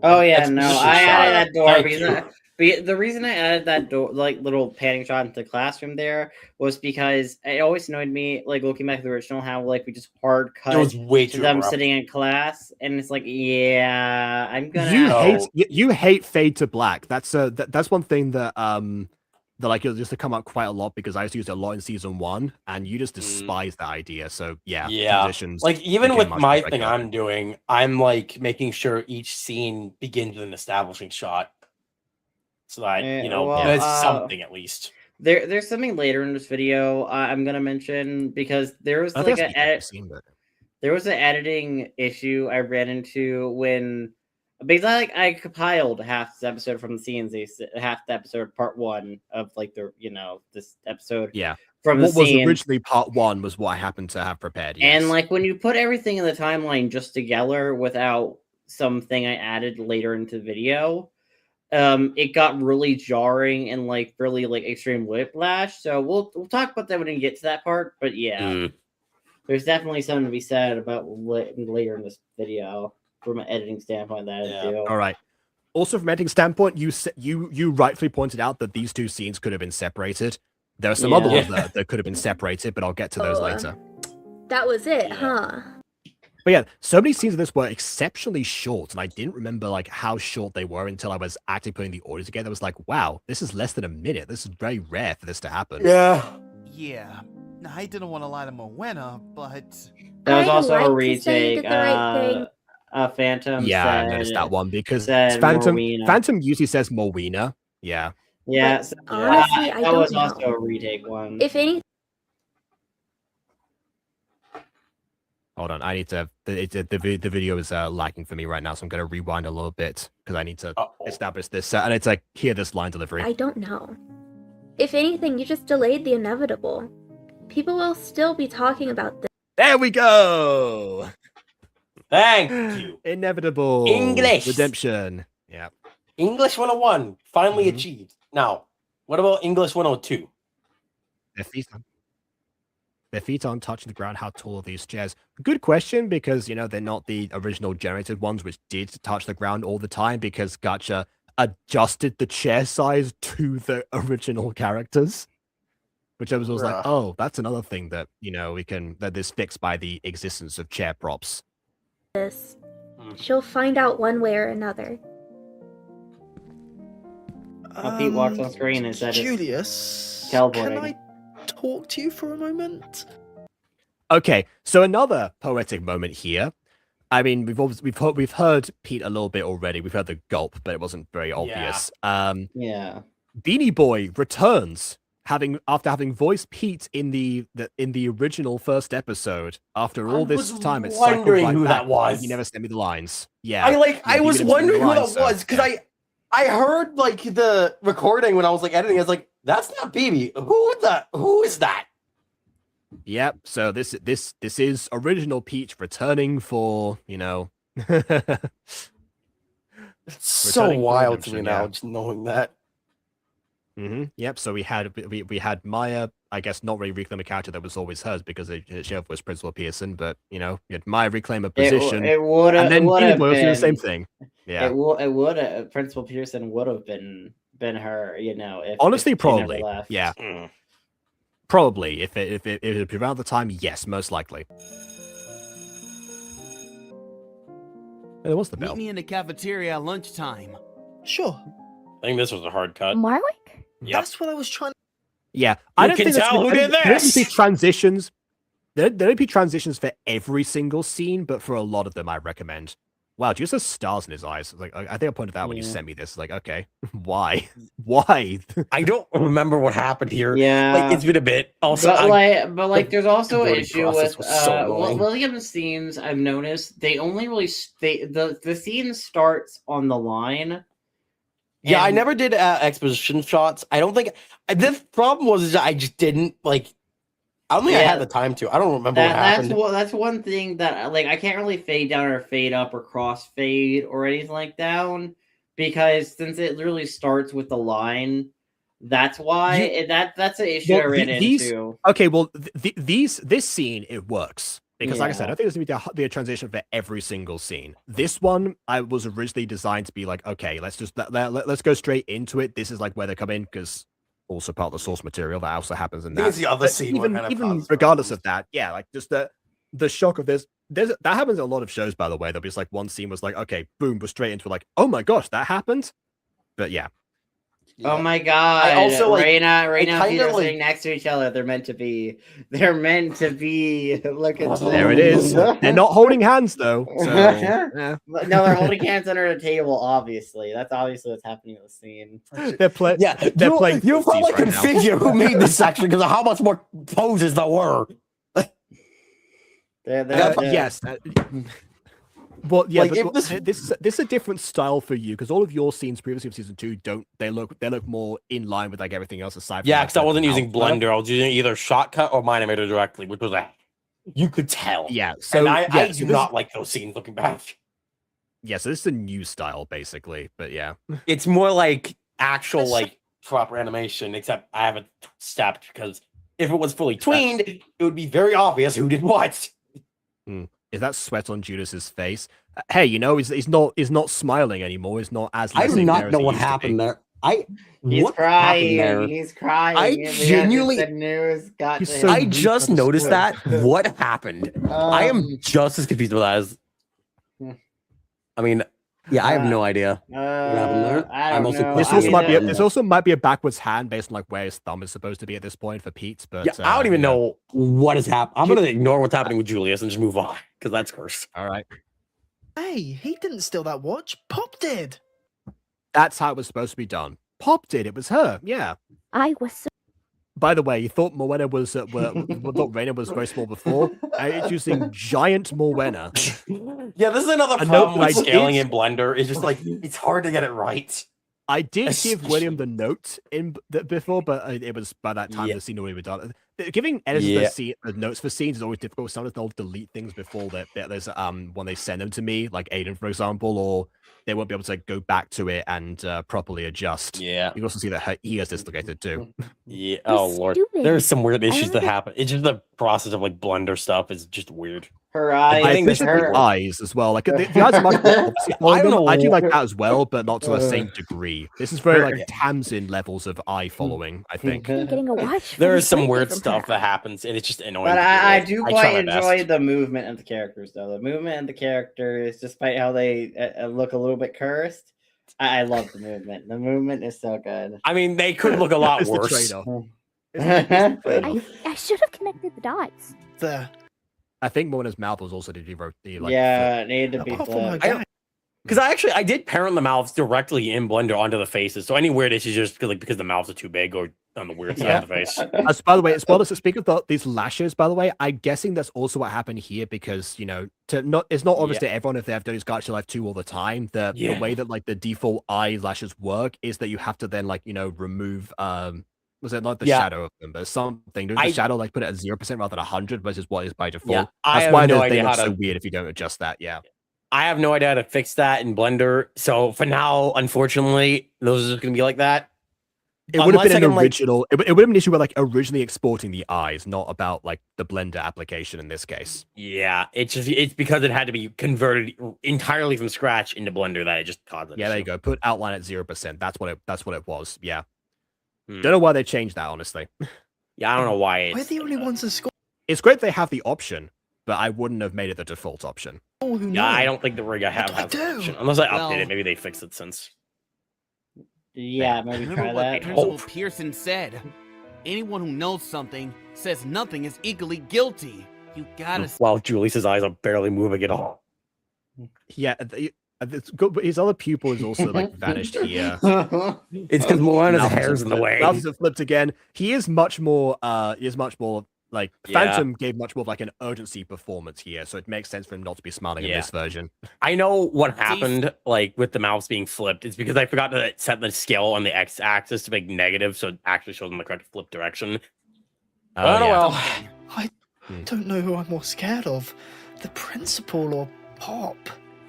Oh yeah, no, I added that door because the reason I added that door, like little panning shot into the classroom there, was because it always annoyed me, like looking back at the original, how like we just hard cut It was way to too them abrupt. sitting in class, and it's like, yeah, I'm gonna. You hate fade to black. That's one thing that like it used to come up quite a lot because I used to use it a lot in season 1, and you just despise that idea. So yeah, transitions. Like even with became my much thing quicker. I'm doing, I'm like making sure each scene begins with an establishing shot, so that there's something at least. There's something later in this video I'm gonna mention because there was I like think there was an editing issue I ran into when. Because I compiled half this episode from the scenes, half the episode part 1 of like the this episode. Yeah. From what the was scene. originally part 1 was what I happened to have prepared. Yes. And like when you put everything in the timeline just together without something I added later into the video, it got really jarring and like really like extreme whiplash. So we'll talk about that when we get to that part. But yeah, there's definitely something to be said about later in this video. From an editing standpoint, that I do. All right. Also, from an editing standpoint, you rightfully pointed out that these two scenes could have been separated. There are some other ones that could have been separated, but I'll get to those later. That was it, huh? But yeah, so many scenes of this were exceptionally short, and I didn't remember like how short they were until I was actually putting the audio together. I was like, wow, this is less than a minute. This is very rare for this to happen. Yeah, I didn't want to lie to Morwenna, but that was also a like to say you retake. did the right thing. Phantom. Yeah, said, I noticed that one because said Phantom Morwena. usually says Morwena. Yeah. Yeah, But honestly, I that don't was know. also a retake one. If any, Hold on, I need to. The video is lagging for me right now, so I'm going to rewind a little bit because I need to establish this. And it's like hear this line delivery. I don't know. If anything, you just delayed the inevitable. People will still be talking about this. There we go. Thank you. Inevitable English redemption. Yeah. English 101 finally achieved. Now, what about English 102? Their feet aren't touching the ground. How tall are these chairs? Good question, because they're not the original generated ones, which did touch the ground all the time because Gacha adjusted the chair size to the original characters. Which I was like, oh, that's another thing that that is fixed by the existence of chair props. She'll find out one way or another. Pete walks on screen and said, Julius, teleporting. can I talk to you for a moment? Okay, so another poetic moment here. I mean, we've heard Pete a little bit already. We've heard the gulp, but it wasn't very obvious. Yeah. Beanie Boy returns, after having voiced Pete in the original first episode. After all this time, it's wondering who that was. He never sent me the lines. Yeah, I was wondering who that was because I heard like the recording when I was like editing. I was like, that's not BB. Who is that? Yep. So this is original Peach returning for It's so wild to me now, just knowing that. Yep. So we had Maya. I guess not really reclaim a character that was always hers because she was Principal Pearson, but you know, you had Maya reclaim a position. It would have. And then Would have Boy was doing the been same thing. Yeah. It would have. Principal Pearson would have been her. You know, if Honestly, if she probably. never left. Yeah. Probably. If it around the time, yes, most likely. Hey, what's the bell? Meet me in the cafeteria at lunchtime. Sure. I think this was a hard cut. Marwick? Yep. That's what I was trying. Yeah, I You don't can think that's tell who did there this. be transitions. There don't be transitions for every single scene, but for a lot of them, I recommend. Wow, just has stars in his eyes. Like I think I pointed out when you sent me this. Like, okay, why? I don't remember what happened here. Yeah, like it's been a bit. Also, but there's also an voting issue process with was so annoying. William's scenes. I've noticed they only really the scene starts on the line. Yeah, I never did exposition shots. I don't think the problem was I just didn't like. I don't think I had the time to. I don't remember what happened. That's one thing that like I can't really fade down or fade up or crossfade or anything like down because since it literally starts with the line, that's why that's an issue I ran into. Okay, well, this scene it works because, like I said, I Yeah. think there's going to be a transition for every single scene. This one, I was originally designed to be like, okay, let's just let's go straight into it. This is like where they come in because also part of the source material that also happens in that. There's the other scene where Even kind of even causes regardless of that, yeah, like just the shock of this. That happens in a lot of shows, by the way. There'll be just like one scene was like, okay, boom, we're straight into it, like, oh my gosh, that happened. But yeah. Oh my god! I also, like, Reina I and kinda, Peter like- sitting next to each other. They're meant to be. Ththere Look at There it is. They're not holding hands though. So, yeah. No, they're holding hands under a table. Obviously, that's obviously what's happening in the scene. They're playing. Yeah, they're playing. You probably right now. configure who made this section because of how much more poses there were. Yes. Well, yeah, Like, but if this is a different style for you because all of your scenes previously of season 2 they look more in line with like everything else aside from Yeah, like, because I the wasn't using outfit. Blender. I was using either Shotcut or Minimator directly, which was you could tell. Yeah, so and I yeah, do so not like those scenes looking back. Yeah, so this is a new style basically, but yeah. It's more like actual like proper animation, except I haven't stepped because if it was fully tweened, it would be very obvious who did what. Is that sweat on Judas's face? Hey, you know, he's not smiling anymore. He's not as. I do listening not there as know he what used to happened be. there. He's What happened crying. there? He's crying. I because genuinely- the news got He's to so him. I just noticed that. What happened? I am just as confused with that as. I mean, yeah, I have no idea what happened there. I don't know. This I also mean, might be this also might be a backwards hand based on like where his thumb is supposed to be at this point for Pete. But Yeah, I don't even know what is happening. I'm gonna ignore what's happening with Julius and just move on because that's cursed. All right, Hey, he didn't steal that watch. Pop did. that's how it was supposed to be done. Pop did. It was her. Yeah. I was so By the way, you thought Morwenna was thought Reina was very small before. It's using giant Morwenna. Yeah, this is another A problem note with I scaling did- in Blender. It's just like it's hard to get it right. I did give William the note before, but it was by that time Yeah. the scene already was done. Giving editors Yeah. the notes for scenes is always difficult. Sometimes they'll delete things before there's when they send them to me, like Aiden, for example, or they won't be able to go back to it and properly adjust. Yeah. You can also see that her ears dislocated too. Yeah. Oh lord, stupid. there's some weird issues that remember- happen. It's just the process of like Blender stuff is just weird. Her eyes. I think think this the eyes as well. Like the eyes are much more obviously following don't them. know. I do like that as well, but not to the same degree. This is very like Tamsin levels of eye following. I think. getting a watch. for There his is some birthday weird from stuff her. that happens, and it's just annoying. But to I deal do with. quite try my enjoy best. the movement of the characters, though. The movement of the characters, despite how they look a little bit cursed, I love the movement. The movement is so good. I mean, they could look a lot It's the worse. trade-off. I should have connected the dots. There. I think Mona's mouth was also the like. Yeah, it needed to be Apart from her flipped. guy. Because I did parent the mouths directly in Blender onto the faces. So any weird issues just because the mouths are too big or on the weird side of the face. As by the way, as well as speaking of these lashes, by the way, I'm guessing that's also what happened here because it's not obvious to everyone if they have done Scarlet Life 2 all the time. The way that like the default eyelashes work is that you have to then like remove was it not the shadow of them, but something. There's the shadow like put it at 0% rather than 100, which is what is by default. Yeah, I That's have why no they idea look how so to- weird if you don't adjust that. Yeah. I have no idea how to fix that in Blender. So for now, unfortunately, those are just gonna be like that. It would have been an original. It would have been an issue where like originally exporting the eyes, not about like the Blender application in this case. Yeah, it's because it had to be converted entirely from scratch into Blender that it just caused it. Yeah, there you go. Put outline at 0%. That's what it was. Yeah. Don't know why they changed that, honestly. Yeah, I don't know why. We're the only ones in school. It's great they have the option, but I wouldn't have made it the default option. Yeah, I don't think the rig I have has the option. Unless I update it, maybe they fixed it since. Yeah, maybe Remember try what that. Principal Pearson said. Anyone who knows something says nothing is equally guilty. You gotta. While Julius's eyes are barely moving at all. Yeah, his other pupil is also like vanished here. It's because Moana's hair's in the way. Mouths have flipped again. He is much more. Like Phantom gave much more of like an urgency performance here, so it makes sense for him not to be smiling in this version. I know what happened, like with the mouths being flipped. It's because I forgot to set the scale on the x-axis to make negative, so it actually shows in the correct flip direction. Well, I don't know who I'm more scared of, the principal or Pop.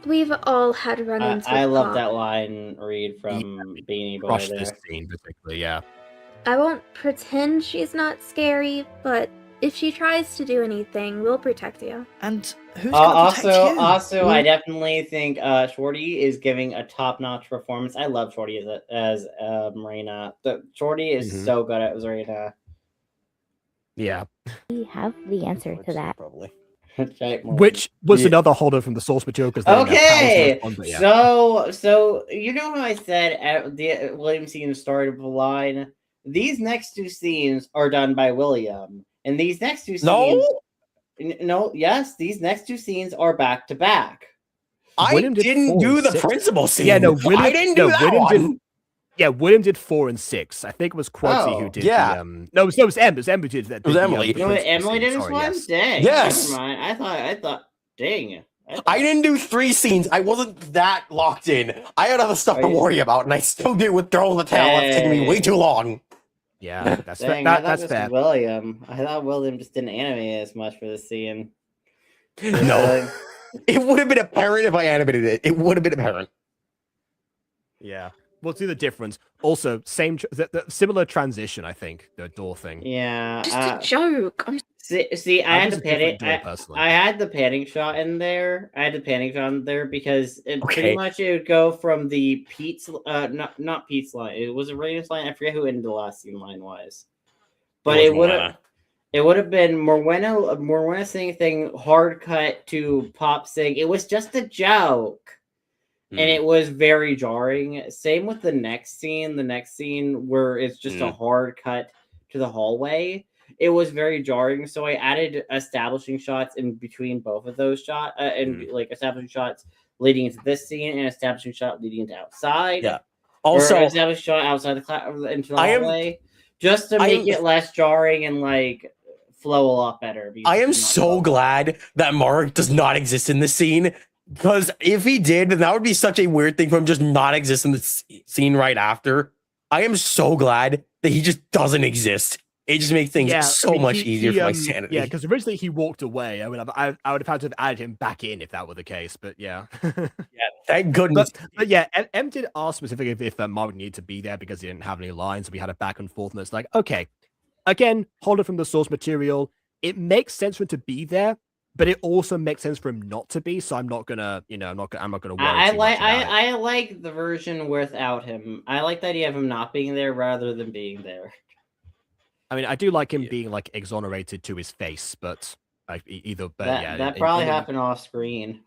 We've all had run-ins with I love Pop. that line read from Beanie Boy Crush there. this scene particularly, yeah. I won't pretend she's not scary, but if she tries to do anything, we'll protect you. And who's gonna protect you? Also, I definitely think Shorty is giving a top-notch performance. I love Shorty as Marina. Shorty is so good at Marina. Yeah. We have the answer to that. Probably. Which was another holder from the source material because okay, so you know how I said at the William scene started the line. These next two scenes are done by William, and these next two scenes. These next two scenes are back to back. I didn't do the principal scene. Yeah, no, William, I didn't do that William one. Yeah, William did 4 and 6. I think it was Quincy who did the no, it was Em. It was Em who did that. It was Emily. Emily did this one? Dang. Yes. Never mind. I thought dang. I didn't do 3 scenes. I wasn't that locked in. I had other stuff to worry about, and I still did with Girl with the Tail. That's taking me way too long. Yeah, that's Dang, that's this fair. was William. I thought William just didn't animate as much for this scene. No. It would have been apparent if I animated it. It would have been apparent. Yeah. We'll see the difference. Also, similar transition, I think, the door thing. Yeah. Just a joke. See, I had the panning shot in there. I had the panning shot in there because pretty much it would go from the Pete's not Pete's line. It was a Radiance line. I forget who ended the last scene line was. But it would have been Morwenna saying thing hard cut to Pop saying it was just a joke. And it was very jarring. Same with the next scene where it's just a hard cut to the hallway. It was very jarring. So I added establishing shots in between both of those shots, and like establishing shots leading into this scene and establishing shot leading into outside. Yeah. Also, or establishing shot outside the class into the hallway, just to make it less jarring and like flow a lot better. I am so glad that Mark does not exist in this scene. Because if he did, then that would be such a weird thing for him just not exist in the scene right after. I am so glad that he just doesn't exist. It just makes things much easier for my sanity. Yeah, because originally he walked away. I mean, I would have had to have added him back in if that were the case. But yeah, thank goodness. But yeah, Em did ask specifically if Mark needed to be there because he didn't have any lines. So we had a back and forth, and it's like, okay, again, hold it from the source material. It makes sense for him to be there. But it also makes sense for him not to be, so I'm not gonna, I'm not gonna worry. I like the version without him. I like the idea of him not being there rather than being there. I mean, I do like him being like exonerated to his face, but like that probably happened off screen.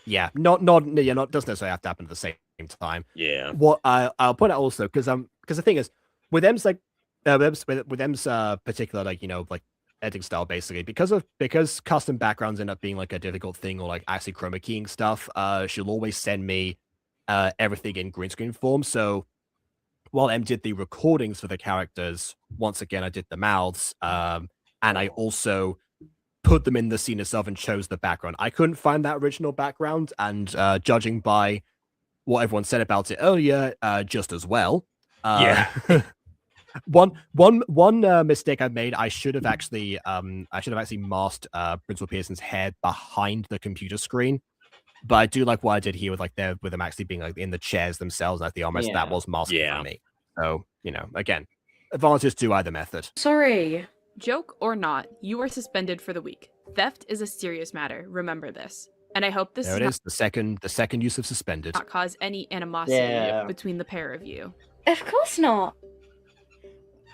Yeah, not doesn't necessarily have to happen at the same time. Yeah. What I'll point out also because the thing is with Em's like with Em's particular like editing style basically because custom backgrounds end up being like a difficult thing or like actually chroma keying stuff, she'll always send me everything in green screen form. So while Em did the recordings for the characters, once again I did the mouths, and I also put them in the scene itself and chose the background. I couldn't find that original background, and judging by what everyone said about it earlier, just as well. One mistake I made. I should have actually masked Principal Pearson's head behind the computer screen. But I do like what I did here with them actually being like in the chairs themselves, like the armrest. That was masked for me. So, again, advantages to either method. Sorry. Joke or not, you are suspended for the week. Theft is a serious matter. Remember this. And I hope this There it is, the second use of suspended. not cause any animosity Yeah. between the pair of you. Of course not.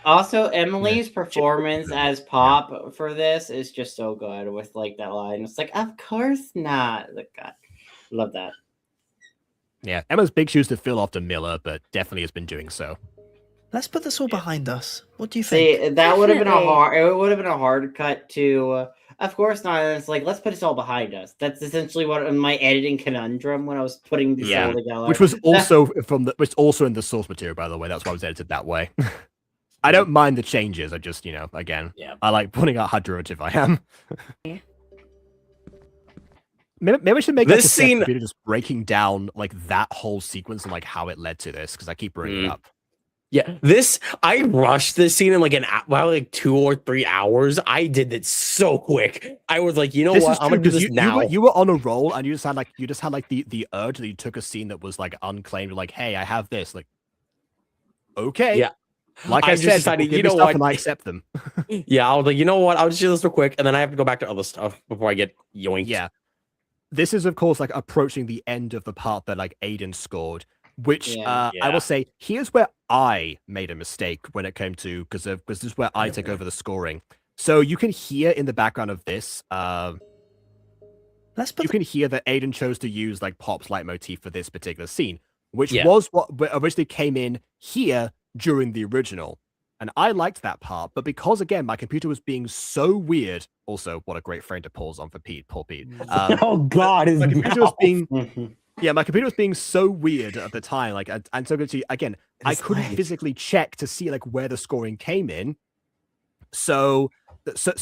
Also, Emily's performance as Pop for this is just so good with like that line. It's like, of course not. Like, God, love that. Yeah, Emma's big shoes to fill after Miller, but definitely has been doing so. Let's put this all behind us. What do you think? See, that would have been it would have been a hard cut to. Of course not. And it's like, let's put this all behind us. That's essentially what my editing conundrum when I was putting this all together. Which was also in the source material, by the way. That's why it was edited that way. I don't mind the changes. I just, again, I like pointing out how derivative I am. Maybe we should make This a scene video just breaking down like that whole sequence and like how it led to this, because I keep bringing it up. Yeah, I rushed this scene in like 2 or 3 hours. I did it so quick. I was like, what? I'm gonna do this now. You were on a roll, and you just had the urge that you took a scene that was like unclaimed. Like, hey, I have this. Like, okay, yeah. Like I said, decided, what? And I accept them. Yeah, I was like, you know what? I'll just do this real quick, and then I have to go back to other stuff before I get yoinked. Yeah. This is, of course, like approaching the end of the part that like Aiden scored, which I will say, here's where I made a mistake when it came to, because this is where I take over the scoring. So you can hear in the background of this, you can hear that Aiden chose to use like Pop's leitmotif for this particular scene, which was what originally came in here during the original. And I liked that part, but because again, my computer was being so weird. Also, what a great frame to pause on for Pete, poor Pete. Oh God, my computer was being, my computer was being so weird at the time. Like, and so good to again, I couldn't physically check to see like where the scoring came in. So this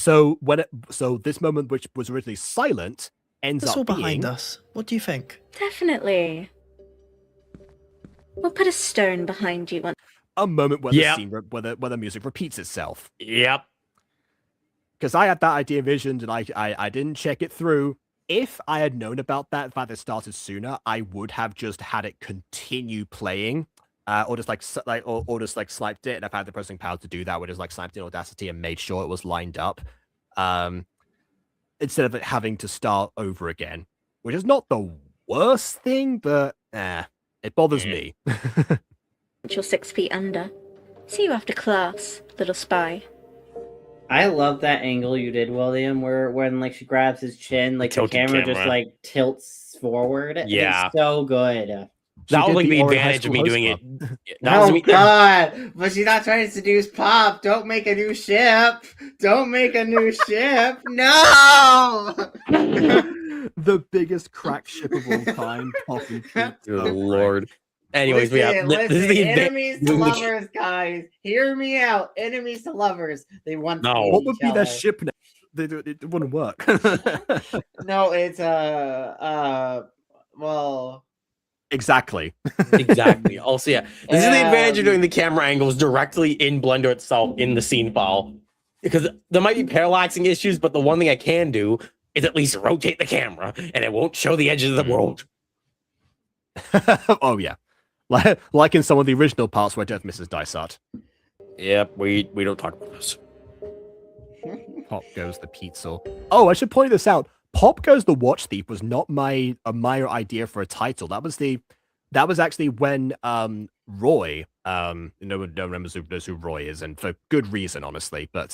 moment, which was originally silent, ends It's up all being behind us. What do you think? Definitely. We'll put a stone behind you once. A moment where the scene, where the music repeats itself. Yep. Because I had that idea envisioned, and I didn't check it through. If I had known about that, the fact that it started sooner, I would have just had it continue playing, or just sniped it. And I've had the processing power to do that, would just like sniped in Audacity and made sure it was lined up, instead of it having to start over again, which is not the worst thing, but it bothers me. You're 6 feet under. See you after class, little spy. I love that angle you did, William, where when like she grabs his chin, like the camera just like tilts forward. Yeah. It's so good. That was like the advantage of me doing it. Oh God! But she's not trying to seduce Pop. Don't make a new ship. Don't make a new ship. No! The biggest crack ship of all time. Pop and Pete. Good Lord. Anyways, listen, this is the enemies to lovers, guys. Hear me out. Enemies to lovers. They want to what would be their ship name? It wouldn't work. No, it's well, exactly. Exactly. Also, this is the advantage of doing the camera angles directly in Blender itself in the scene file, because there might be parallaxing issues, but the one thing I can do is at least rotate the camera, and it won't show the edges of the world. Oh yeah. Like in some of the original parts where Death misses Dysart. Yep, we don't talk about this. Pop Goes the Pizza. Oh, I should point this out. Pop Goes the Watch Thief was not my idea for a title. That was actually when Roy, no one knows who Roy is, and for good reason, honestly. But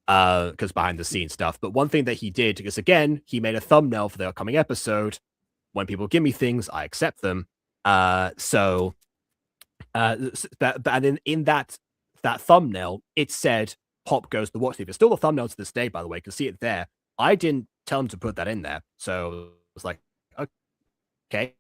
because behind the scenes stuff. But one thing that he did, because again, he made a thumbnail for the upcoming episode. When people give me things, I accept them. And in that thumbnail, it said Pop Goes the Watch Thief. It's still the thumbnail to this day, by the way. You can see it there. I didn't tell him to put that in there, so it was like, okay,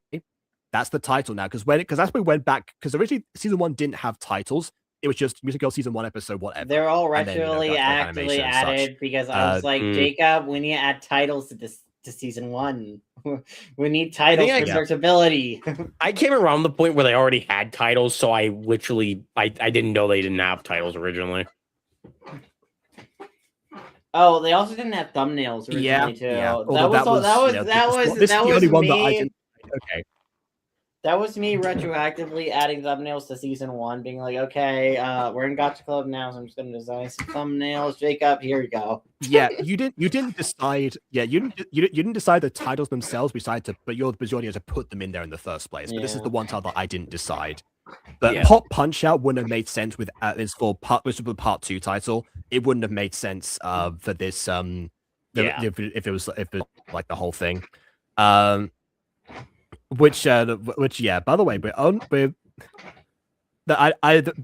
that's the title now. Because that's when we went back. Because originally season 1 didn't have titles. It was just Music Girl season 1 episode whatever. They're all retroactively actively added because I was like, Jacob, we need to add titles to season 1. We need titles for searchability. I came around the point where they already had titles, so I literally I didn't know they didn't have titles originally. Oh, they also didn't have thumbnails originally too. Yeah. That was me. Okay. That was me retroactively adding thumbnails to season 1, being like, okay, we're in Gotcha Club now, so I'm just gonna design some thumbnails. Jacob, here you go. Yeah, you didn't decide. Yeah, you didn't decide the titles themselves. But you're the idea to put them in there in the first place. But this is the one title that I didn't decide. But Pop Punch Out wouldn't have made sense with it's for which was the part 2 title. It wouldn't have made sense for this if it was like the whole thing. Which yeah. By the way, the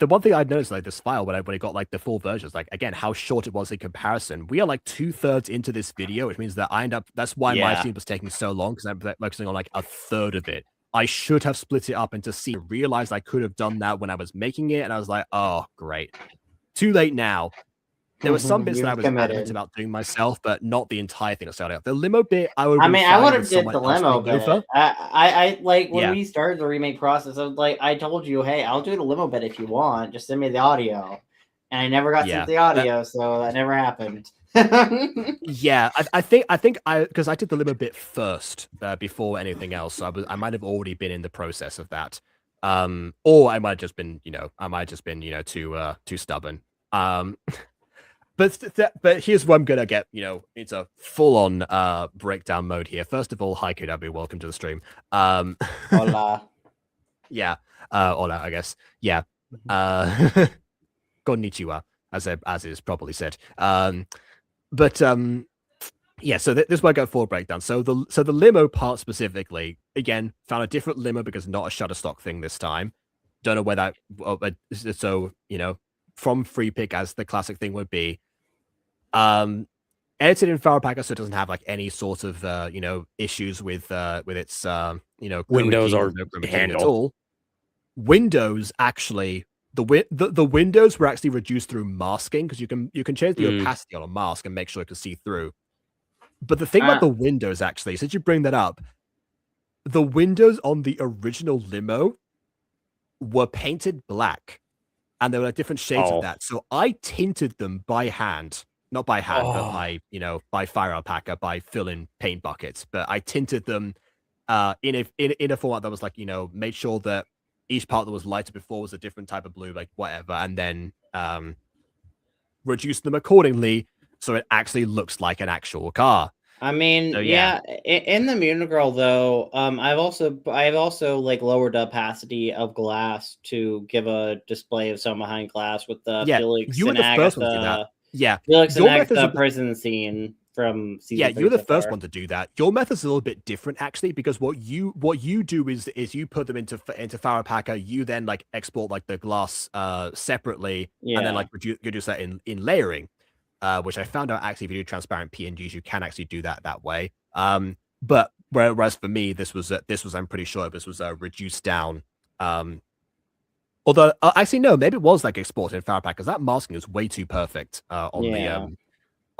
one thing I noticed like this file when I got like the full versions, like again how short it was in comparison. We are like 2/3 into this video, which means that that's why my stream was taking so long because I'm focusing on like 1/3 of it. I should have split it up into scenes. Realized I could have done that when I was making it, and I was like, oh great, too late now. There were some bits that I was adamant about doing myself, but not the entire thing that started out. The limo bit, I would have did the limo bit. I like when we started the remake process. I was like, I told you, hey, I'll do the limo bit if you want. Just send me the audio, and I never got sent the audio, so that never happened. Yeah, I think because I did the limo bit first before anything else, so I might have already been in the process of that, or I might have just been, too stubborn. But here's what I'm gonna get. It's a full-on breakdown mode here. First of all, hi KW, welcome to the stream. Hola. Yeah. Hola, I guess. Yeah. Konnichiwa, as is properly said. Yeah. So this is where I go full breakdown. So the limo part specifically, again, found a different limo because not a Shutterstock thing this time. Don't know where that. So from free pick as the classic thing would be. Edited in Farpacker, so it doesn't have like any sort of issues with its Windows or handle at all. Windows actually the windows were actually reduced through masking because you can change the opacity on a mask and make sure it can see through. But the thing about the windows actually, since you bring that up, the windows on the original limo were painted black, and there were different shades of that. So I tinted them by hand. Not by hand, but by Fire Alpaca, by fill-in paint buckets. But I tinted them in a format that was like, made sure that each part that was lighter before was a different type of blue, like whatever, and then reduced them accordingly so it actually looks like an actual car. I mean, in the Mutant Girl though, I've also like lowered the opacity of glass to give a display of someone behind glass with the Felix you were and the first Agatha. one to do that. Yeah, Felix and Agatha prison scene from season 3 you're the first one to do that. Your method's a little bit different actually, because what you do is you put them into Farpacker. You then like export like the glass separately, and then like reduce that in layering, which I found out actually if you do transparent PNGs, you can actually do that way. But whereas for me, this was I'm pretty sure this was reduced down. Although actually no, maybe it was like exported in Farpacker because that masking is way too perfect on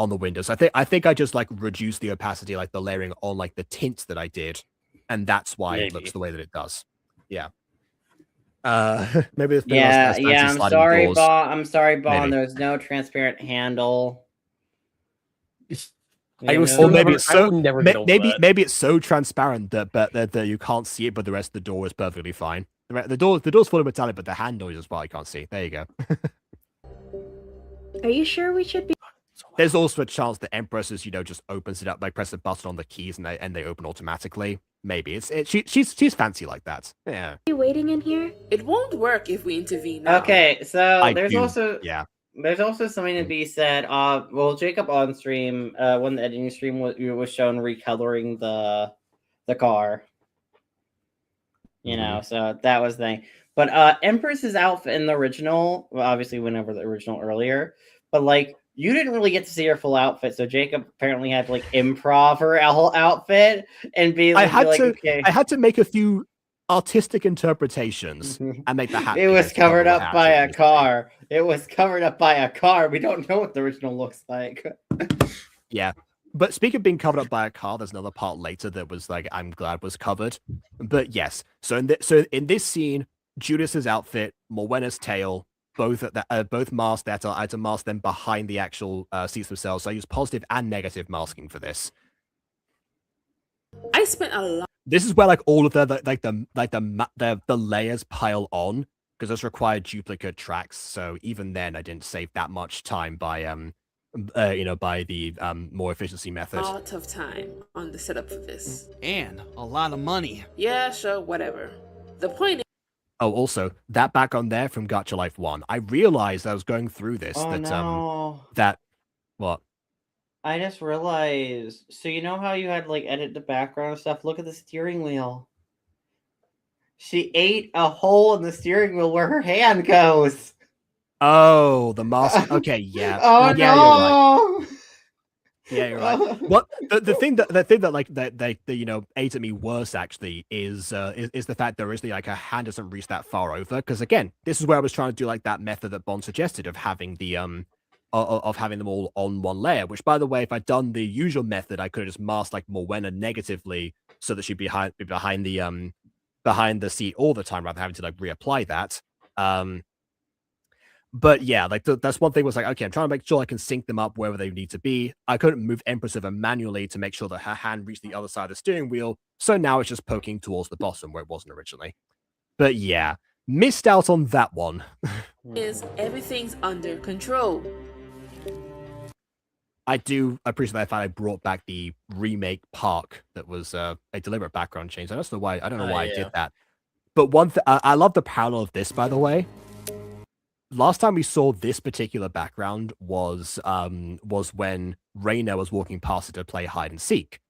the windows. I think I just like reduced the opacity, like the layering on like the tints that I did, and that's why it looks the way that it does. Yeah. Maybe I'm sorry, Bon. There's no transparent handle. Maybe it's so maybe it's so transparent that you can't see it, but the rest of the door is perfectly fine. The door's full of metallic, but the handle is as well. I can't see. There you go. Are you sure we should be? There's also a chance that Empress just opens it up by pressing a button on the keys and they open automatically. Maybe she's fancy like that. Yeah. Are you waiting in here? It won't work if we intervene now. Okay, so there's also something to be said. Well, Jacob on stream, when the editing stream was shown recoloring the car. So that was the thing. But Empress's outfit in the original, well, obviously went over the original earlier, but like you didn't really get to see her full outfit, so Jacob apparently had to like improv her whole outfit and be like, I had to make a few artistic interpretations and make the hat. It was covered up by a car. It was covered up by a car. We don't know what the original looks like. Yeah. But speaking of being covered up by a car, there's another part later that was like I'm glad was covered. But yes, so in this scene, Judas's outfit, Morwenna's tail, both masked. I had to mask them behind the actual seats themselves. So I used positive and negative masking for this. I spent a lot. This is where like all of the layers pile on because those require duplicate tracks. So even then, I didn't save that much time by by the more efficiency method. A lot of time on the setup for this. And a lot of money. Yeah, sure, whatever. The point is. Oh, also, that background there from Gacha Life 1. I realized I was going through this what? I just realized. So you know how you had like edit the background and stuff? Look at the steering wheel. She ate a hole in the steering wheel where her hand goes. Oh, the mask. Okay, yeah. Oh yeah, no. You're right. Yeah, you're right. What the thing that like that ate at me worse actually is the fact there is like her hand doesn't reach that far over, because again, this is where I was trying to do like that method that Bond suggested of having the of having them all on one layer, which by the way, if I'd done the usual method, I could have just masked like Morwenna negatively so that she'd be behind the seat all the time rather than having to like reapply that. But yeah, like that's one thing was like, okay, I'm trying to make sure I can sync them up wherever they need to be. I couldn't move Empress over manually to make sure that her hand reached the other side of the steering wheel. So now it's just poking towards the bottom where it wasn't originally. But yeah, missed out on that one. Is everything's under control. I do appreciate the fact I brought back the remake park that was a deliberate background change. I don't know why I did that. But one thing, I love the parallel of this, by the way. Last time we saw this particular background was when Reina was walking past it to play hide and seek,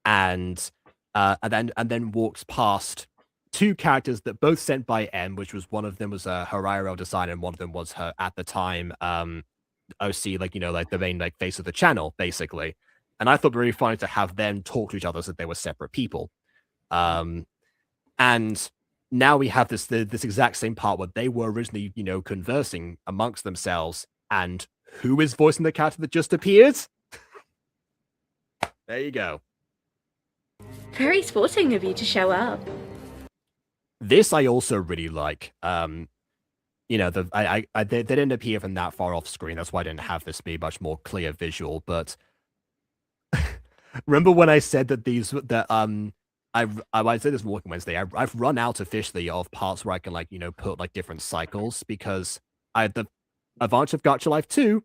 and then walks past two characters that both sent by M, which was one of them was her IRL designer and one of them was her at the time OC, like like the main like face of the channel basically. And I thought it would be really funny to have them talk to each other as if they were separate people, and now we have this exact same part where they were originally, conversing amongst themselves. And who is voicing the character that just appeared? There you go. Very sporting of you to show up. This I also really like. They didn't appear from that far off screen. That's why I didn't have this be much more clear visual. But remember when I said that I said this Walking Wednesday. I've run out officially of parts where I can put like different cycles because I had the advantage of Gacha Life 2.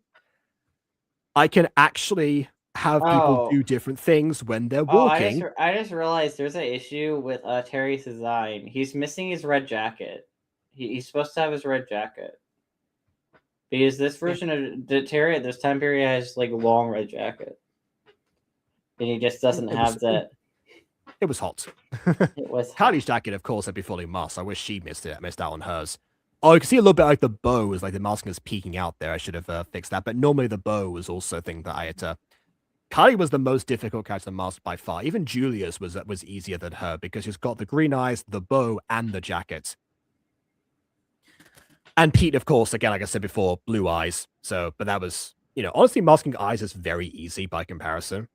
I can actually have people do different things when they're walking. I just realized there's an issue with Terry's design. He's missing his red jacket. He's supposed to have his red jacket because this version of the Terry at this time period has like a long red jacket, and he just doesn't have that. It was hot. It was Kylie's jacket, of course, had to be fully masked. I wish she missed out on hers. Oh, you can see a little bit like the bow is like the masking is peeking out there. I should have fixed that. But normally the bow was also a thing that I had to. Kylie was the most difficult character to mask by far. Even Julia's was easier than her because she's got the green eyes, the bow, and the jacket. And Pete, of course, again, like I said before, blue eyes. So, but that was, honestly, masking eyes is very easy by comparison.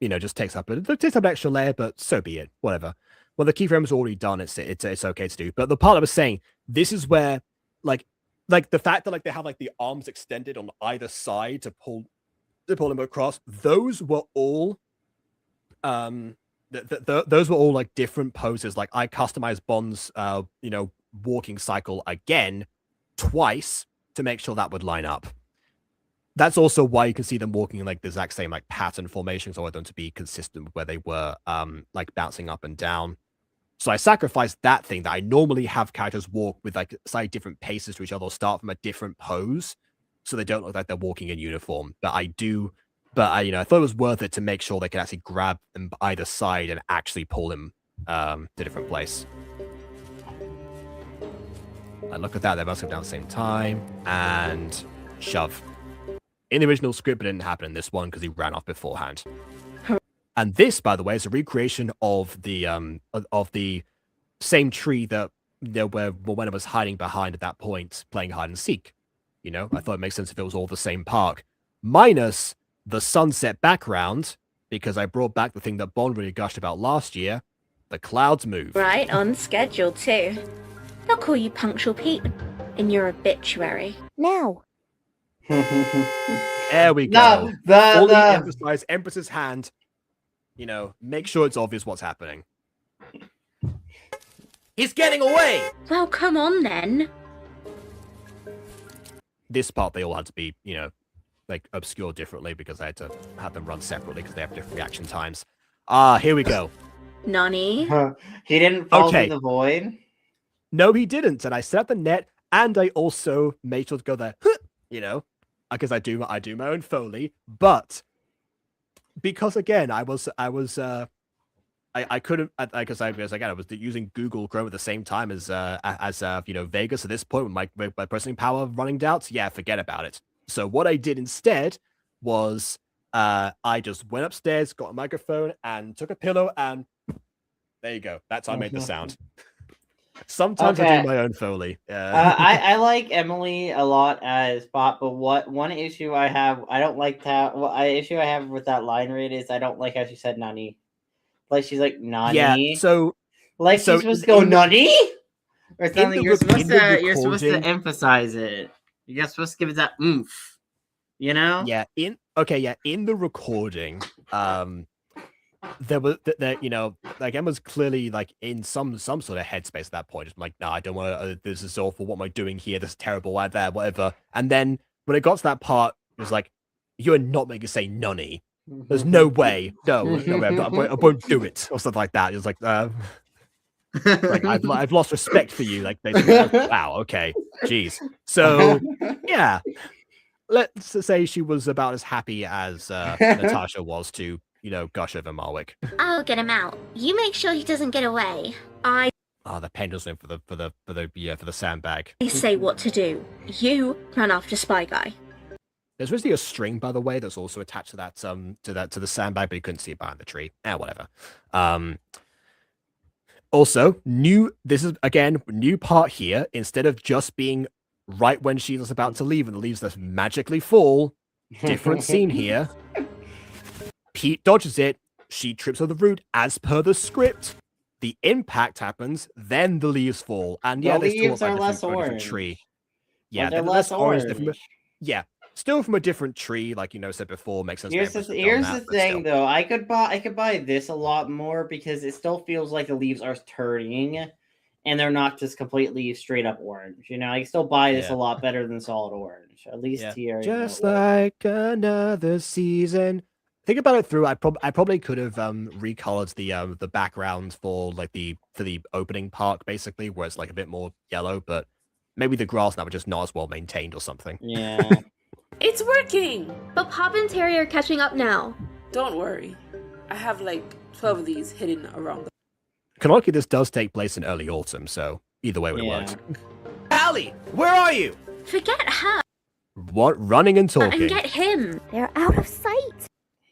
Just takes up an extra layer, but so be it. Whatever. Well, the keyframe is already done. It's okay to do. But the part I was saying, this is where, like the fact that they have the arms extended on either side to pull them across. Those were all, those were all different poses. Like I customized Bond's, walking cycle again twice to make sure that would line up. That's also why you can see them walking in the exact same pattern formations. I want them to be consistent with where they were bouncing up and down. So I sacrificed that thing that I normally have characters walk with slightly different paces to each other or start from a different pose so they don't look like they're walking in uniform. But I thought it was worth it to make sure they could actually grab them either side and actually pull them to a different place. And look at that, they must go down at the same time and shove. In the original script, it didn't happen in this one because he ran off beforehand. And this, by the way, is a recreation of the same tree that where Morwenna was hiding behind at that point, playing hide and seek. I thought it makes sense if it was all the same park, minus the sunset background, because I brought back the thing that Bond really gushed about last year. The clouds move. Right on schedule too. They'll call you Punctual Pete in your obituary. Now. There we go. Only emphasize Empress's hand. Make sure it's obvious what's happening. He's getting away! Well, come on then. This part, they all had to be, like, obscured differently because I had to have them run separately because they have different reaction times. Here we go. Nani? He didn't fall through the void? No, he didn't. And I set up the net, and I also made sure to go there, because I do my own Foley. But because, again, I couldn't, because again, I was using Google Chrome at the same time as Vegas at this point with my processing power running down. So yeah, forget about it. So what I did instead was I just went upstairs, got a microphone, and took a pillow, and there you go. That's how I made the sound. Sometimes I do my own Foley. I like Emily a lot as Pop, but one issue I have, I don't like that. Issue I have with that line read is I don't like how she said Nani. Like she's like Nani. Yeah, so like she's supposed to go Nani or something. You're supposed to emphasize it. You're supposed to give it that oomph. You know? Yeah. In the recording, there was like Emma's clearly like in some sort of headspace at that point. It's like, I don't want to. This is awful. What am I doing here? This is terrible. Whatever. And then when it got to that part, it was like, you are not making say nunny. There's no way. No way. I won't do it or something like that. It was like, like I've lost respect for you. Like, wow. Okay. Jeez. So yeah. Let's say she was about as happy as Natasha was to, gush over Marwick. I'll get him out. You make sure he doesn't get away. The pendulum for the sandbag. I say what to do. You run after Spy Guy. There's really a string, by the way, that's also attached to that to the sandbag, but you couldn't see it behind the tree. Whatever. Also, this is again new part here. Instead of just being right when she's about to leave and the leaves just magically fall, different scene here. Pete dodges it. She trips over the root as per the script. The impact happens, then the leaves fall, and the they leaves still are look like less a different orange. tree. But Yeah, they're less orange. Still from a different tree, like said before, makes sense. Here's the thing, though. I could buy this a lot more because it still feels like the leaves are turning, and they're not just completely straight up orange. I can still buy this a lot better than solid orange, at least here. Just like another season. Think about it through. I probably could have recolored the background for the opening park, basically, where it's like a bit more yellow, but maybe the grass now are just not as well maintained or something. Yeah. It's working! But Pop and Terry are catching up now. Don't worry. I have like 12 of these hidden around. Canonically, this does take place in early autumn, so either way it works. Allie, where are you? Forget her. What? Running and talking. And get him. They're out of sight.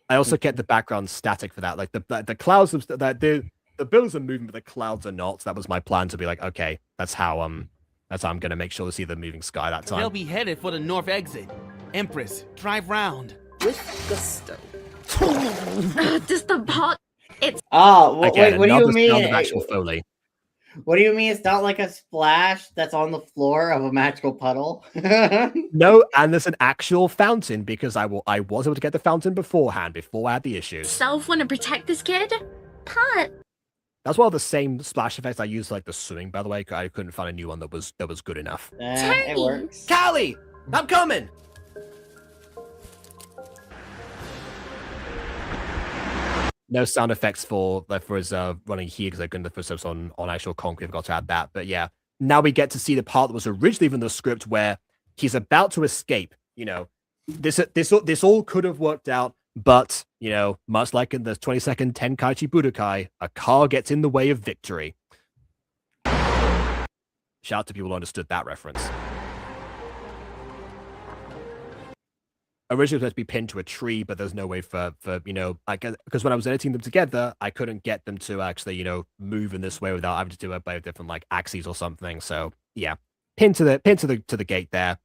I also kept the background static for that. Like the clouds of the buildings are moving, but the clouds are not. That was my plan to be like, okay, that's how I'm gonna make sure to see the moving sky that time. They'll be headed for the north exit. Empress, drive round. With gusto. Just the pot. It's what do you mean? Of actual Foley. What do you mean? It's not like a splash that's on the floor of a magical puddle. No, and there's an actual fountain because I was able to get the fountain beforehand before I had the issues. Self want to protect this kid. Pot. That's one of the same splash effects I used like the swimming. By the way, I couldn't find a new one that was good enough. It works. Callie, I'm coming. No sound effects for his running here because I couldn't the footsteps on actual concrete. I forgot to add that. But yeah, now we get to see the part that was originally in the script where he's about to escape. This all could have worked out, but much like in the 22nd Tenkaichi Budokai, a car gets in the way of victory. Shout out to people who understood that reference. Originally supposed to be pinned to a tree, but there's no way for because when I was editing them together, I couldn't get them to actually move in this way without having to do it by different like axes or something. So yeah, pinned to the gate there.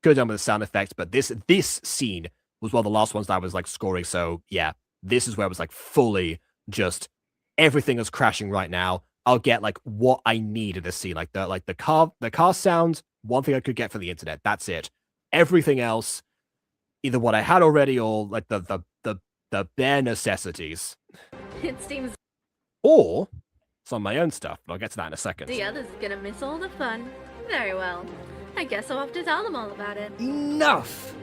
Could have done with the sound effects, but this scene was one of the last ones that I was like scoring. So yeah, this is where I was like fully just everything is crashing right now. I'll get like what I need in this scene, like the car sounds. One thing I could get from the internet. That's it. Everything else, either what I had already or like the bare necessities. It seems. Or some of my own stuff, but I'll get to that in a second. The others are gonna miss all the fun. Very well. I guess I'll have to tell them all about it. Enough!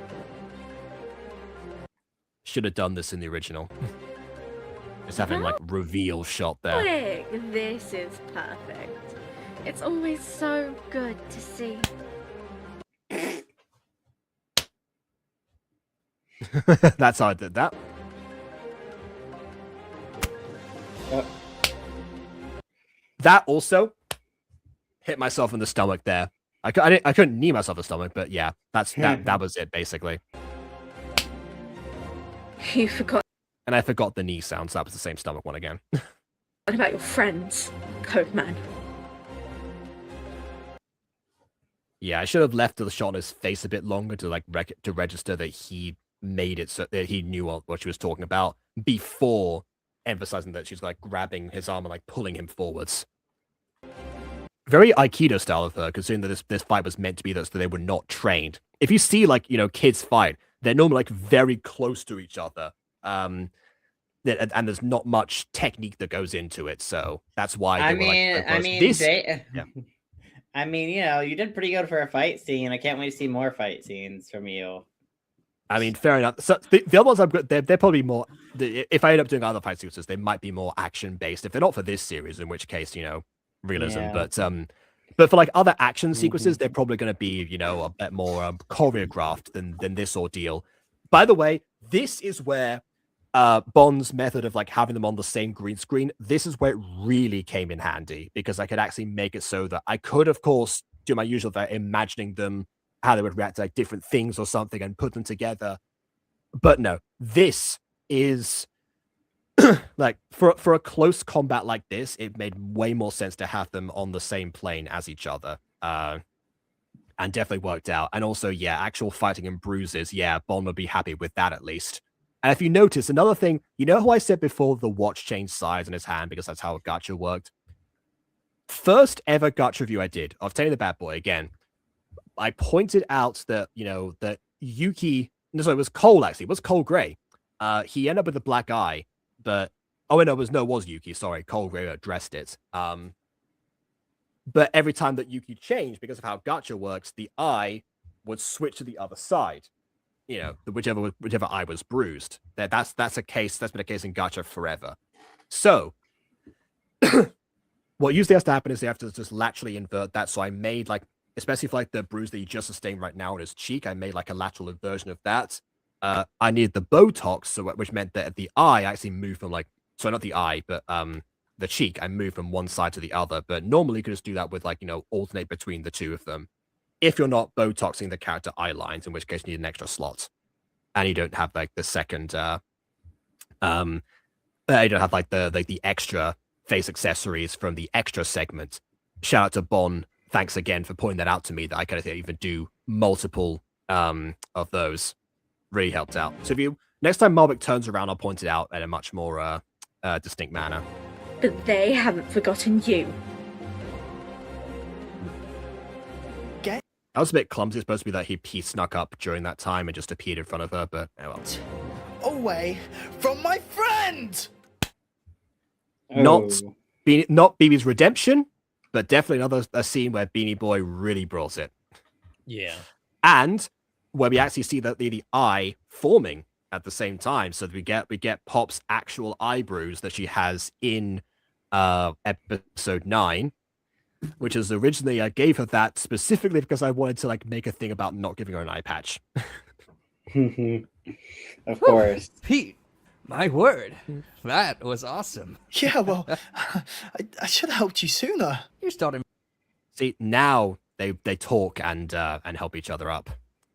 Should have done this in the original. Just having like reveal shot there. Quick, this is perfect. It's always so good to see. That's how I did that. That also hit myself in the stomach there. I couldn't knee myself in the stomach, but yeah, that was it basically. You forgot And I forgot the knee sound, so that was the same stomach one again. about your friends, Code Man. Yeah, I should have left the shot on his face a bit longer to like to register that he made it so that he knew what she was talking about before emphasizing that she's like grabbing his arm and like pulling him forwards. Very Aikido style of her, considering that this fight was meant to be that they were not trained. If you see like, you know, kids fight, they're normally like very close to each other. And there's not much technique that goes into it, so that's why they were like so close. Yeah. I mean, you know, you did pretty good for a fight scene. I can't wait to see more fight scenes from you. I mean, fair enough. So the other ones I've got, they're probably more. If I end up doing other fight sequences, they might be more action based. If they're not for this series, in which case, you know, realism. Yeah. But for like other action sequences, they're probably going to be, you know, a bit more choreographed than this ordeal. By the way, this is where Bond's method of like having them on the same green screen, this is where it really came in handy, because I could actually make it so that I could, of course, do my usual thing, imagining them, how they would react to like different things or something and put them together. But no, this is like for a close combat like this, it made way more sense to have them on the same plane as each other. And definitely worked out. And also, yeah, actual fighting and bruises, yeah, Bond would be happy with that at least. And if you notice, another thing, you know how I said before the watch changed size in his hand because that's how a gacha worked? First ever gacha review I did of Teddy the Bad Boy, again, I pointed out that, you know, that Yuki, no, sorry, it was Cole actually, it was Cole Gray. He ended up with a black eye, but, oh, no, it was Yuki, sorry, Cole Gray addressed it. But every time that Yuki changed, because of how gacha works, the eye would switch to the other side. You know, whichever eye was bruised. That's a case. That's been a case in gacha forever. So, what usually has to happen is they have to just laterally invert that. So I made like, especially for like the bruise that you just sustained right now on his cheek, I made like a lateral inversion of that. I needed the Botox, so which meant that the eye actually moved from like, so not the eye, but the cheek. I moved from one side to the other. But normally you could just do that with like, you know, alternate between the two of them. If you're not Botoxing the character eye lines, in which case you need an extra slot. And you don't have like the second you don't have like the extra face accessories from the extra segment. Shout out to Bon. Thanks again for pointing that out to me, that I could even do multiple of those. Really helped out. So if you next time Malbec turns around, I'll point it out in a much more distinct manner. But they haven't forgotten you. That was a bit clumsy. It's supposed to be that he snuck up during that time and just appeared in front of her, but oh well. Away from my friend! Not BB's redemption, but definitely a scene where Beanie Boy really brought it. Yeah. And where we actually see the eye forming at the same time. So we get Pop's actual eyebrows that she has in episode 9. Which is originally I gave her that specifically because I wanted to like make a thing about not giving her an eye patch. Of course. Pete, my word. That was awesome. Yeah, well, I should have helped you sooner. You're starting. See, now they talk and help each other up.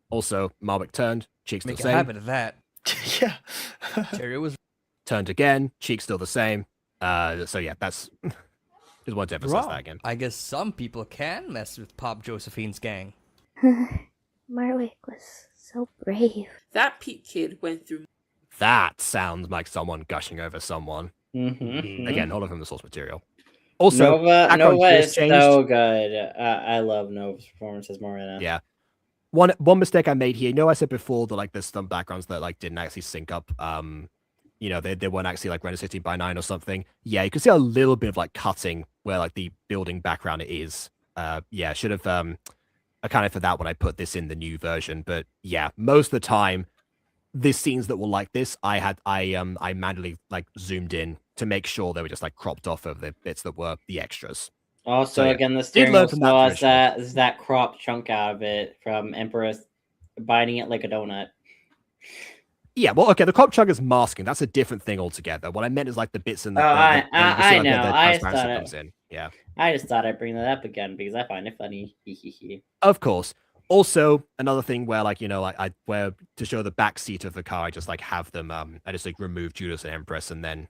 Also, Malbec turned, cheeks still the Make a same. habit of that. Yeah. Terry was turned again, cheeks still the same. So yeah, that's just wanted to emphasize that again. I guess some people can mess with Pop Josephine's gang. Marwick was so brave. That Pete kid went through. That sounds like someone gushing over someone. Mm-hmm. Again, hold on from the source material. Also, Nova is so good. I love Nova's performance as Morena. Yeah. One mistake I made here. You know, I said before that like there's some backgrounds that like didn't actually sync up. you know, they weren't actually like rendered 16:9 or something. Yeah, you can see a little bit of like cutting where like the building background is. Yeah, should have accounted for that when I put this in the new version. But yeah, most of the time, these scenes that were like this, I manually like zoomed in to make sure they were just like cropped off over the bits that were the extras. Also, So, yeah, again, the did steering learn wheel from still that has that cropped chunk out of it from Empress biting it like a donut. Yeah, well, okay, the crop chunk is masking. That's a different thing altogether. What I meant is like the bits in the. I know. I just thought comes in. Yeah. I just thought I'd bring that up again because I find it funny. Of course. Also, another thing where, like, you know, like where to show the back seat of the car, I just like have them. I just like remove Judas and Empress, and then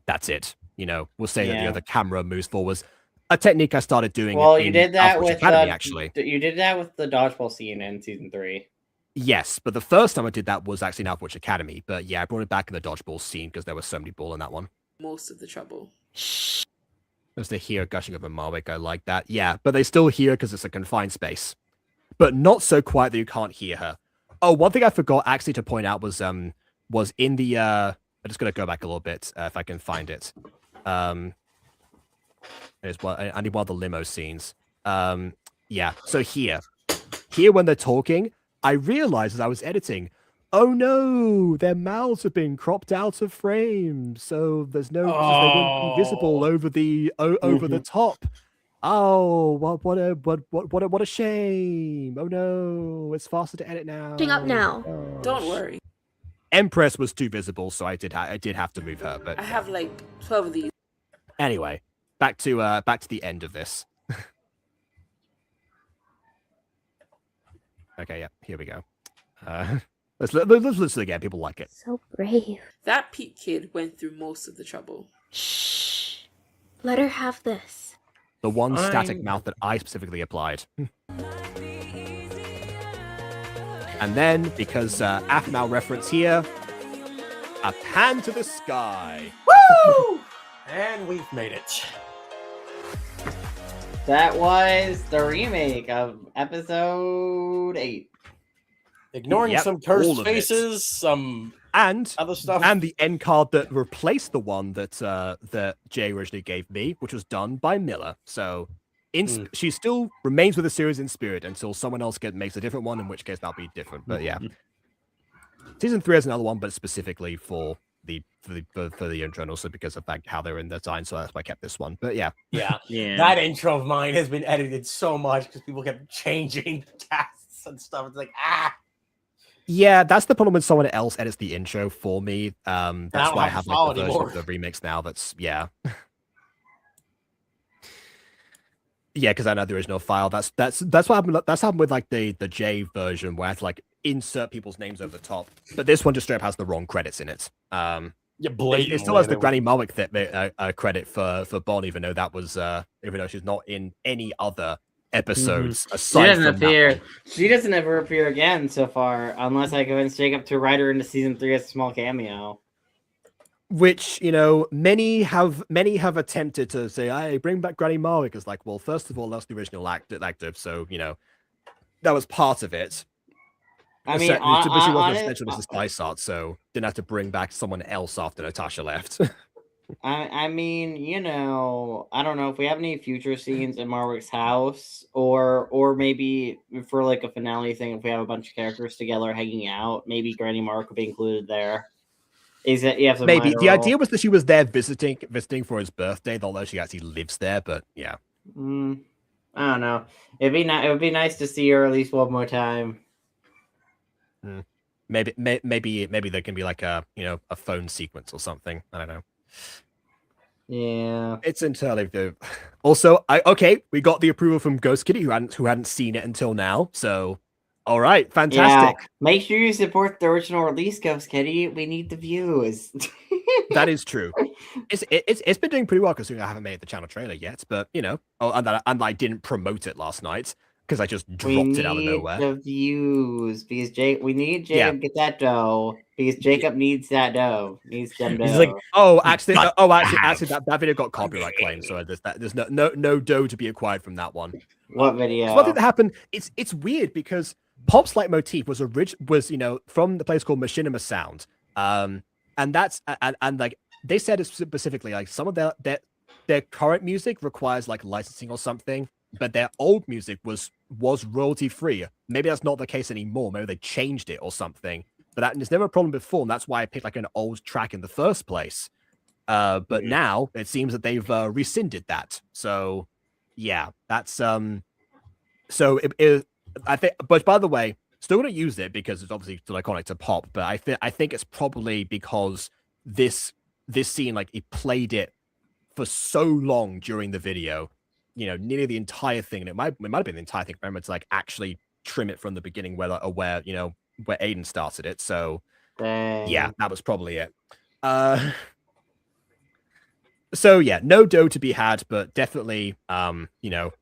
that's it. You know, we'll say that the other camera moves forwards. A technique I started doing. Well, you did that with Academy, actually. You did that with the dodgeball scene in season 3. Yes, but the first time I did that was actually in Alpha Witch Academy. But yeah, I brought it back in the dodgeball scene because there was so many ball in that one. Most of the trouble. There's the hear gushing over Marwick. I like that. Yeah, but they still hear because it's a confined space. But not so quiet that you can't hear her. Oh, one thing I forgot actually to point out was in the I'm just gonna go back a little bit if I can find it. There's one. I need one of the limo scenes. Yeah. So here when they're talking, I realized as I was editing, oh no, their mouths have been cropped out of frame, so there's no, they won't be visible over the over the top. Oh, what a shame! Oh no, it's faster to edit now. Up now. Oh. Don't worry. Empress was too visible, so I did have to move her. But I have like 12 of these. Anyway, back to the end of this. Okay, yeah, here we go. Let's listen again. People like it. So brave. That Pete kid went through most of the trouble. Shh. Let her have this. The one static mouth that I specifically applied. And then, because Afmal reference here, a pan to the sky. Woo! And we've made it. That was the remake of episode 8. Ignoring some cursed faces, some other stuff, and the end card that replaced the one that that Jay originally gave me, which was done by Miller. So, she still remains with the series in spirit until someone else makes a different one, in which case that'll be different. But yeah, season 3 has another one, but specifically for the intro, and also because of how they're in the design. So that's why I kept this one. But yeah, that intro of mine has been edited so much because people kept changing casts and stuff. It's like Yeah, that's the problem when someone else edits the intro for me. That's why I have like the version of the remix now. That's yeah, because I know the original file. That's what happened. That's happened with like the J version where I have to like insert people's names over the top. But this one just straight up has the wrong credits in it. It still has the Granny Marwick credit for Bon, even though that was even though she's not in any other episodes aside She doesn't from appear. She doesn't ever appear again so far, unless I convince Jacob to write her into season 3 as a small cameo. Which, you know, many have attempted to say, "Hey, bring back Granny Marwick." It's like, well, first of all, that's the original actor, so you know that was part of it. I mean, she wasn't essential Mrs. Dysart, so didn't have to bring back someone else after Natasha left. I mean, you know, I don't know if we have any future scenes in Marwick's house, or maybe for like a finale thing, if we have a bunch of characters together hanging out, maybe Granny Marwick would be included there. Is it? You have maybe the idea was that she was there visiting for his birthday, although she actually lives there. But yeah, I don't know. It would be nice to see her at least one more time. Maybe there can be like a phone sequence or something. I don't know. Yeah, it's entirely good. Also, we got the approval from Ghost Kitty who hadn't seen it until now. So, all right, fantastic. Yeah. Make sure you support the original release, Ghost Kitty. We need the views. That is true. It's been doing pretty well considering I haven't made the channel trailer yet. But you know, and I didn't promote it last night because I just dropped it out of nowhere. The views because we need Jacob to get that dough because Jacob needs that dough. Needs them dough. He's like, actually, that video got copyright claims, so there's no dough to be acquired from that one. What video? One thing that happened, it's weird because Pop's leitmotif was from the place called Machinima Sound. and that's and like they said it specifically, like some of their current music requires like licensing or something, but their old music was royalty free. Maybe that's not the case anymore. Maybe they changed it or something. But that was never a problem before, and that's why I picked like an old track in the first place. But now it seems that they've rescinded that. So yeah, that's so I think. But by the way, still gonna use it because it's obviously still iconic to Pop. But I think it's probably because this scene, like, it played it for so long during the video, you know, nearly the entire thing, and it might have been the entire thing. Remember to like actually trim it from the beginning, where you know where Aiden started it. So yeah, that was probably it. So yeah, no dough to be had, but definitely, you know,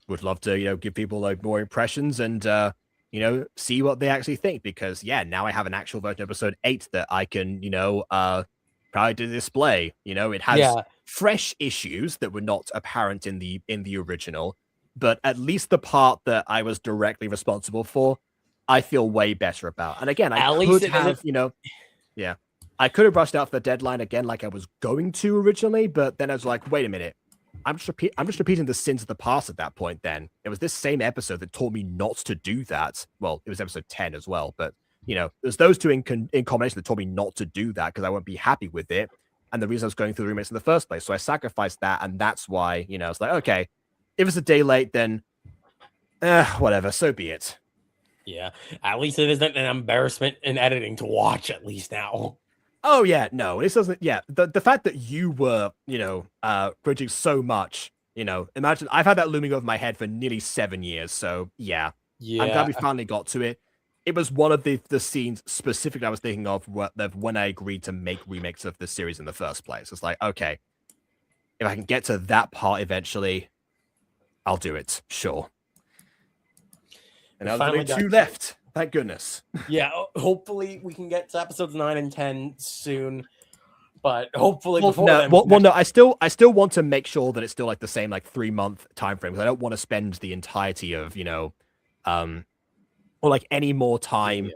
would love to, you know, give people like more impressions and you know, see what they actually think, because yeah, now I have an actual version of episode 8 that I can, you know, probably to display. You know, it has fresh issues that were not apparent in the original, but at least the part that I was directly responsible for, I feel way better about. And again, I could have, you know, yeah, I could have rushed out for the deadline again like I was going to originally, but then I was like, wait a minute. I'm just repeating the sins of the past at that point then. It was this same episode that taught me not to do that. Well, it was episode 10 as well, but you know, there's those two in combination that taught me not to do that because I won't be happy with it. And the reason I was going through the remakes in the first place. So I sacrificed that, and that's why, you know, it's like, okay, if it's a day late, then whatever, so be it. Yeah, at least it isn't an embarrassment in editing to watch, at least now. Oh yeah, no, this doesn't. Yeah, the fact that you were, you know, bridging so much, you know, imagine I've had that looming over my head for nearly 7 years. So yeah, I'm glad we finally got to it. It was one of the scenes specifically I was thinking of when I agreed to make remakes of the series in the first place. It's like, okay, if I can get to that part eventually, I'll do it. Sure. And now there's only 2 left. Thank goodness. Yeah, hopefully we can get to episodes 9 and 10 soon. But hopefully before no, then, well, no, I still want to make sure that it's still like the same like 3-month time frame, because I don't want to spend the entirety of, you know, or like any more time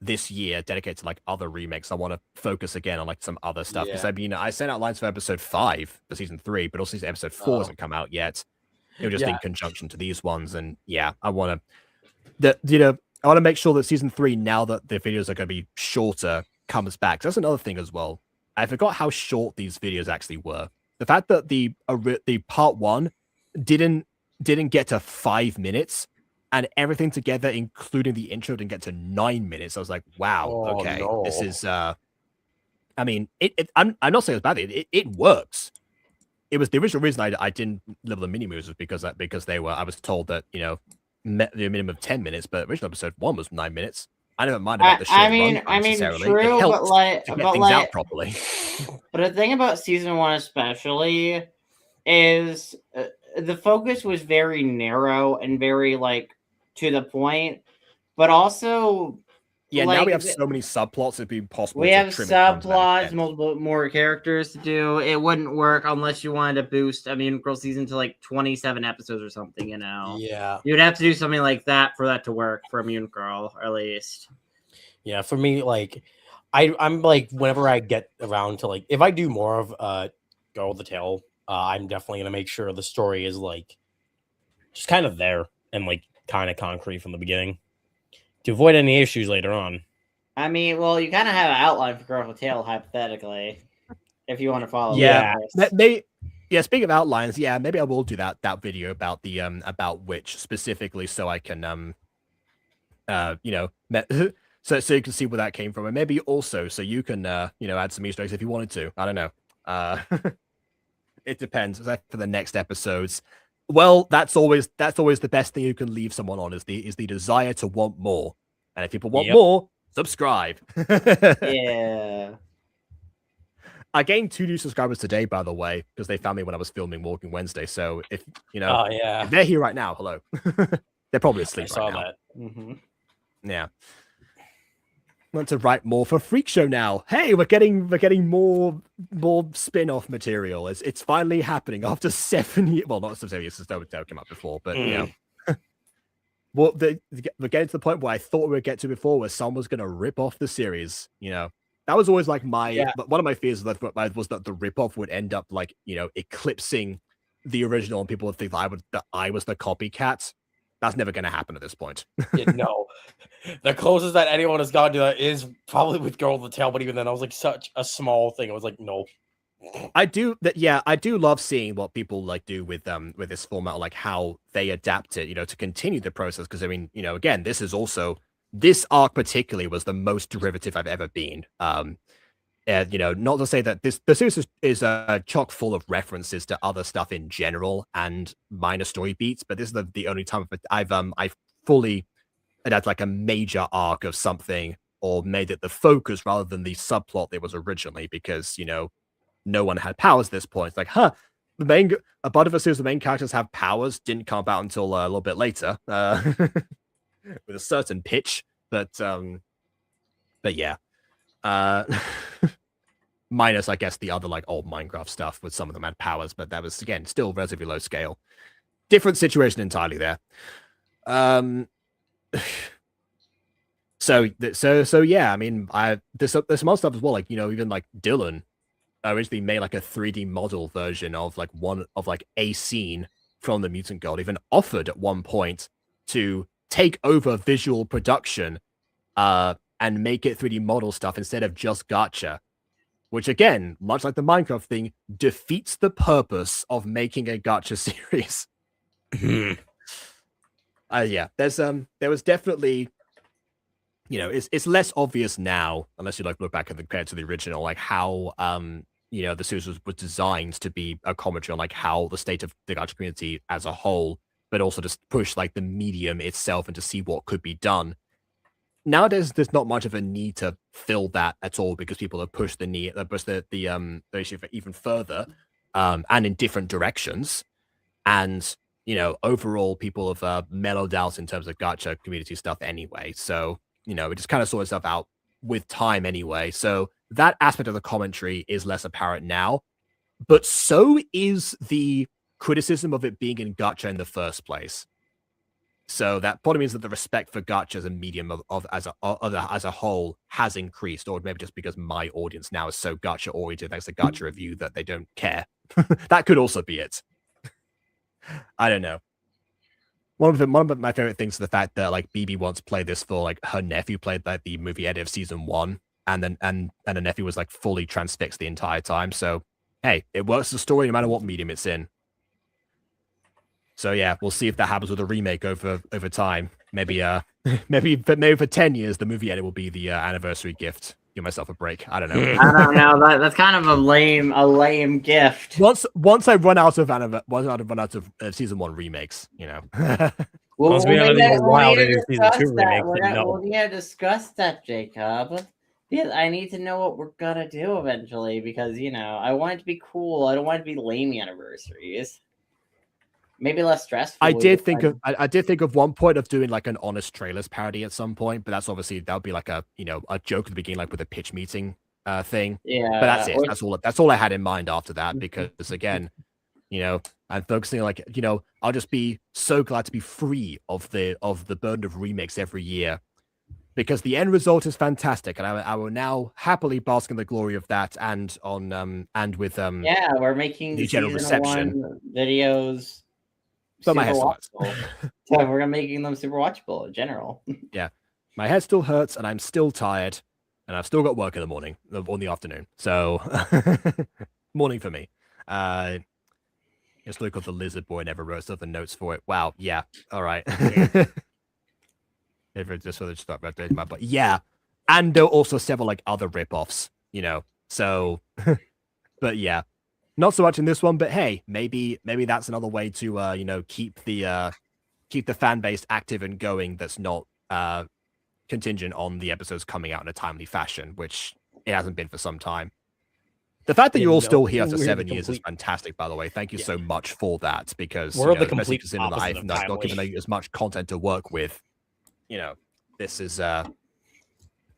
this year dedicated to like other remakes. I want to focus again on like some other stuff, because I mean, I sent out lines for episode 5 for season 3, but also episode 4 hasn't come out yet. It was just in conjunction to these ones, and yeah, I want to, you know, I want to make sure that season 3, now that the videos are going to be shorter, comes back. So that's another thing as well. I forgot how short these videos actually were. The fact that the part 1 didn't get to 5 minutes, and everything together, including the intro, didn't get to 9 minutes. I was like, wow, okay, this is. I mean, I'm not saying it's bad. It works. It was the original reason I didn't level the mini moves was because they were. I was told that, you know, met the minimum of 10 minutes, but original episode 1 was 9 minutes. I never mind about the short run necessarily. True, it but like, to get things out properly. But the thing about season 1 especially is the focus was very narrow and very like to the point, but also yeah, like, now we have so many subplots it'd be possible. We have subplots, multiple more characters to do. It wouldn't work unless you wanted to boost Mutant Girl season to like 27 episodes or something, you know. Yeah. You'd have to do something like that for that to work for Mutant Girl, at least. Yeah, for me, like I'm like, whenever I get around to like, if I do more of Girl with the Tail, I'm definitely gonna make sure the story is like just kind of there and like kind of concrete from the beginning to avoid any issues later on. I mean, well, you kind of have an outline for Girl with the Tail, hypothetically, if you want to follow. Yeah, speaking of outlines, yeah, maybe I will do that video about the about Witch specifically, so I can you know, so you can see where that came from, and maybe also so you can you know, add some Easter eggs if you wanted to. I don't know. It depends. For the next episodes, well, that's always the best thing you can leave someone on is the desire to want more, and if people want more, subscribe. Yeah. I gained 2 new subscribers today, by the way, because they found me when I was filming Walking Wednesday. So if you know, if they're here right now. Hello. They're probably asleep right now. That. Mm-hmm. Yeah. Want to write more for Freak Show now. Hey, we're getting more spin-off material. It's finally happening after 7 years. Well, not 7 years since Tale came out before, but you know. Well, we're getting to the point where I thought we would get to before, where someone's gonna rip off the series, you know. that was always like one of my fears was that the ripoff would end up like, eclipsing the original, and people would think that I was the copycat. That's never going to happen at this point. No, the closest that anyone has gotten to that is probably with Girl with the Tail, but even then, I was like such a small thing. I was like, no. I do love seeing what people like do with this format, like how they adapt it, to continue the process. Because I mean, again, this arc particularly was the most derivative I've ever been. And not to say that the series is chock full of references to other stuff in general and minor story beats, but this is the only time I've fully had like a major arc of something, or made it the focus rather than the subplot it was originally, because no one had powers at this point. It's like, a part of a series, the main characters have powers, didn't come about until a little bit later, with a certain pitch, but yeah. Minus, I guess, the other like old Minecraft stuff, with some of them had powers, but that was again still relatively low scale. Different situation entirely there. So yeah, I mean, there's some other stuff as well, like even like Dylan originally made like a 3D model version of like a scene from the Mutant Gold. Even offered at one point to take over visual production and make it 3D model stuff instead of just gacha, which again, much like the Minecraft thing, defeats the purpose of making a gacha series. Yeah, there was definitely, it's less obvious now, unless you like look back at compared to the original, like how the series was designed to be a commentary on like how the state of the gacha community as a whole, but also just push like the medium itself and to see what could be done. Nowadays, there's not much of a need to fill that at all, because people have pushed the issue even further, and in different directions. And overall, people have mellowed out in terms of gacha community stuff anyway. So it just kind of sorts itself out with time anyway. So that aspect of the commentary is less apparent now, but so is the criticism of it being in gacha in the first place. So that probably means that the respect for gacha as a medium as a whole has increased, or maybe just because my audience now is so gacha oriented thanks to gacha review that they don't care. That could also be it. I don't know. One of my favorite things is the fact that like BB once played this for like her nephew played like the movie edit of season 1, and then and the nephew was like fully transfixed the entire time. So hey, it works as a story no matter what medium it's in. So yeah, we'll see if that happens with a remake over time. Maybe maybe for 10 years the movie edit will be the anniversary gift. Give myself a break. I don't know. I don't know. That's kind of a lame gift. Once I run out of season 1 remakes, We'll need to discuss that, Jacob. Because I need to know what we're gonna do eventually. Because I want it to be cool. I don't want it to be lame anniversaries. Maybe less stressful. I did think of one point of doing like an honest trailers parody at some point, but that's obviously that would be like a joke at the beginning, like with a pitch meeting thing. Yeah, but that's it. That's all I had in mind after that, because again, I'm focusing like I'll just be so glad to be free of the burden of remakes every year, because the end result is fantastic, and I will now happily bask in the glory of that, and on and with we're making the general reception videos. But my head still hurts. So we're making them super watchable in general. Yeah, my head still hurts, and I'm still tired, and I've still got work in the morning or in the afternoon. So morning for me. Just look at the lizard boy. Never wrote the notes for it. Wow. Yeah. All right. If it just start rotating my butt. Yeah, and there are also several like other ripoffs. So, but yeah. Not so much in this one, but hey, maybe that's another way to keep the fan base active and going. That's not contingent on the episodes coming out in a timely fashion, which it hasn't been for some time. The fact that you're all still here after 7 years is fantastic, by the way. Thank you so much for that, because we're the complete opposite I've of not given you as much content to work with. This is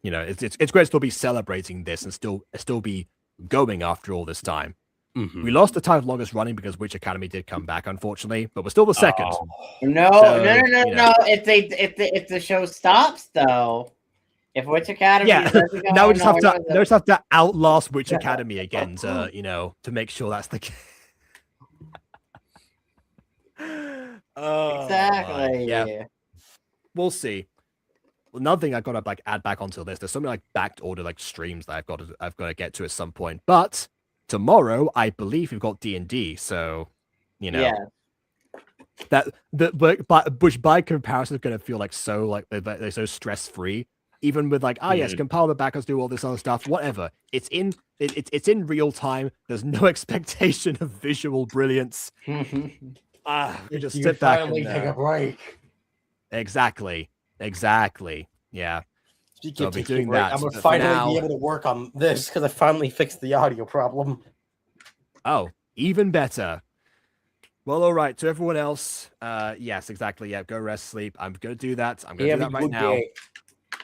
it's great to still be celebrating this and still be going after all this time. Mm-hmm. We lost the title of longest running because Witch Academy did come back, unfortunately, but we're still the second. No. If the show stops, though, If Witch Academy, Yeah. doesn't Now go we just have to on, now we just have to outlast Witch Academy again to to make sure that's the case. Exactly. Yeah. We'll see. Well, another thing I've got to add back onto this. There's something like backed order streams that I've got to get to at some point. But tomorrow, I believe we've got D&D, so Yeah. Which by comparison is going to feel they're so stress free. Even with yes, compile the backups, do all this other stuff, whatever. It's in real time. There's no expectation of visual brilliance. We just sit back and take a break. Exactly. Yeah. Speaking of doing that. I'm gonna finally be able to work on this because I finally fixed the audio problem. Oh, even better. Well, all right. To everyone else, yes, exactly. Yeah, go rest, sleep. I'm gonna do that. I'm gonna do that right now. Day.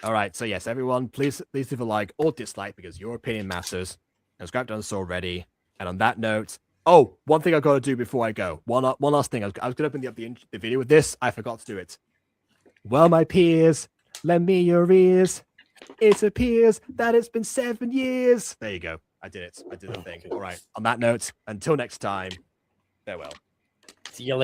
All right. So yes, everyone, please leave a like or dislike because your opinion matters. And subscribe done so already. And on that note, one thing I've got to do before I go. One last thing. I was going to open the video with this. I forgot to do it. Well, my peers, lend me your ears. It appears that it's been 7 years. There you go. I did it. I did the thing. All right. On that note, until next time, farewell. See you later.